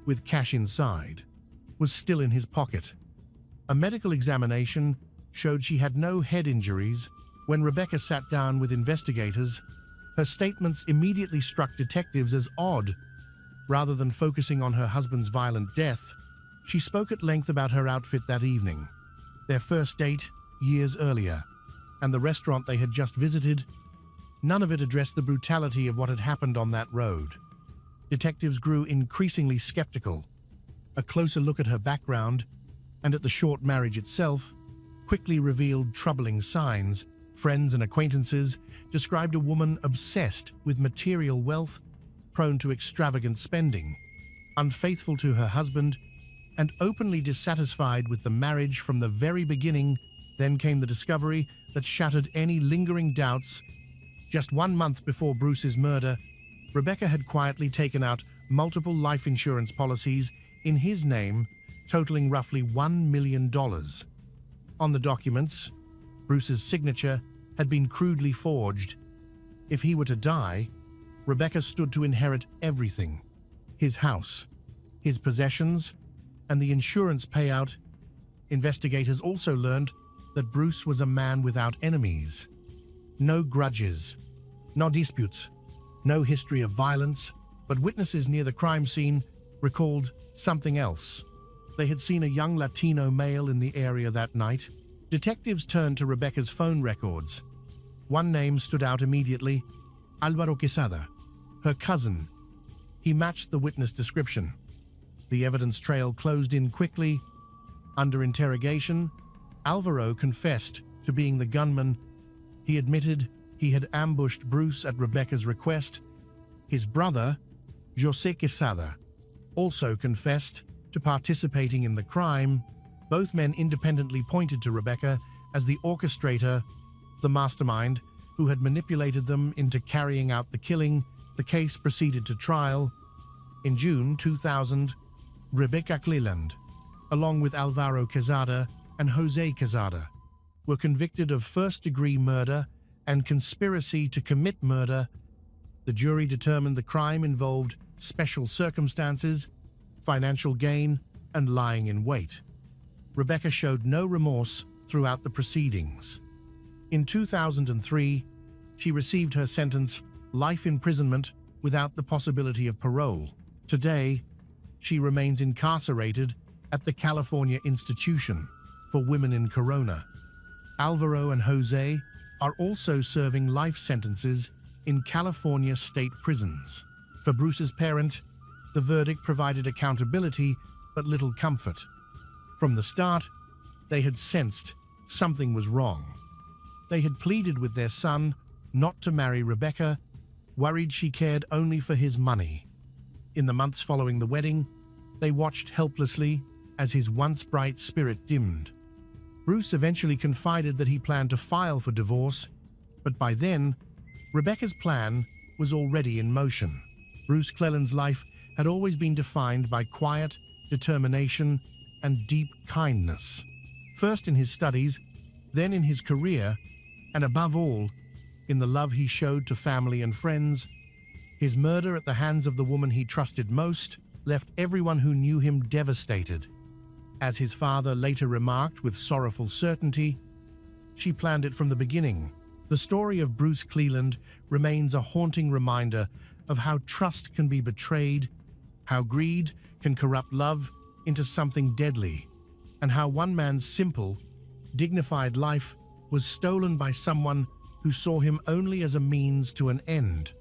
with cash inside, was still in his pocket. A medical examination showed she had no head injuries. When Rebecca sat down with investigators, her statements immediately struck detectives as odd. Rather than focusing on her husband's violent death, she spoke at length about her outfit that evening, their first date years earlier, and the restaurant they had just visited. None of it addressed the brutality of what had happened on that road. Detectives grew increasingly skeptical. A closer look at her background and at the short marriage itself quickly revealed troubling signs. Friends and acquaintances described a woman obsessed with material wealth, prone to extravagant spending, unfaithful to her husband, and openly dissatisfied with the marriage from the very beginning. Then came the discovery that shattered any lingering doubts. Just 1 month before Bruce's murder, Rebecca had quietly taken out multiple life insurance policies in his name, totaling roughly $1 million. On the documents, Bruce's signature had been crudely forged. If he were to die, Rebecca stood to inherit everything: his house, his possessions, and the insurance payout. Investigators also learned that Bruce was a man without enemies. No grudges, no disputes, no history of violence, but witnesses near the crime scene recalled something else. They had seen a young Latino male in the area that night. Detectives turned to Rebecca's phone records. One name stood out immediately: Álvaro Quesada, her cousin. He matched the witness description. The evidence trail closed in quickly. Under interrogation, Álvaro confessed to being the gunman. He admitted he had ambushed Bruce at Rebecca's request. His brother, José Quesada, also confessed to participating in the crime. Both men independently pointed to Rebecca as the orchestrator, the mastermind who had manipulated them into carrying out the killing. The case proceeded to trial. In June 2000, Rebecca Cleland, along with Álvaro Quesada and José Quesada, were convicted of first-degree murder and conspiracy to commit murder. The jury determined the crime involved special circumstances, financial gain, and lying in wait. Rebecca showed no remorse throughout the proceedings. In 2003, she received her sentence, life imprisonment without the possibility of parole. Today, she remains incarcerated at the California Institution for Women in Corona. Álvaro and José are also serving life sentences in California state prisons. For Bruce's parent, the verdict provided accountability but little comfort. From the start, they had sensed something was wrong. They had pleaded with their son not to marry Rebecca, worried she cared only for his money. In the months following the wedding, they watched helplessly as his once bright spirit dimmed. Bruce eventually confided that he planned to file for divorce, but by then, Rebecca's plan was already in motion. Bruce Cleland's life had always been defined by quiet, determination, and deep kindness. First in his studies, then in his career, and above all, in the love he showed to family and friends. His murder at the hands of the woman he trusted most left everyone who knew him devastated. As his father later remarked with sorrowful certainty, she planned it from the beginning. The story of Bruce Cleland remains a haunting reminder of how trust can be betrayed, how greed can corrupt love into something deadly, and how one man's simple, dignified life was stolen by someone who saw him only as a means to an end.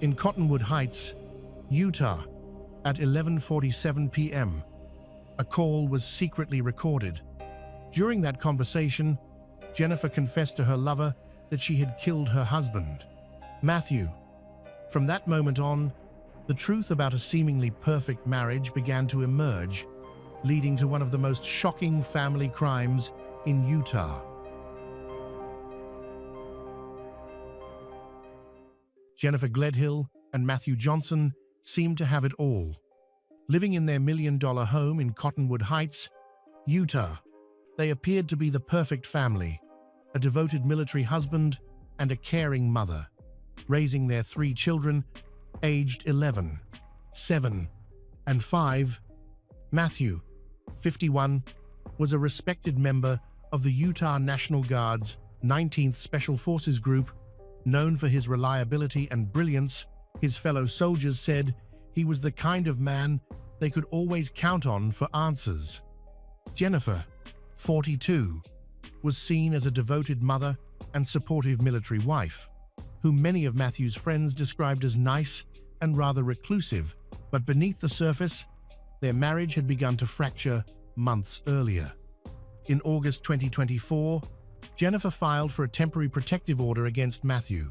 In Cottonwood Heights, Utah, at 11:47 p.m., a call was secretly recorded. During that conversation, Jennifer confessed to her lover that she had killed her husband, Matthew. From that moment on, the truth about a seemingly perfect marriage began to emerge, leading to one of the most shocking family crimes in Utah. Jennifer Gledhill and Matthew Johnson seemed to have it all. Living in their million-dollar home in Cottonwood Heights, Utah, they appeared to be the perfect family, a devoted military husband and a caring mother, raising their 3 children, aged 11, 7, and 5. Matthew, 51, was a respected member of the Utah National Guard's 19th Special Forces Group. Known for his reliability and brilliance, his fellow soldiers said he was the kind of man they could always count on for answers. Jennifer, 42, was seen as a devoted mother and supportive military wife, whom many of Matthew's friends described as nice and rather reclusive, but beneath the surface, their marriage had begun to fracture months earlier. In August 2024, Jennifer filed for a temporary protective order against Matthew,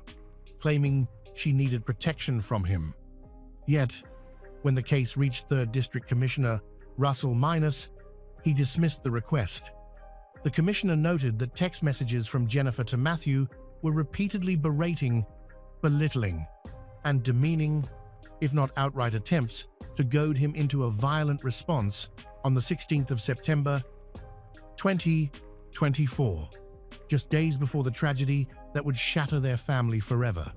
claiming she needed protection from him. Yet, when the case reached 3rd District Commissioner Russell Minus, he dismissed the request. The commissioner noted that text messages from Jennifer to Matthew were repeatedly berating, belittling, and demeaning, if not outright attempts, to goad him into a violent response on the 16th of September, 2024. Just days before the tragedy that would shatter their family forever.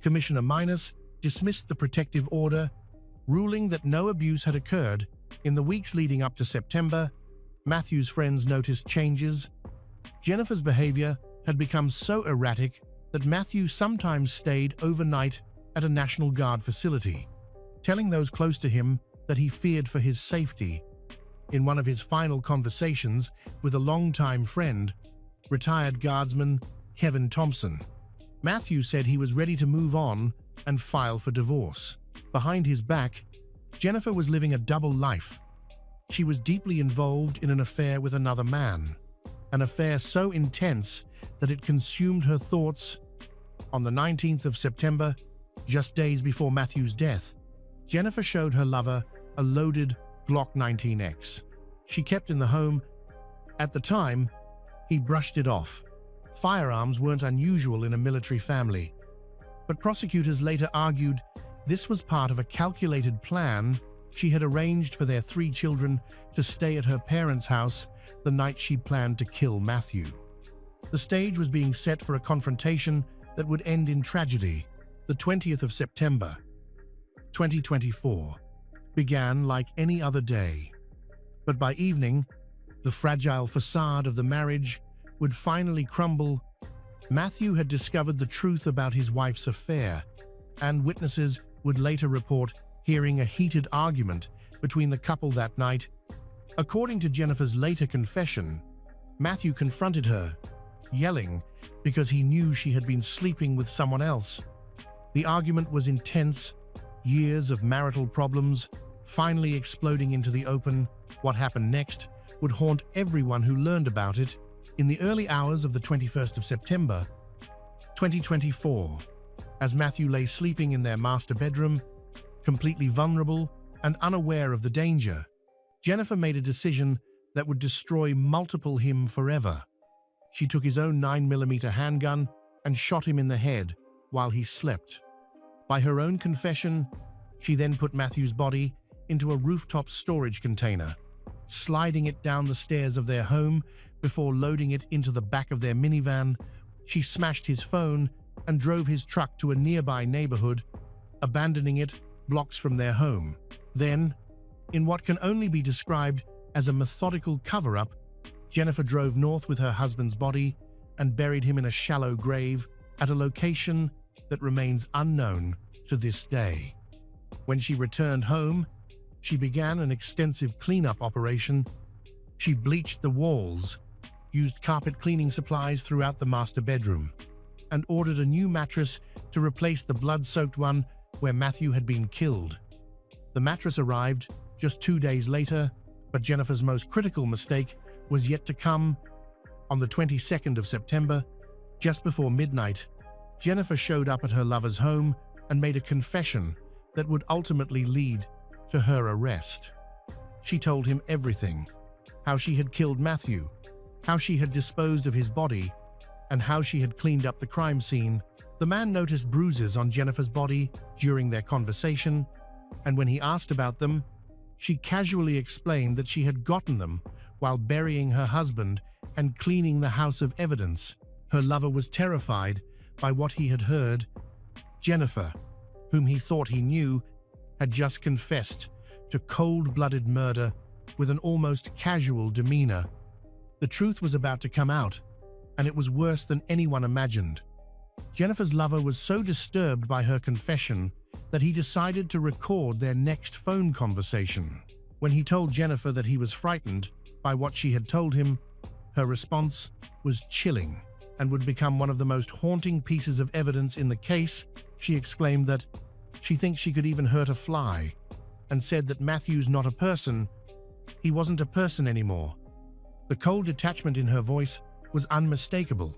Commissioner Minus dismissed the protective order, ruling that no abuse had occurred. In the weeks leading up to September, Matthew's friends noticed changes. Jennifer's behavior had become so erratic that Matthew sometimes stayed overnight at a National Guard facility, telling those close to him that he feared for his safety. In one of his final conversations with a longtime friend, retired Guardsman Kevin Thompson, Matthew said he was ready to move on and file for divorce. Behind his back, Jennifer was living a double life. She was deeply involved in an affair with another man, an affair so intense that it consumed her thoughts. On the 19th of September, just days before Matthew's death, Jennifer showed her lover a loaded Glock 19X she kept in the home. At the time, he brushed it off. Firearms weren't unusual in a military family, but prosecutors later argued this was part of a calculated plan. She had arranged for their 3 children to stay at her parents' house the night she planned to kill Matthew. The stage was being set for a confrontation that would end in tragedy. The 20th of September, 2024, began like any other day. But by evening, the fragile facade of the marriage would finally crumble. Matthew had discovered the truth about his wife's affair, and witnesses would later report hearing a heated argument between the couple that night. According to Jennifer's later confession, Matthew confronted her, yelling because he knew she had been sleeping with someone else. The argument was intense, years of marital problems finally exploding into the open. What happened next would haunt everyone who learned about it. In the early hours of the 21st of September, 2024, as Matthew lay sleeping in their master bedroom, completely vulnerable and unaware of the danger, Jennifer made a decision that would destroy him forever. She took his own 9mm handgun and shot him in the head while he slept. By her own confession, she then put Matthew's body into a rooftop storage container, sliding it down the stairs of their home before loading it into the back of their minivan. She smashed his phone and drove his truck to a nearby neighborhood, abandoning it blocks from their home. Then, in what can only be described as a methodical cover-up, Jennifer drove north with her husband's body and buried him in a shallow grave at a location that remains unknown to this day. When she returned home, she began an extensive cleanup operation. She bleached the walls, used carpet cleaning supplies throughout the master bedroom, and ordered a new mattress to replace the blood-soaked one where Matthew had been killed. The mattress arrived just 2 days later, but Jennifer's most critical mistake was yet to come. On the 22nd of September, just before midnight, Jennifer showed up at her lover's home and made a confession that would ultimately lead to her arrest. She told him everything: how she had killed Matthew, how she had disposed of his body, and how she had cleaned up the crime scene. The man noticed bruises on Jennifer's body during their conversation, and when he asked about them, she casually explained that she had gotten them while burying her husband and cleaning the house of evidence. Her lover was terrified by what he had heard. Jennifer, whom he thought he knew, had just confessed to cold-blooded murder with an almost casual demeanor. The truth was about to come out, and it was worse than anyone imagined. Jennifer's lover was so disturbed by her confession that he decided to record their next phone conversation. When he told Jennifer that he was frightened by what she had told him, her response was chilling and would become one of the most haunting pieces of evidence in the case. She exclaimed that she thinks she could even hurt a fly, and said that Matthew's not a person. He wasn't a person anymore. The cold detachment in her voice was unmistakable.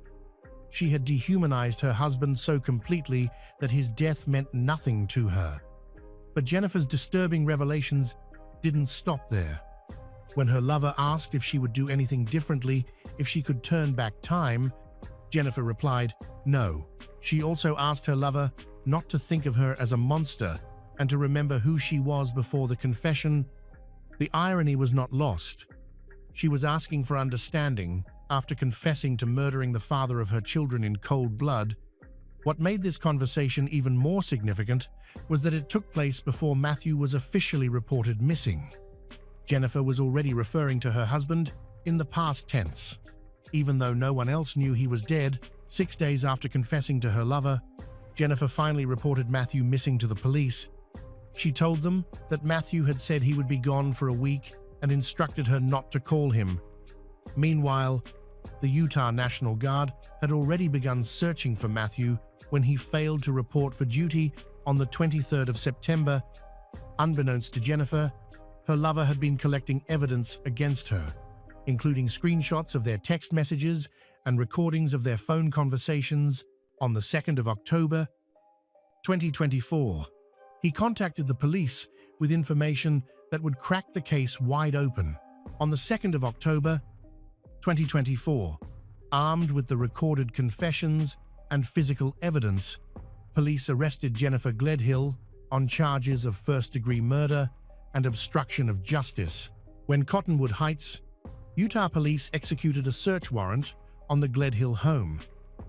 She had dehumanized her husband so completely that his death meant nothing to her. But Jennifer's disturbing revelations didn't stop there. When her lover asked if she would do anything differently if she could turn back time, Jennifer replied, no. She also asked her lover not to think of her as a monster and to remember who she was before the confession. The irony was not lost. She was asking for understanding after confessing to murdering the father of her children in cold blood. What made this conversation even more significant was that it took place before Matthew was officially reported missing. Jennifer was already referring to her husband in the past tense. Even though no one else knew he was dead, 6 days after confessing to her lover, Jennifer finally reported Matthew missing to the police. She told them that Matthew had said he would be gone for a week and instructed her not to call him. Meanwhile, the Utah National Guard had already begun searching for Matthew when he failed to report for duty on the 23rd of September. Unbeknownst to Jennifer, her lover had been collecting evidence against her, including screenshots of their text messages and recordings of their phone conversations. On the 2nd of October, 2024, he contacted the police with information that would crack the case wide open. On the 2nd of October, 2024, armed with the recorded confessions and physical evidence, police arrested Jennifer Gledhill on charges of first-degree murder and obstruction of justice. When Cottonwood Heights, Utah police executed a search warrant on the Gledhill home.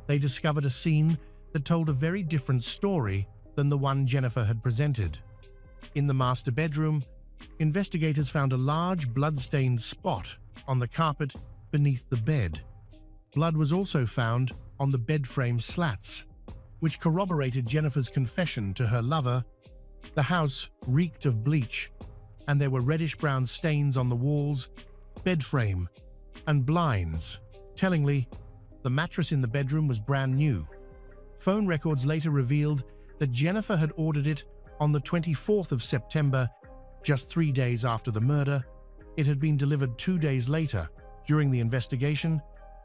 They discovered a scene that told a very different story than the one Jennifer had presented. In the master bedroom, investigators found a large blood-stained spot on the carpet beneath the bed. Blood was also found on the bed frame slats, which corroborated Jennifer's confession to her lover. The house reeked of bleach, and there were reddish-brown stains on the walls, bed frame, and blinds. Tellingly, the mattress in the bedroom was brand new. Phone records later revealed that Jennifer had ordered it on the 24th of September, just 3 days after the murder. It had been delivered 2 days later. During the investigation,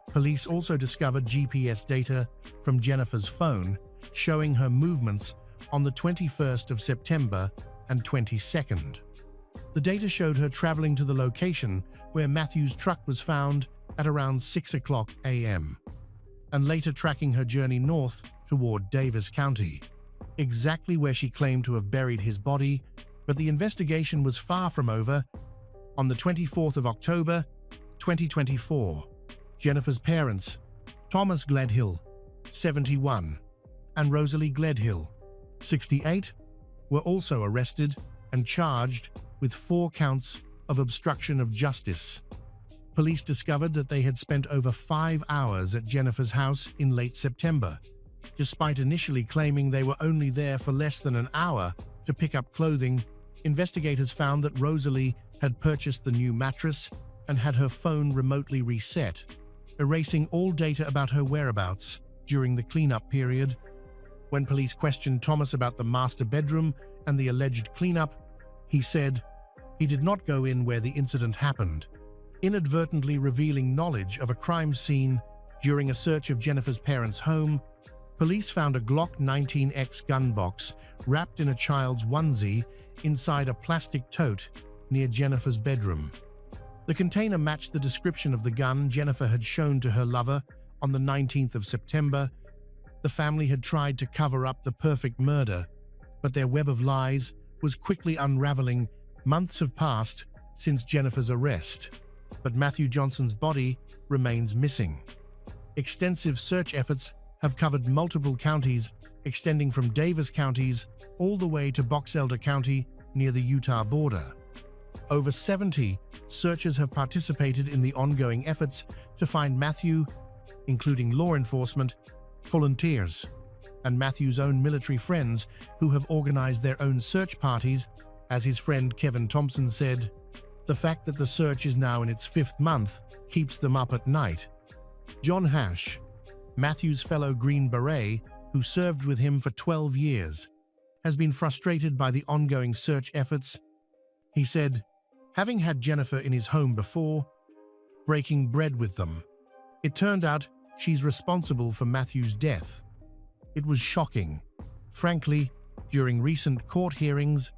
police also discovered GPS data from Jennifer's phone showing her movements on the 21st of September and 22nd. The data showed her traveling to the location where Matthew's truck was found at around 6 o'clock a.m., and later tracking her journey north toward Davis County, exactly where she claimed to have buried his body. But the investigation was far from over. On the 24th of October, 2024, Jennifer's parents, Thomas Gledhill, 71, and Rosalie Gledhill, 68, were also arrested and charged with 4 counts of obstruction of justice. Police discovered that they had spent over 5 hours at Jennifer's house in late September. Despite initially claiming they were only there for less than an hour to pick up clothing, investigators found that Rosalie had purchased the new mattress and had her phone remotely reset, erasing all data about her whereabouts during the cleanup period. When police questioned Thomas about the master bedroom and the alleged cleanup, he said he did not go in where the incident happened, inadvertently revealing knowledge of a crime scene. During a search of Jennifer's parents' home, police found a Glock 19X gun box wrapped in a child's onesie inside a plastic tote near Jennifer's bedroom. The container matched the description of the gun Jennifer had shown to her lover on the 19th of September. The family had tried to cover up the perfect murder, but their web of lies was quickly unraveling. Months have passed since Jennifer's arrest, but Matthew Johnson's body remains missing. Extensive search efforts have covered multiple counties, extending from Davis counties all the way to Box Elder County near the Utah border. Over 70 searchers have participated in the ongoing efforts to find Matthew, including law enforcement, volunteers, and Matthew's own military friends who have organized their own search parties. As his friend Kevin Thompson said, "The fact that the search is now in its 5th month keeps them up at night." John Hash, Matthew's fellow Green Beret, who served with him for 12 years, has been frustrated by the ongoing search efforts. He said, having had Jennifer in his home before, breaking bread with them, it turned out she's responsible for Matthew's death. It was shocking. Frankly, during recent court hearings,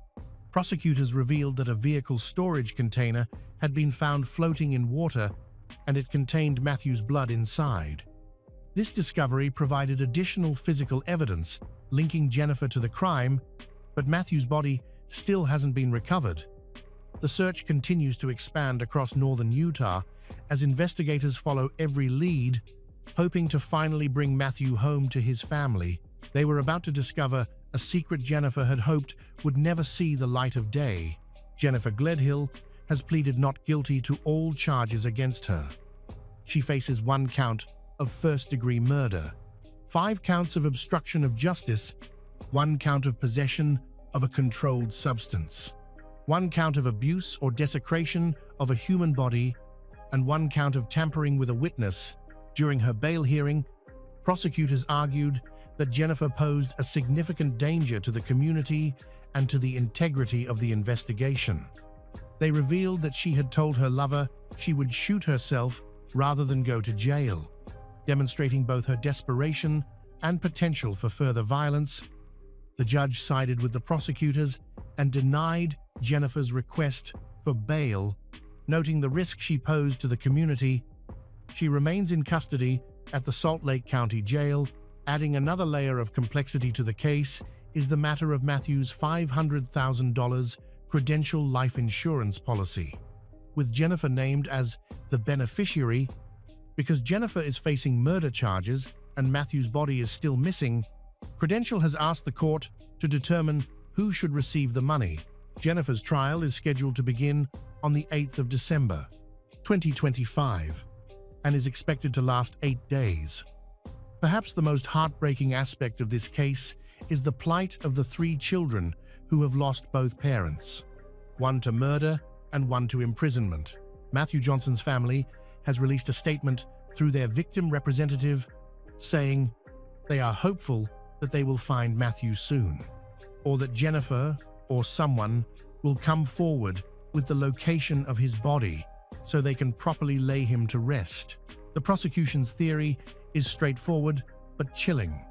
prosecutors revealed that a vehicle storage container had been found floating in water and it contained Matthew's blood inside. This discovery provided additional physical evidence linking Jennifer to the crime, but Matthew's body still hasn't been recovered. The search continues to expand across northern Utah as investigators follow every lead, hoping to finally bring Matthew home to his family. They were about to discover a secret Jennifer had hoped would never see the light of day. Jennifer Gledhill has pleaded not guilty to all charges against her. She faces 1 count of first-degree murder, 5 counts of obstruction of justice, 1 count of possession of a controlled substance, 1 count of abuse or desecration of a human body, and 1 count of tampering with a witness. During her bail hearing, prosecutors argued that Jennifer posed a significant danger to the community and to the integrity of the investigation. They revealed that she had told her lover she would shoot herself rather than go to jail, demonstrating both her desperation and potential for further violence. The judge sided with the prosecutors and denied Jennifer's request for bail, noting the risk she posed to the community. She remains in custody at the Salt Lake County Jail. Adding another layer of complexity to the case is the matter of Matthew's $500,000 Credential life insurance policy, with Jennifer named as the beneficiary. Because Jennifer is facing murder charges and Matthew's body is still missing, Credential has asked the court to determine who should receive the money. Jennifer's trial is scheduled to begin on the 8th of December, 2025, and is expected to last 8 days. Perhaps the most heartbreaking aspect of this case is the plight of the 3 children who have lost both parents, 1 to murder and 1 to imprisonment. Matthew Johnson's family has released a statement through their victim representative saying they are hopeful that they will find Matthew soon, or that Jennifer or someone will come forward with the location of his body so they can properly lay him to rest. The prosecution's theory is straightforward but chilling.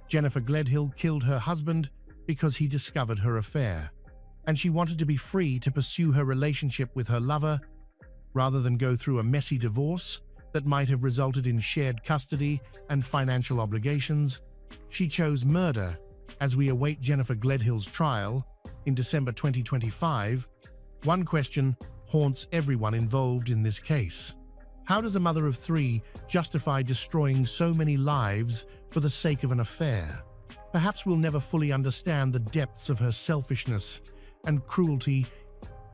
Jennifer Gledhill killed her husband because he discovered her affair, and she wanted to be free to pursue her relationship with her lover rather than go through a messy divorce that might have resulted in shared custody and financial obligations. She chose murder. As we await Jennifer Gledhill's trial in December 2025, one question haunts everyone involved in this case. How does a mother of three justify destroying so many lives for the sake of an affair? Perhaps we'll never fully understand the depths of her selfishness and cruelty.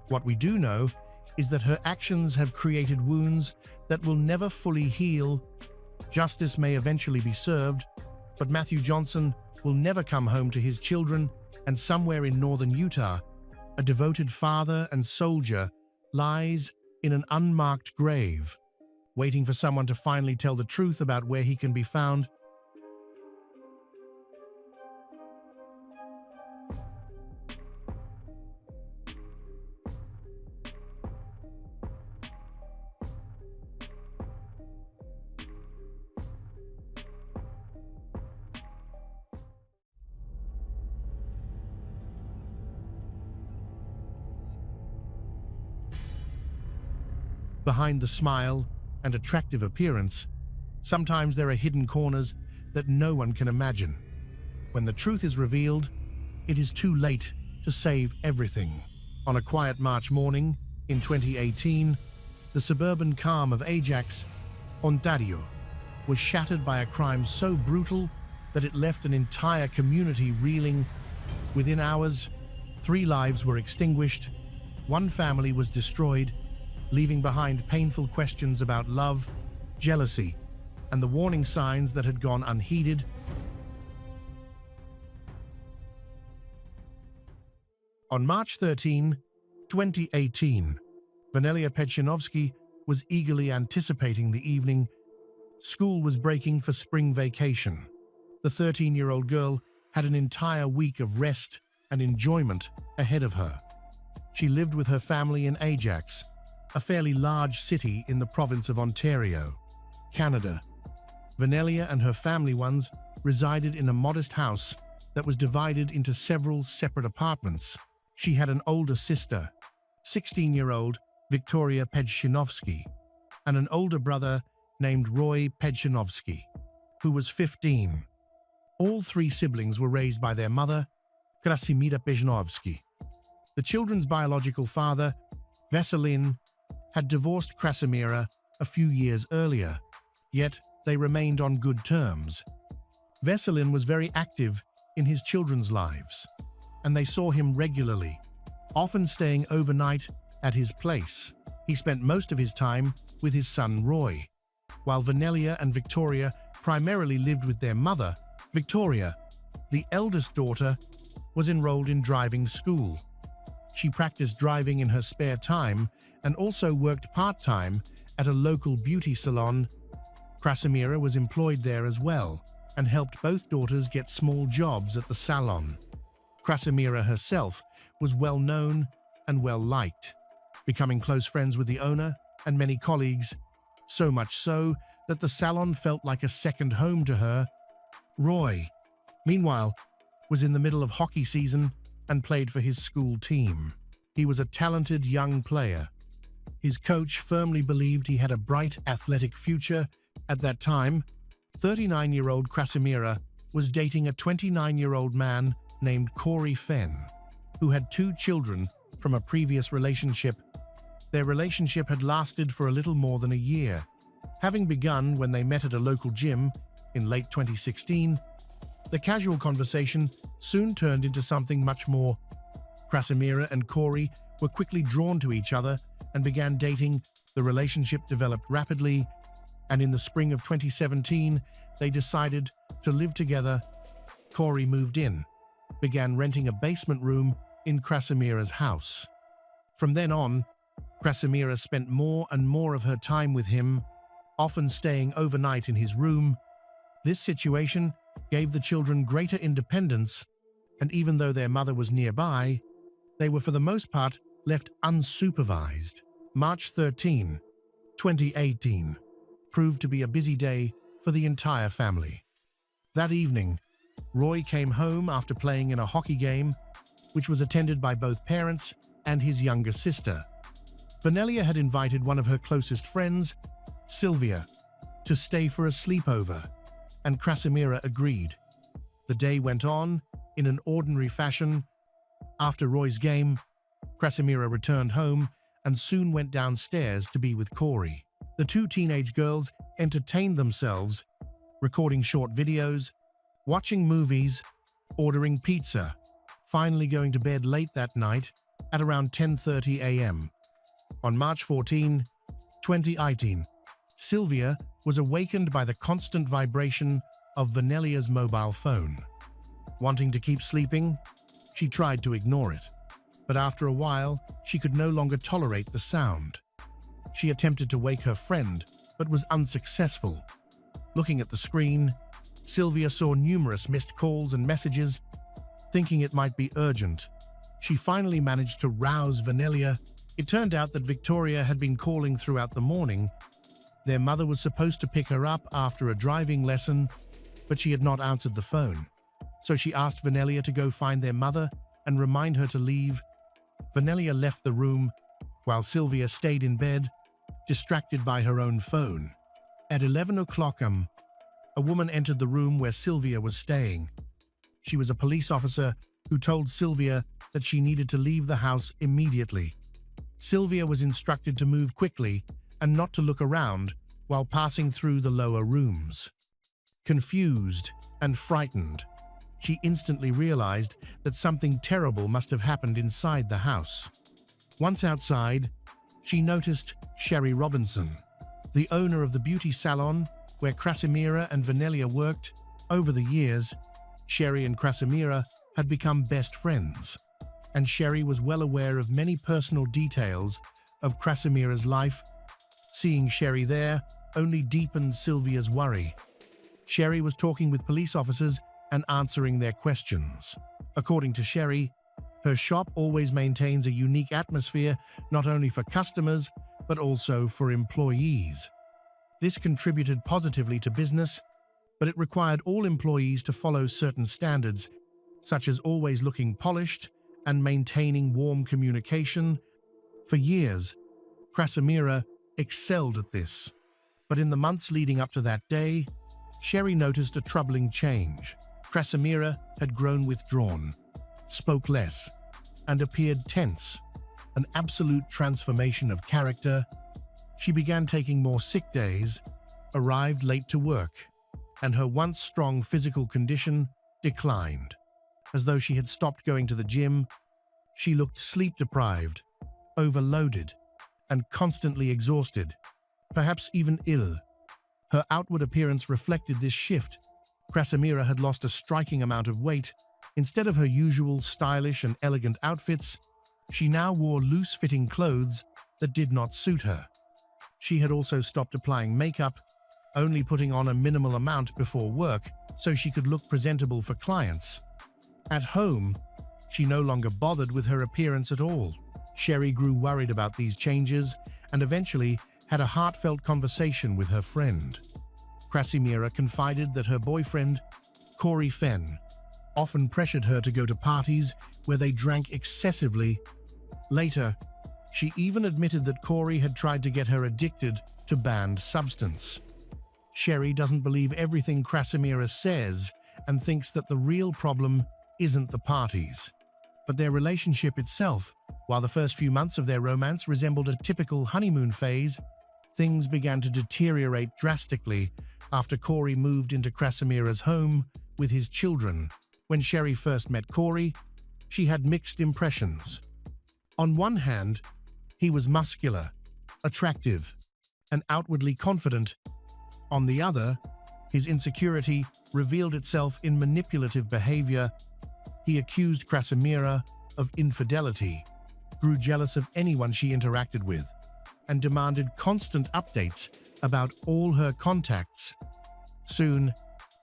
What we do know is that her actions have created wounds that will never fully heal. Justice may eventually be served, but Matthew Johnson will never come home to his children, and somewhere in northern Utah, a devoted father and soldier lies in an unmarked grave, waiting for someone to finally tell the truth about where he can be found. Behind the smile and attractive appearance, sometimes there are hidden corners that no one can imagine. When the truth is revealed, it is too late to save everything. On a quiet March morning in 2018, the suburban calm of Ajax, Ontario, was shattered by a crime so brutal that it left an entire community reeling. Within hours, 3 lives were extinguished, 1 family was destroyed, leaving behind painful questions about love, jealousy, and the warning signs that had gone unheeded. On March 13, 2018, Vanelia Pedshinovsky was eagerly anticipating the evening. School was breaking for spring vacation. The 13-year-old girl had an entire week of rest and enjoyment ahead of her. She lived with her family in Ajax, a fairly large city in the province of Ontario, Canada. Vanelia and her family ones resided in a modest house that was divided into several separate apartments. She had an older sister, 16-year-old Victoria Pedshinovsky, and an older brother named Roy Pedshinovsky, who was 15. All 3 siblings were raised by their mother, Krasimira Pedshinovsky. The children's biological father, Veselin, had divorced Krasimira a few years earlier, yet they remained on good terms. Veselin was very active in his children's lives, and they saw him regularly, often staying overnight at his place. He spent most of his time with his son Roy, while Vanelia and Victoria primarily lived with their mother. Victoria, the eldest daughter, was enrolled in driving school. She practiced driving in her spare time and also worked part-time at a local beauty salon. Krasimira was employed there as well and helped both daughters get small jobs at the salon. Krasimira herself was well known and well liked, becoming close friends with the owner and many colleagues, so much so that the salon felt like a second home to her. Roy, meanwhile, was in the middle of hockey season and played for his school team. He was a talented young player. His coach firmly believed he had a bright athletic future. At that time, 39-year-old Krasimira was dating a 29-year-old man named Corey Fenn, who had 2 children from a previous relationship. Their relationship had lasted for a little more than a year, having begun when they met at a local gym in late 2016. The casual conversation soon turned into something much more. Krasimira and Corey were quickly drawn to each other and began dating. The relationship developed rapidly, and in the spring of 2017, they decided to live together. Corey moved in, began renting a basement room in Krasimira's house. From then on, Krasimira spent more and more of her time with him, often staying overnight in his room. This situation gave the children greater independence, and even though their mother was nearby, they were for the most part left unsupervised. March 13, 2018, proved to be a busy day for the entire family. That evening, Roy came home after playing in a hockey game, which was attended by both parents and his younger sister. Vanelia had invited one of her closest friends, Sylvia, to stay for a sleepover, and Krasimira agreed. The day went on in an ordinary fashion. After Roy's game, Krasimira returned home and soon went downstairs to be with Corey. The two teenage girls entertained themselves, recording short videos, watching movies, ordering pizza, finally going to bed late that night at around 10:30 a.m. On March 14, 2018, Sylvia was awakened by the constant vibration of Vanellia's mobile phone. Wanting to keep sleeping, she tried to ignore it, but after a while, she could no longer tolerate the sound. She attempted to wake her friend, but was unsuccessful. Looking at the screen, Sylvia saw numerous missed calls and messages. Thinking it might be urgent, she finally managed to rouse Vanellia. It turned out that Victoria had been calling throughout the morning. Their mother was supposed to pick her up after a driving lesson, but she had not answered the phone. So she asked Vanellia to go find their mother and remind her to leave. Vanellia left the room, while Sylvia stayed in bed, distracted by her own phone. At 11 o'clock a woman entered the room where Sylvia was staying. She was a police officer who told Sylvia that she needed to leave the house immediately. Sylvia was instructed to move quickly and not to look around while passing through the lower rooms. Confused and frightened, she instantly realized that something terrible must have happened inside the house. Once outside, she noticed Sherry Robinson, the owner of the beauty salon where Krasimira and Vanellia worked. Over the years, Sherry and Krasimira had become best friends, and Sherry was well aware of many personal details of Krasimira's life. Seeing Sherry there only deepened Sylvia's worry. Sherry was talking with police officers and answering their questions. According to Sherry, her shop always maintains a unique atmosphere not only for customers, but also for employees. This contributed positively to business, but it required all employees to follow certain standards, such as always looking polished and maintaining warm communication. For years, Krasimira excelled at this. But in the months leading up to that day, Sherry noticed a troubling change. Krasimira had grown withdrawn, spoke less, and appeared tense, an absolute transformation of character. She began taking more sick days, arrived late to work, and her once strong physical condition declined. As though she had stopped going to the gym, she looked sleep-deprived, overloaded, and constantly exhausted, perhaps even ill. Her outward appearance reflected this shift. Krasimira had lost a striking amount of weight. Instead of her usual stylish and elegant outfits, she now wore loose-fitting clothes that did not suit her. She had also stopped applying makeup, only putting on a minimal amount before work so she could look presentable for clients. At home, she no longer bothered with her appearance at all. Sherry grew worried about these changes and eventually had a heartfelt conversation with her friend. Krasimira confided that her boyfriend, Corey Fenn, often pressured her to go to parties where they drank excessively. Later, she even admitted that Corey had tried to get her addicted to banned substance. Sherry doesn't believe everything Krasimira says and thinks that the real problem isn't the parties, but their relationship itself. While the first few months of their romance resembled a typical honeymoon phase, things began to deteriorate drastically after Corey moved into Krasimira's home with his children. When Sherry first met Corey, she had mixed impressions. On one hand, he was muscular, attractive, and outwardly confident. On the other, his insecurity revealed itself in manipulative behavior. He accused Krasimira of infidelity, grew jealous of anyone she interacted with, and demanded constant updates about all her contacts. Soon,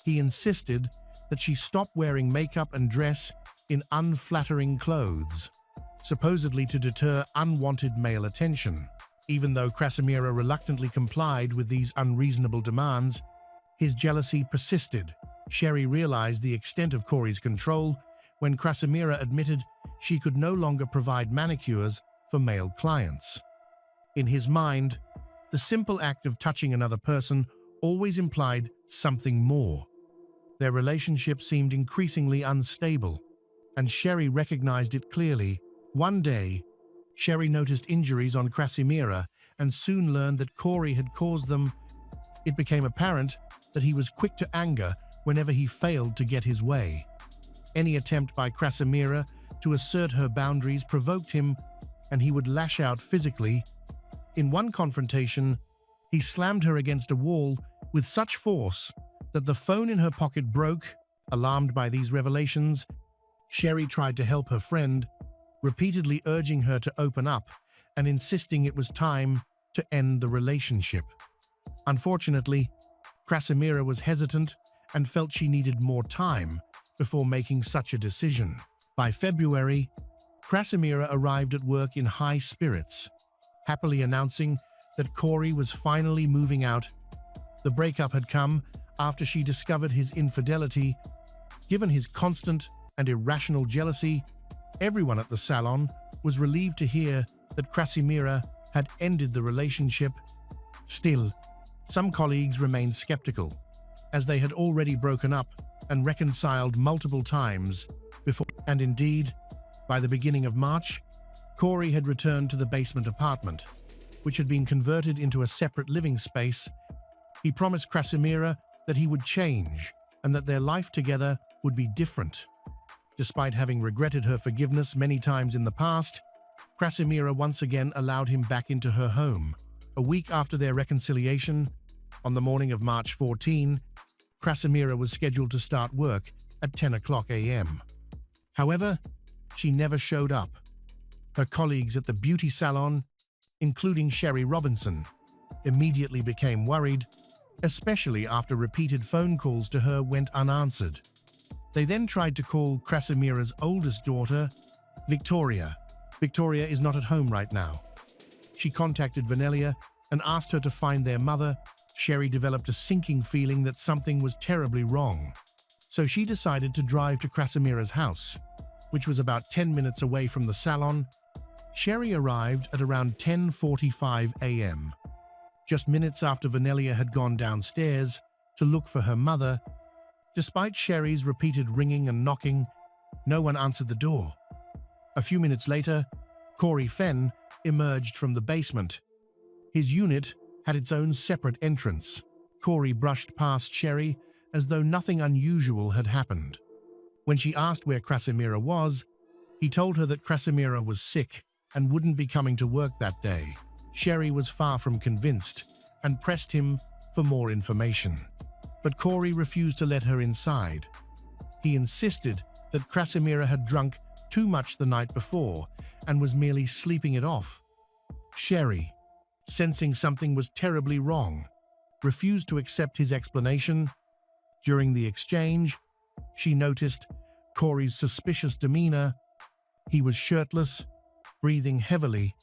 he insisted that she stop wearing makeup and dress in unflattering clothes, supposedly to deter unwanted male attention. Even though Krasimira reluctantly complied with these unreasonable demands, his jealousy persisted. Sherry realized the extent of Corey's control when Krasimira admitted she could no longer provide manicures for male clients. In his mind, the simple act of touching another person always implied something more. Their relationship seemed increasingly unstable, and Sherry recognized it clearly. One day, Sherry noticed injuries on Krasimira and soon learned that Corey had caused them. It became apparent that he was quick to anger whenever he failed to get his way. Any attempt by Krasimira to assert her boundaries provoked him, and he would lash out physically. In one confrontation, he slammed her against a wall with such force that the phone in her pocket broke. Alarmed by these revelations, Sherry tried to help her friend, repeatedly urging her to open up and insisting it was time to end the relationship. Unfortunately, Krasimira was hesitant and felt she needed more time before making such a decision. By February, Krasimira arrived at work in high spirits, happily announcing that Corey was finally moving out. The breakup had come after she discovered his infidelity. Given his constant and irrational jealousy, everyone at the salon was relieved to hear that Krasimira had ended the relationship. Still, some colleagues remained skeptical, as they had already broken up and reconciled multiple times before. And indeed, by the beginning of March, Corey had returned to the basement apartment, which had been converted into a separate living space. He promised Krasimira that he would change and that their life together would be different. Despite having regretted her forgiveness many times in the past, Krasimira once again allowed him back into her home. A week after their reconciliation, on the morning of March 14, Krasimira was scheduled to start work at 10 o'clock a.m. However, she never showed up. Her colleagues at the beauty salon, including Sherry Robinson, immediately became worried, especially after repeated phone calls to her went unanswered. They then tried to call Krasimira's oldest daughter, Victoria. Victoria is not at home right now. She contacted Vanelia and asked her to find their mother. Sherry developed a sinking feeling that something was terribly wrong. So she decided to drive to Krasimira's house, which was about 10 minutes away from the salon. Sherry arrived at around 10:45 a.m., just minutes after Vanelia had gone downstairs to look for her mother. Despite Sherry's repeated ringing and knocking, no one answered the door. A few minutes later, Corey Fenn emerged from the basement. His unit had its own separate entrance. Corey brushed past Sherry as though nothing unusual had happened. When she asked where Krasimira was, he told her that Krasimira was sick and wouldn't be coming to work that day. Sherry was far from convinced and pressed him for more information. But Corey refused to let her inside. He insisted that Krasimira had drunk too much the night before and was merely sleeping it off. Sherry, sensing something was terribly wrong, refused to accept his explanation. During the exchange, she noticed Corey's suspicious demeanor. He was shirtless, breathing heavily,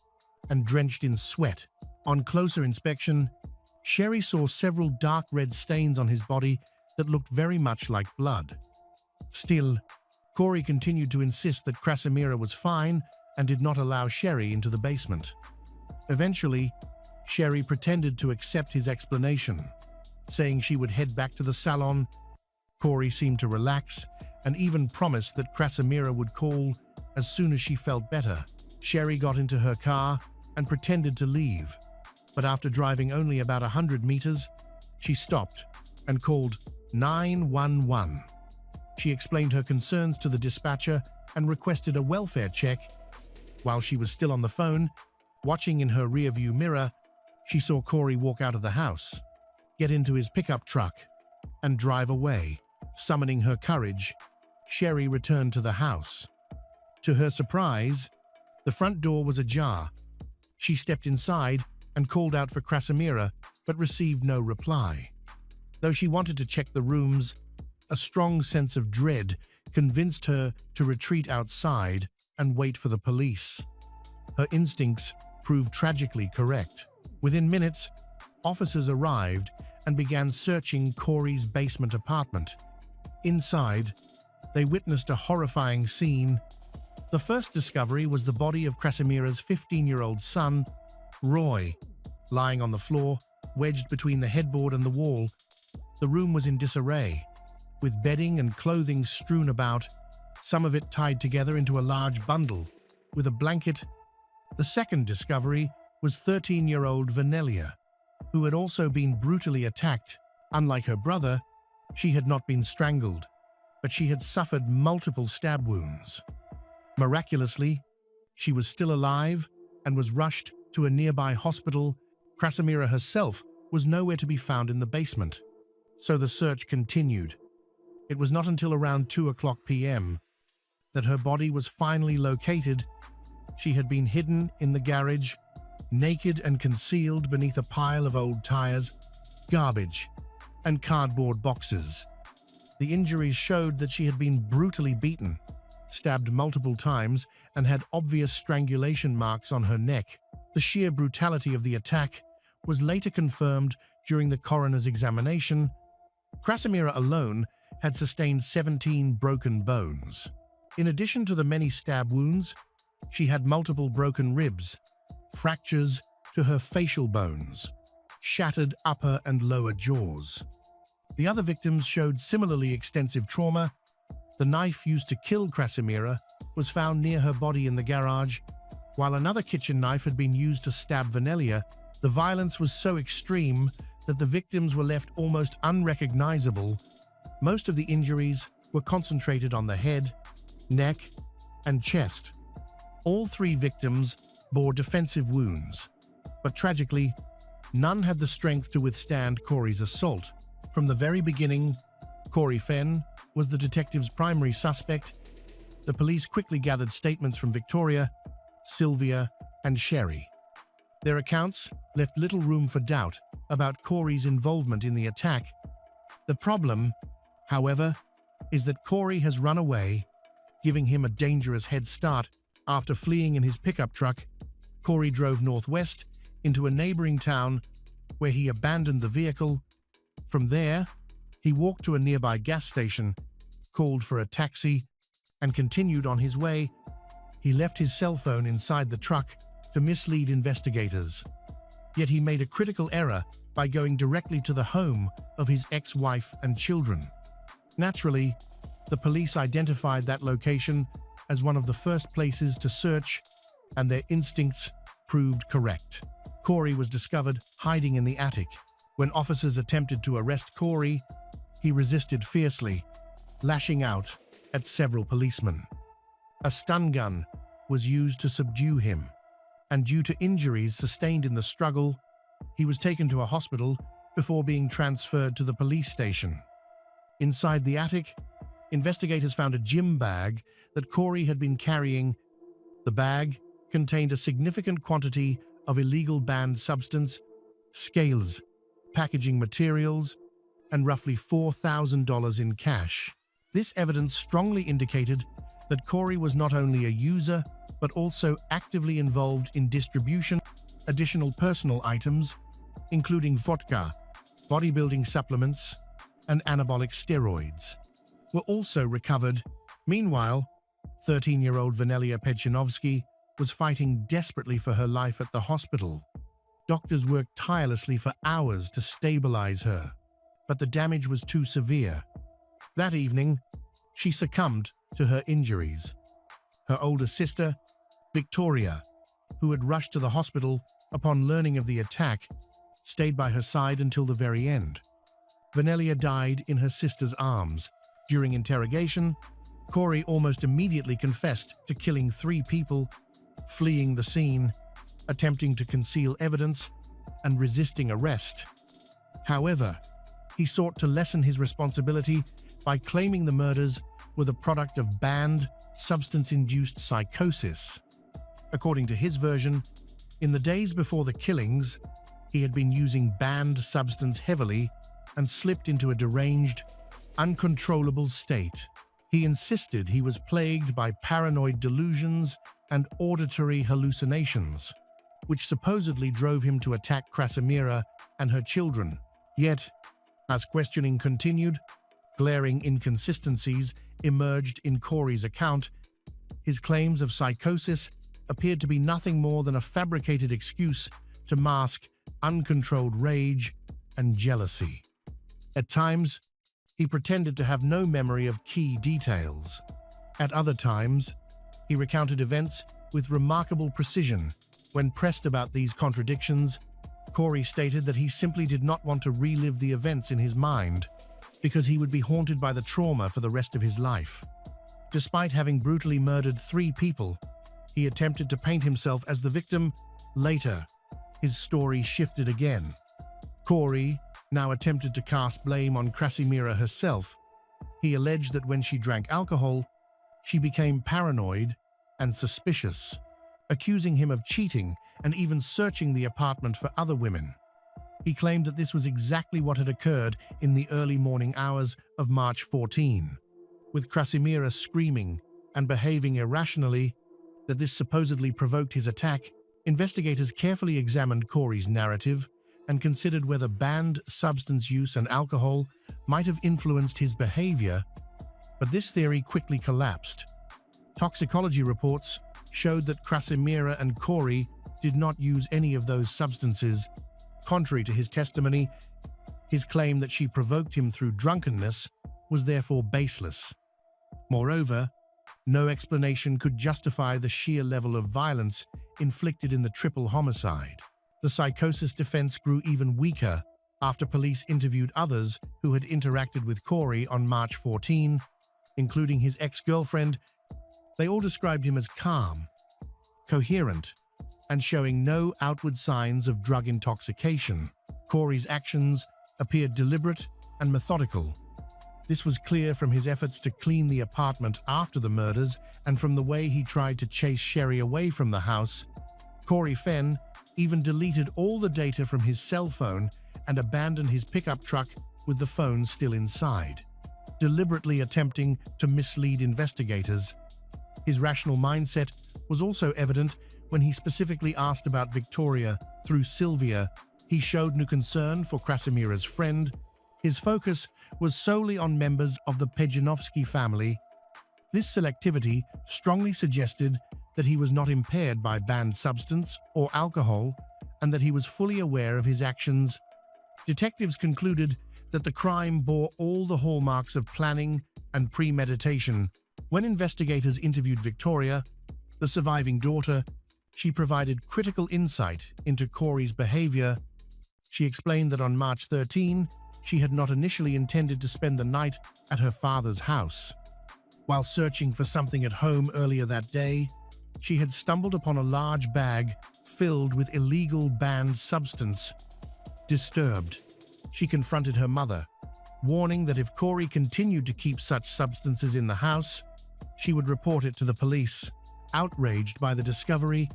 and drenched in sweat. On closer inspection, Sherry saw several dark red stains on his body that looked very much like blood. Still, Corey continued to insist that Krasimira was fine and did not allow Sherry into the basement. Eventually, Sherry pretended to accept his explanation, saying she would head back to the salon. Corey seemed to relax and even promised that Krasimira would call as soon as she felt better. Sherry got into her car and pretended to leave, but after driving only about 100 meters, she stopped and called 911. She explained her concerns to the dispatcher and requested a welfare check. While she was still on the phone, watching in her rearview mirror, she saw Corey walk out of the house, get into his pickup truck, and drive away. Summoning her courage, Sherry returned to the house. To her surprise, the front door was ajar. She stepped inside and called out for Krasimira, but received no reply. Though she wanted to check the rooms, a strong sense of dread convinced her to retreat outside and wait for the police. Her instincts proved tragically correct. Within minutes, officers arrived and began searching Corey's basement apartment. Inside, they witnessed a horrifying scene. The first discovery was the body of Krasimira's 15-year-old son, Roy, lying on the floor, wedged between the headboard and the wall. The room was in disarray, with bedding and clothing strewn about, some of it tied together into a large bundle. With a blanket, The second discovery was 13-year-old Vanelia, who had also been brutally attacked. Unlike her brother, she had not been strangled, but she had suffered multiple stab wounds. Miraculously, she was still alive and was rushed to a nearby hospital. Krasimira herself was nowhere to be found in the basement, so the search continued. It was not until around 2:00 p.m. that her body was finally located. She had been hidden in the garage, naked and concealed beneath a pile of old tires, garbage, and cardboard boxes. The injuries showed that she had been brutally beaten, stabbed multiple times, and had obvious strangulation marks on her neck. The sheer brutality of the attack was later confirmed during the coroner's examination. Krasimira alone had sustained 17 broken bones. In addition to the many stab wounds, she had multiple broken ribs, fractures to her facial bones, shattered upper and lower jaws. The other victims showed similarly extensive trauma. The knife used to kill Krasimira was found near her body in the garage, while another kitchen knife had been used to stab Vanelia. The violence was so extreme that the victims were left almost unrecognizable. Most of the injuries were concentrated on the head, neck, and chest. All three victims bore defensive wounds, but tragically, none had the strength to withstand Corey's assault. From the very beginning, Corey Fenn was the detective's primary suspect. The police quickly gathered statements from Victoria, Sylvia, and Sherry. Their accounts left little room for doubt about Corey's involvement in the attack. The problem, however, is that Corey has run away, giving him a dangerous head start. After fleeing in his pickup truck, Corey drove northwest into a neighboring town where he abandoned the vehicle. From there, he walked to a nearby gas station, called for a taxi, and continued on his way. He left his cell phone inside the truck to mislead investigators. Yet he made a critical error by going directly to the home of his ex-wife and children. Naturally, the police identified that location as one of the first places to search, and their instincts proved correct. Corey was discovered hiding in the attic. When officers attempted to arrest Corey, he resisted fiercely, lashing out at several policemen. A stun gun was used to subdue him, and due to injuries sustained in the struggle, he was taken to a hospital before being transferred to the police station. Inside the attic, investigators found a gym bag that Corey had been carrying. The bag contained a significant quantity of illegal banned substance, scales, packaging materials, and roughly $4,000 in cash. This evidence strongly indicated that Corey was not only a user, but also actively involved in distribution. Additional personal items, including vodka, bodybuilding supplements, and anabolic steroids, were also recovered. Meanwhile, 13-year-old Vanelia Pechinovsky was fighting desperately for her life at the hospital. Doctors worked tirelessly for hours to stabilize her, but the damage was too severe. That evening, she succumbed to her injuries. Her older sister, Victoria, who had rushed to the hospital upon learning of the attack, stayed by her side until the very end. Vanelia died in her sister's arms. During interrogation, Corey almost immediately confessed to killing 3 people, fleeing the scene, attempting to conceal evidence, and resisting arrest. However, he sought to lessen his responsibility by claiming the murders were the product of banned, substance-induced psychosis. According to his version, in the days before the killings, he had been using banned substance heavily and slipped into a deranged, uncontrollable state. He insisted he was plagued by paranoid delusions and auditory hallucinations, which supposedly drove him to attack Krasimira and her children. Yet, as questioning continued, glaring inconsistencies emerged in Corey's account. His claims of psychosis appeared to be nothing more than a fabricated excuse to mask uncontrolled rage and jealousy. At times, he pretended to have no memory of key details. At other times, he recounted events with remarkable precision. When pressed about these contradictions, Corey stated that he simply did not want to relive the events in his mind because he would be haunted by the trauma for the rest of his life. Despite having brutally murdered 3 people, he attempted to paint himself as the victim. Later, his story shifted again. Corey now attempted to cast blame on Krasimira herself. He alleged that when she drank alcohol, she became paranoid and suspicious, accusing him of cheating and even searching the apartment for other women. He claimed that this was exactly what had occurred in the early morning hours of March 14, with Krasimira screaming and behaving irrationally. That this supposedly provoked his attack. Investigators carefully examined Corey's narrative and considered whether banned substance use and alcohol might have influenced his behavior, but this theory quickly collapsed. Toxicology reports showed that Krasimira and Corey did not use any of those substances. Contrary to his testimony, his claim that she provoked him through drunkenness was therefore baseless. Moreover, no explanation could justify the sheer level of violence inflicted in the triple homicide. The psychosis defense grew even weaker after police interviewed others who had interacted with Corey on March 14, including his ex-girlfriend. They all described him as calm, coherent, and showing no outward signs of drug intoxication. Corey's actions appeared deliberate and methodical. This was clear from his efforts to clean the apartment after the murders and from the way he tried to chase Sherry away from the house. Corey Fenn even deleted all the data from his cell phone and abandoned his pickup truck with the phone still inside, deliberately attempting to mislead investigators. His rational mindset was also evident when he specifically asked about Victoria through Sylvia. He showed no concern for Krasimira's friend. His focus was solely on members of the Pejanovsky family. This selectivity strongly suggested that he was not impaired by banned substance or alcohol and that he was fully aware of his actions. Detectives concluded that the crime bore all the hallmarks of planning and premeditation. When investigators interviewed Victoria, the surviving daughter, she provided critical insight into Corey's behavior. She explained that on March 13, she had not initially intended to spend the night at her father's house. While searching for something at home earlier that day, she had stumbled upon a large bag filled with illegal banned substance. Disturbed, she confronted her mother, warning that if Corey continued to keep such substances in the house, she would report it to the police. Outraged by the discovery,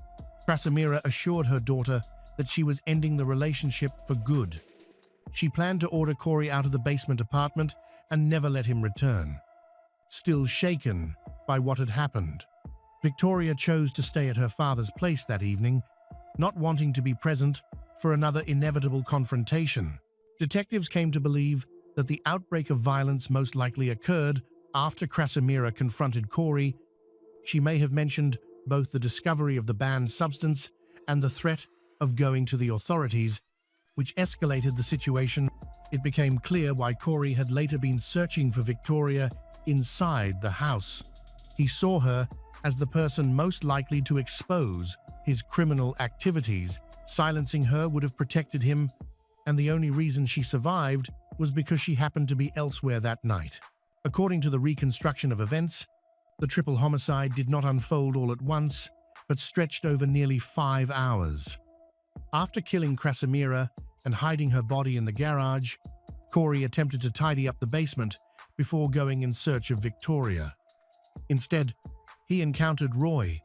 Krasimira assured her daughter that she was ending the relationship for good. She planned to order Corey out of the basement apartment and never let him return. Still shaken by what had happened, Victoria chose to stay at her father's place that evening, not wanting to be present for another inevitable confrontation. Detectives came to believe that the outbreak of violence most likely occurred after Krasimira confronted Corey. She may have mentioned both the discovery of the banned substance and the threat of going to the authorities, which escalated the situation. It became clear why Corey had later been searching for Victoria inside the house. He saw her as the person most likely to expose his criminal activities. Silencing her would have protected him, and the only reason she survived was because she happened to be elsewhere that night. According to the reconstruction of events, the triple homicide did not unfold all at once, but stretched over nearly 5 hours. After killing Krasimira and hiding her body in the garage, Corey attempted to tidy up the basement before going in search of Victoria. Instead, he encountered Roy.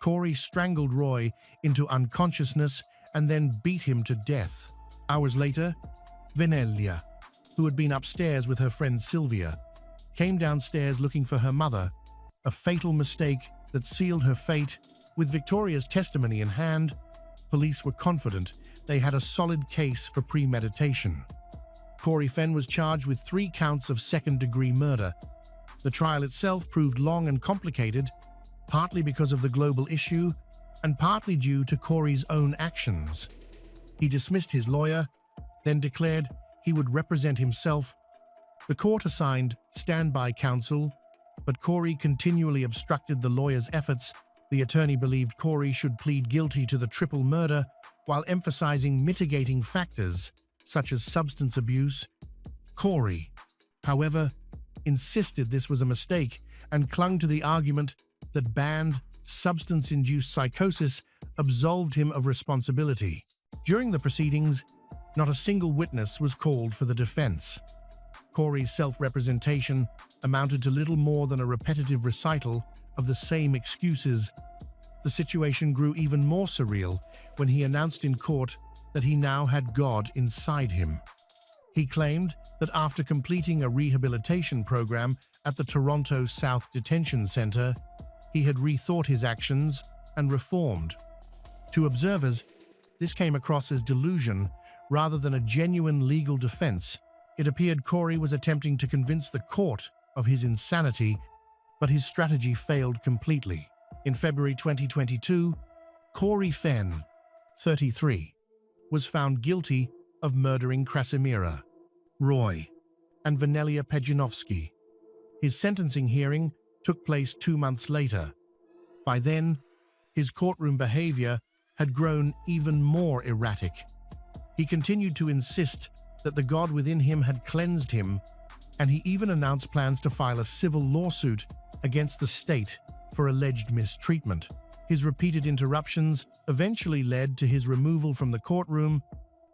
Corey strangled Roy into unconsciousness and then beat him to death. Hours later, Venelia, who had been upstairs with her friend Sylvia, came downstairs looking for her mother, a fatal mistake that sealed her fate. With Victoria's testimony in hand, police were confident they had a solid case for premeditation. Corey Fenn was charged with 3 counts of second-degree murder. The trial itself proved long and complicated, partly because of the global issue and partly due to Corey's own actions. He dismissed his lawyer, then declared he would represent himself. The court assigned standby counsel, but Corey continually obstructed the lawyer's efforts The attorney believed Corey should plead guilty to the triple murder while emphasizing mitigating factors such as substance abuse. Corey, however, insisted this was a mistake and clung to the argument that banned substance-induced psychosis absolved him of responsibility. During the proceedings, not a single witness was called for the defense. Corey's self-representation amounted to little more than a repetitive recital of the same excuses. The situation grew even more surreal when he announced in court that he now had God inside him. He claimed that after completing a rehabilitation program at the Toronto South Detention Centre, he had rethought his actions and reformed. To observers, this came across as delusion rather than a genuine legal defense. It appeared Corey was attempting to convince the court of his insanity, but his strategy failed completely. In February 2022, Corey Fenn, 33, was found guilty of murdering Krasimira, Roy, and Vanelia Pejanovsky. His sentencing hearing took place 2 months later. By then, his courtroom behavior had grown even more erratic. He continued to insist that the God within him had cleansed him, and he even announced plans to file a civil lawsuit against the state for alleged mistreatment. His repeated interruptions eventually led to his removal from the courtroom,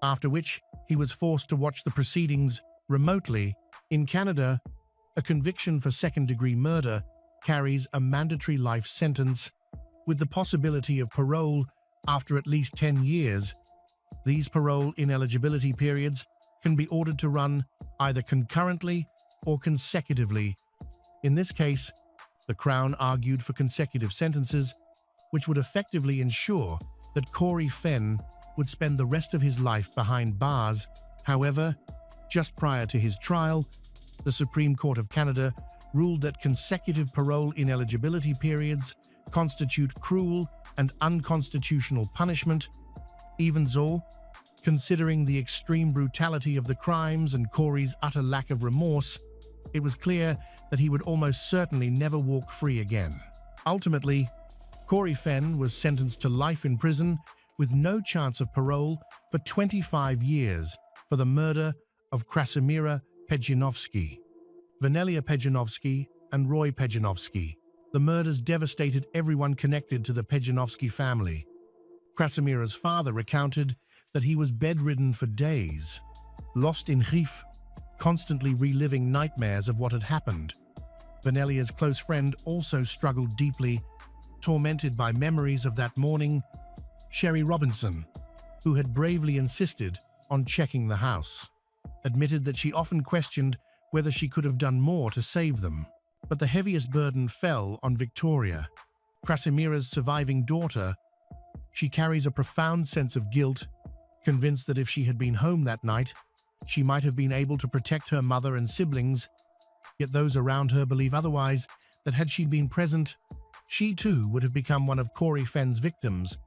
after which he was forced to watch the proceedings remotely. In Canada, a conviction for second-degree murder carries a mandatory life sentence, with the possibility of parole after at least 10 years. These parole ineligibility periods can be ordered to run either concurrently or consecutively. In this case, the Crown argued for consecutive sentences, which would effectively ensure that Corey Fenn would spend the rest of his life behind bars. However, just prior to his trial, the Supreme Court of Canada ruled that consecutive parole ineligibility periods constitute cruel and unconstitutional punishment. Even so, considering the extreme brutality of the crimes and Corey's utter lack of remorse, it was clear that he would almost certainly never walk free again. Ultimately, Corey Fenn was sentenced to life in prison with no chance of parole for 25 years for the murder of Krasimira Pejanovsky, Vanelia Pejanovsky, and Roy Pejanovsky. The murders devastated everyone connected to the Pejanovsky family. Krasimira's father recounted that he was bedridden for days, lost in grief, constantly reliving nightmares of what had happened. Vanelia's close friend also struggled deeply, tormented by memories of that morning. Sherry Robinson, who had bravely insisted on checking the house, admitted that she often questioned whether she could have done more to save them. But the heaviest burden fell on Victoria, Krasimira's surviving daughter. She carries a profound sense of guilt, convinced that if she had been home that night, she might have been able to protect her mother and siblings. Yet those around her believe otherwise, that had she been present, she too would have become one of Corey Fenn's victims.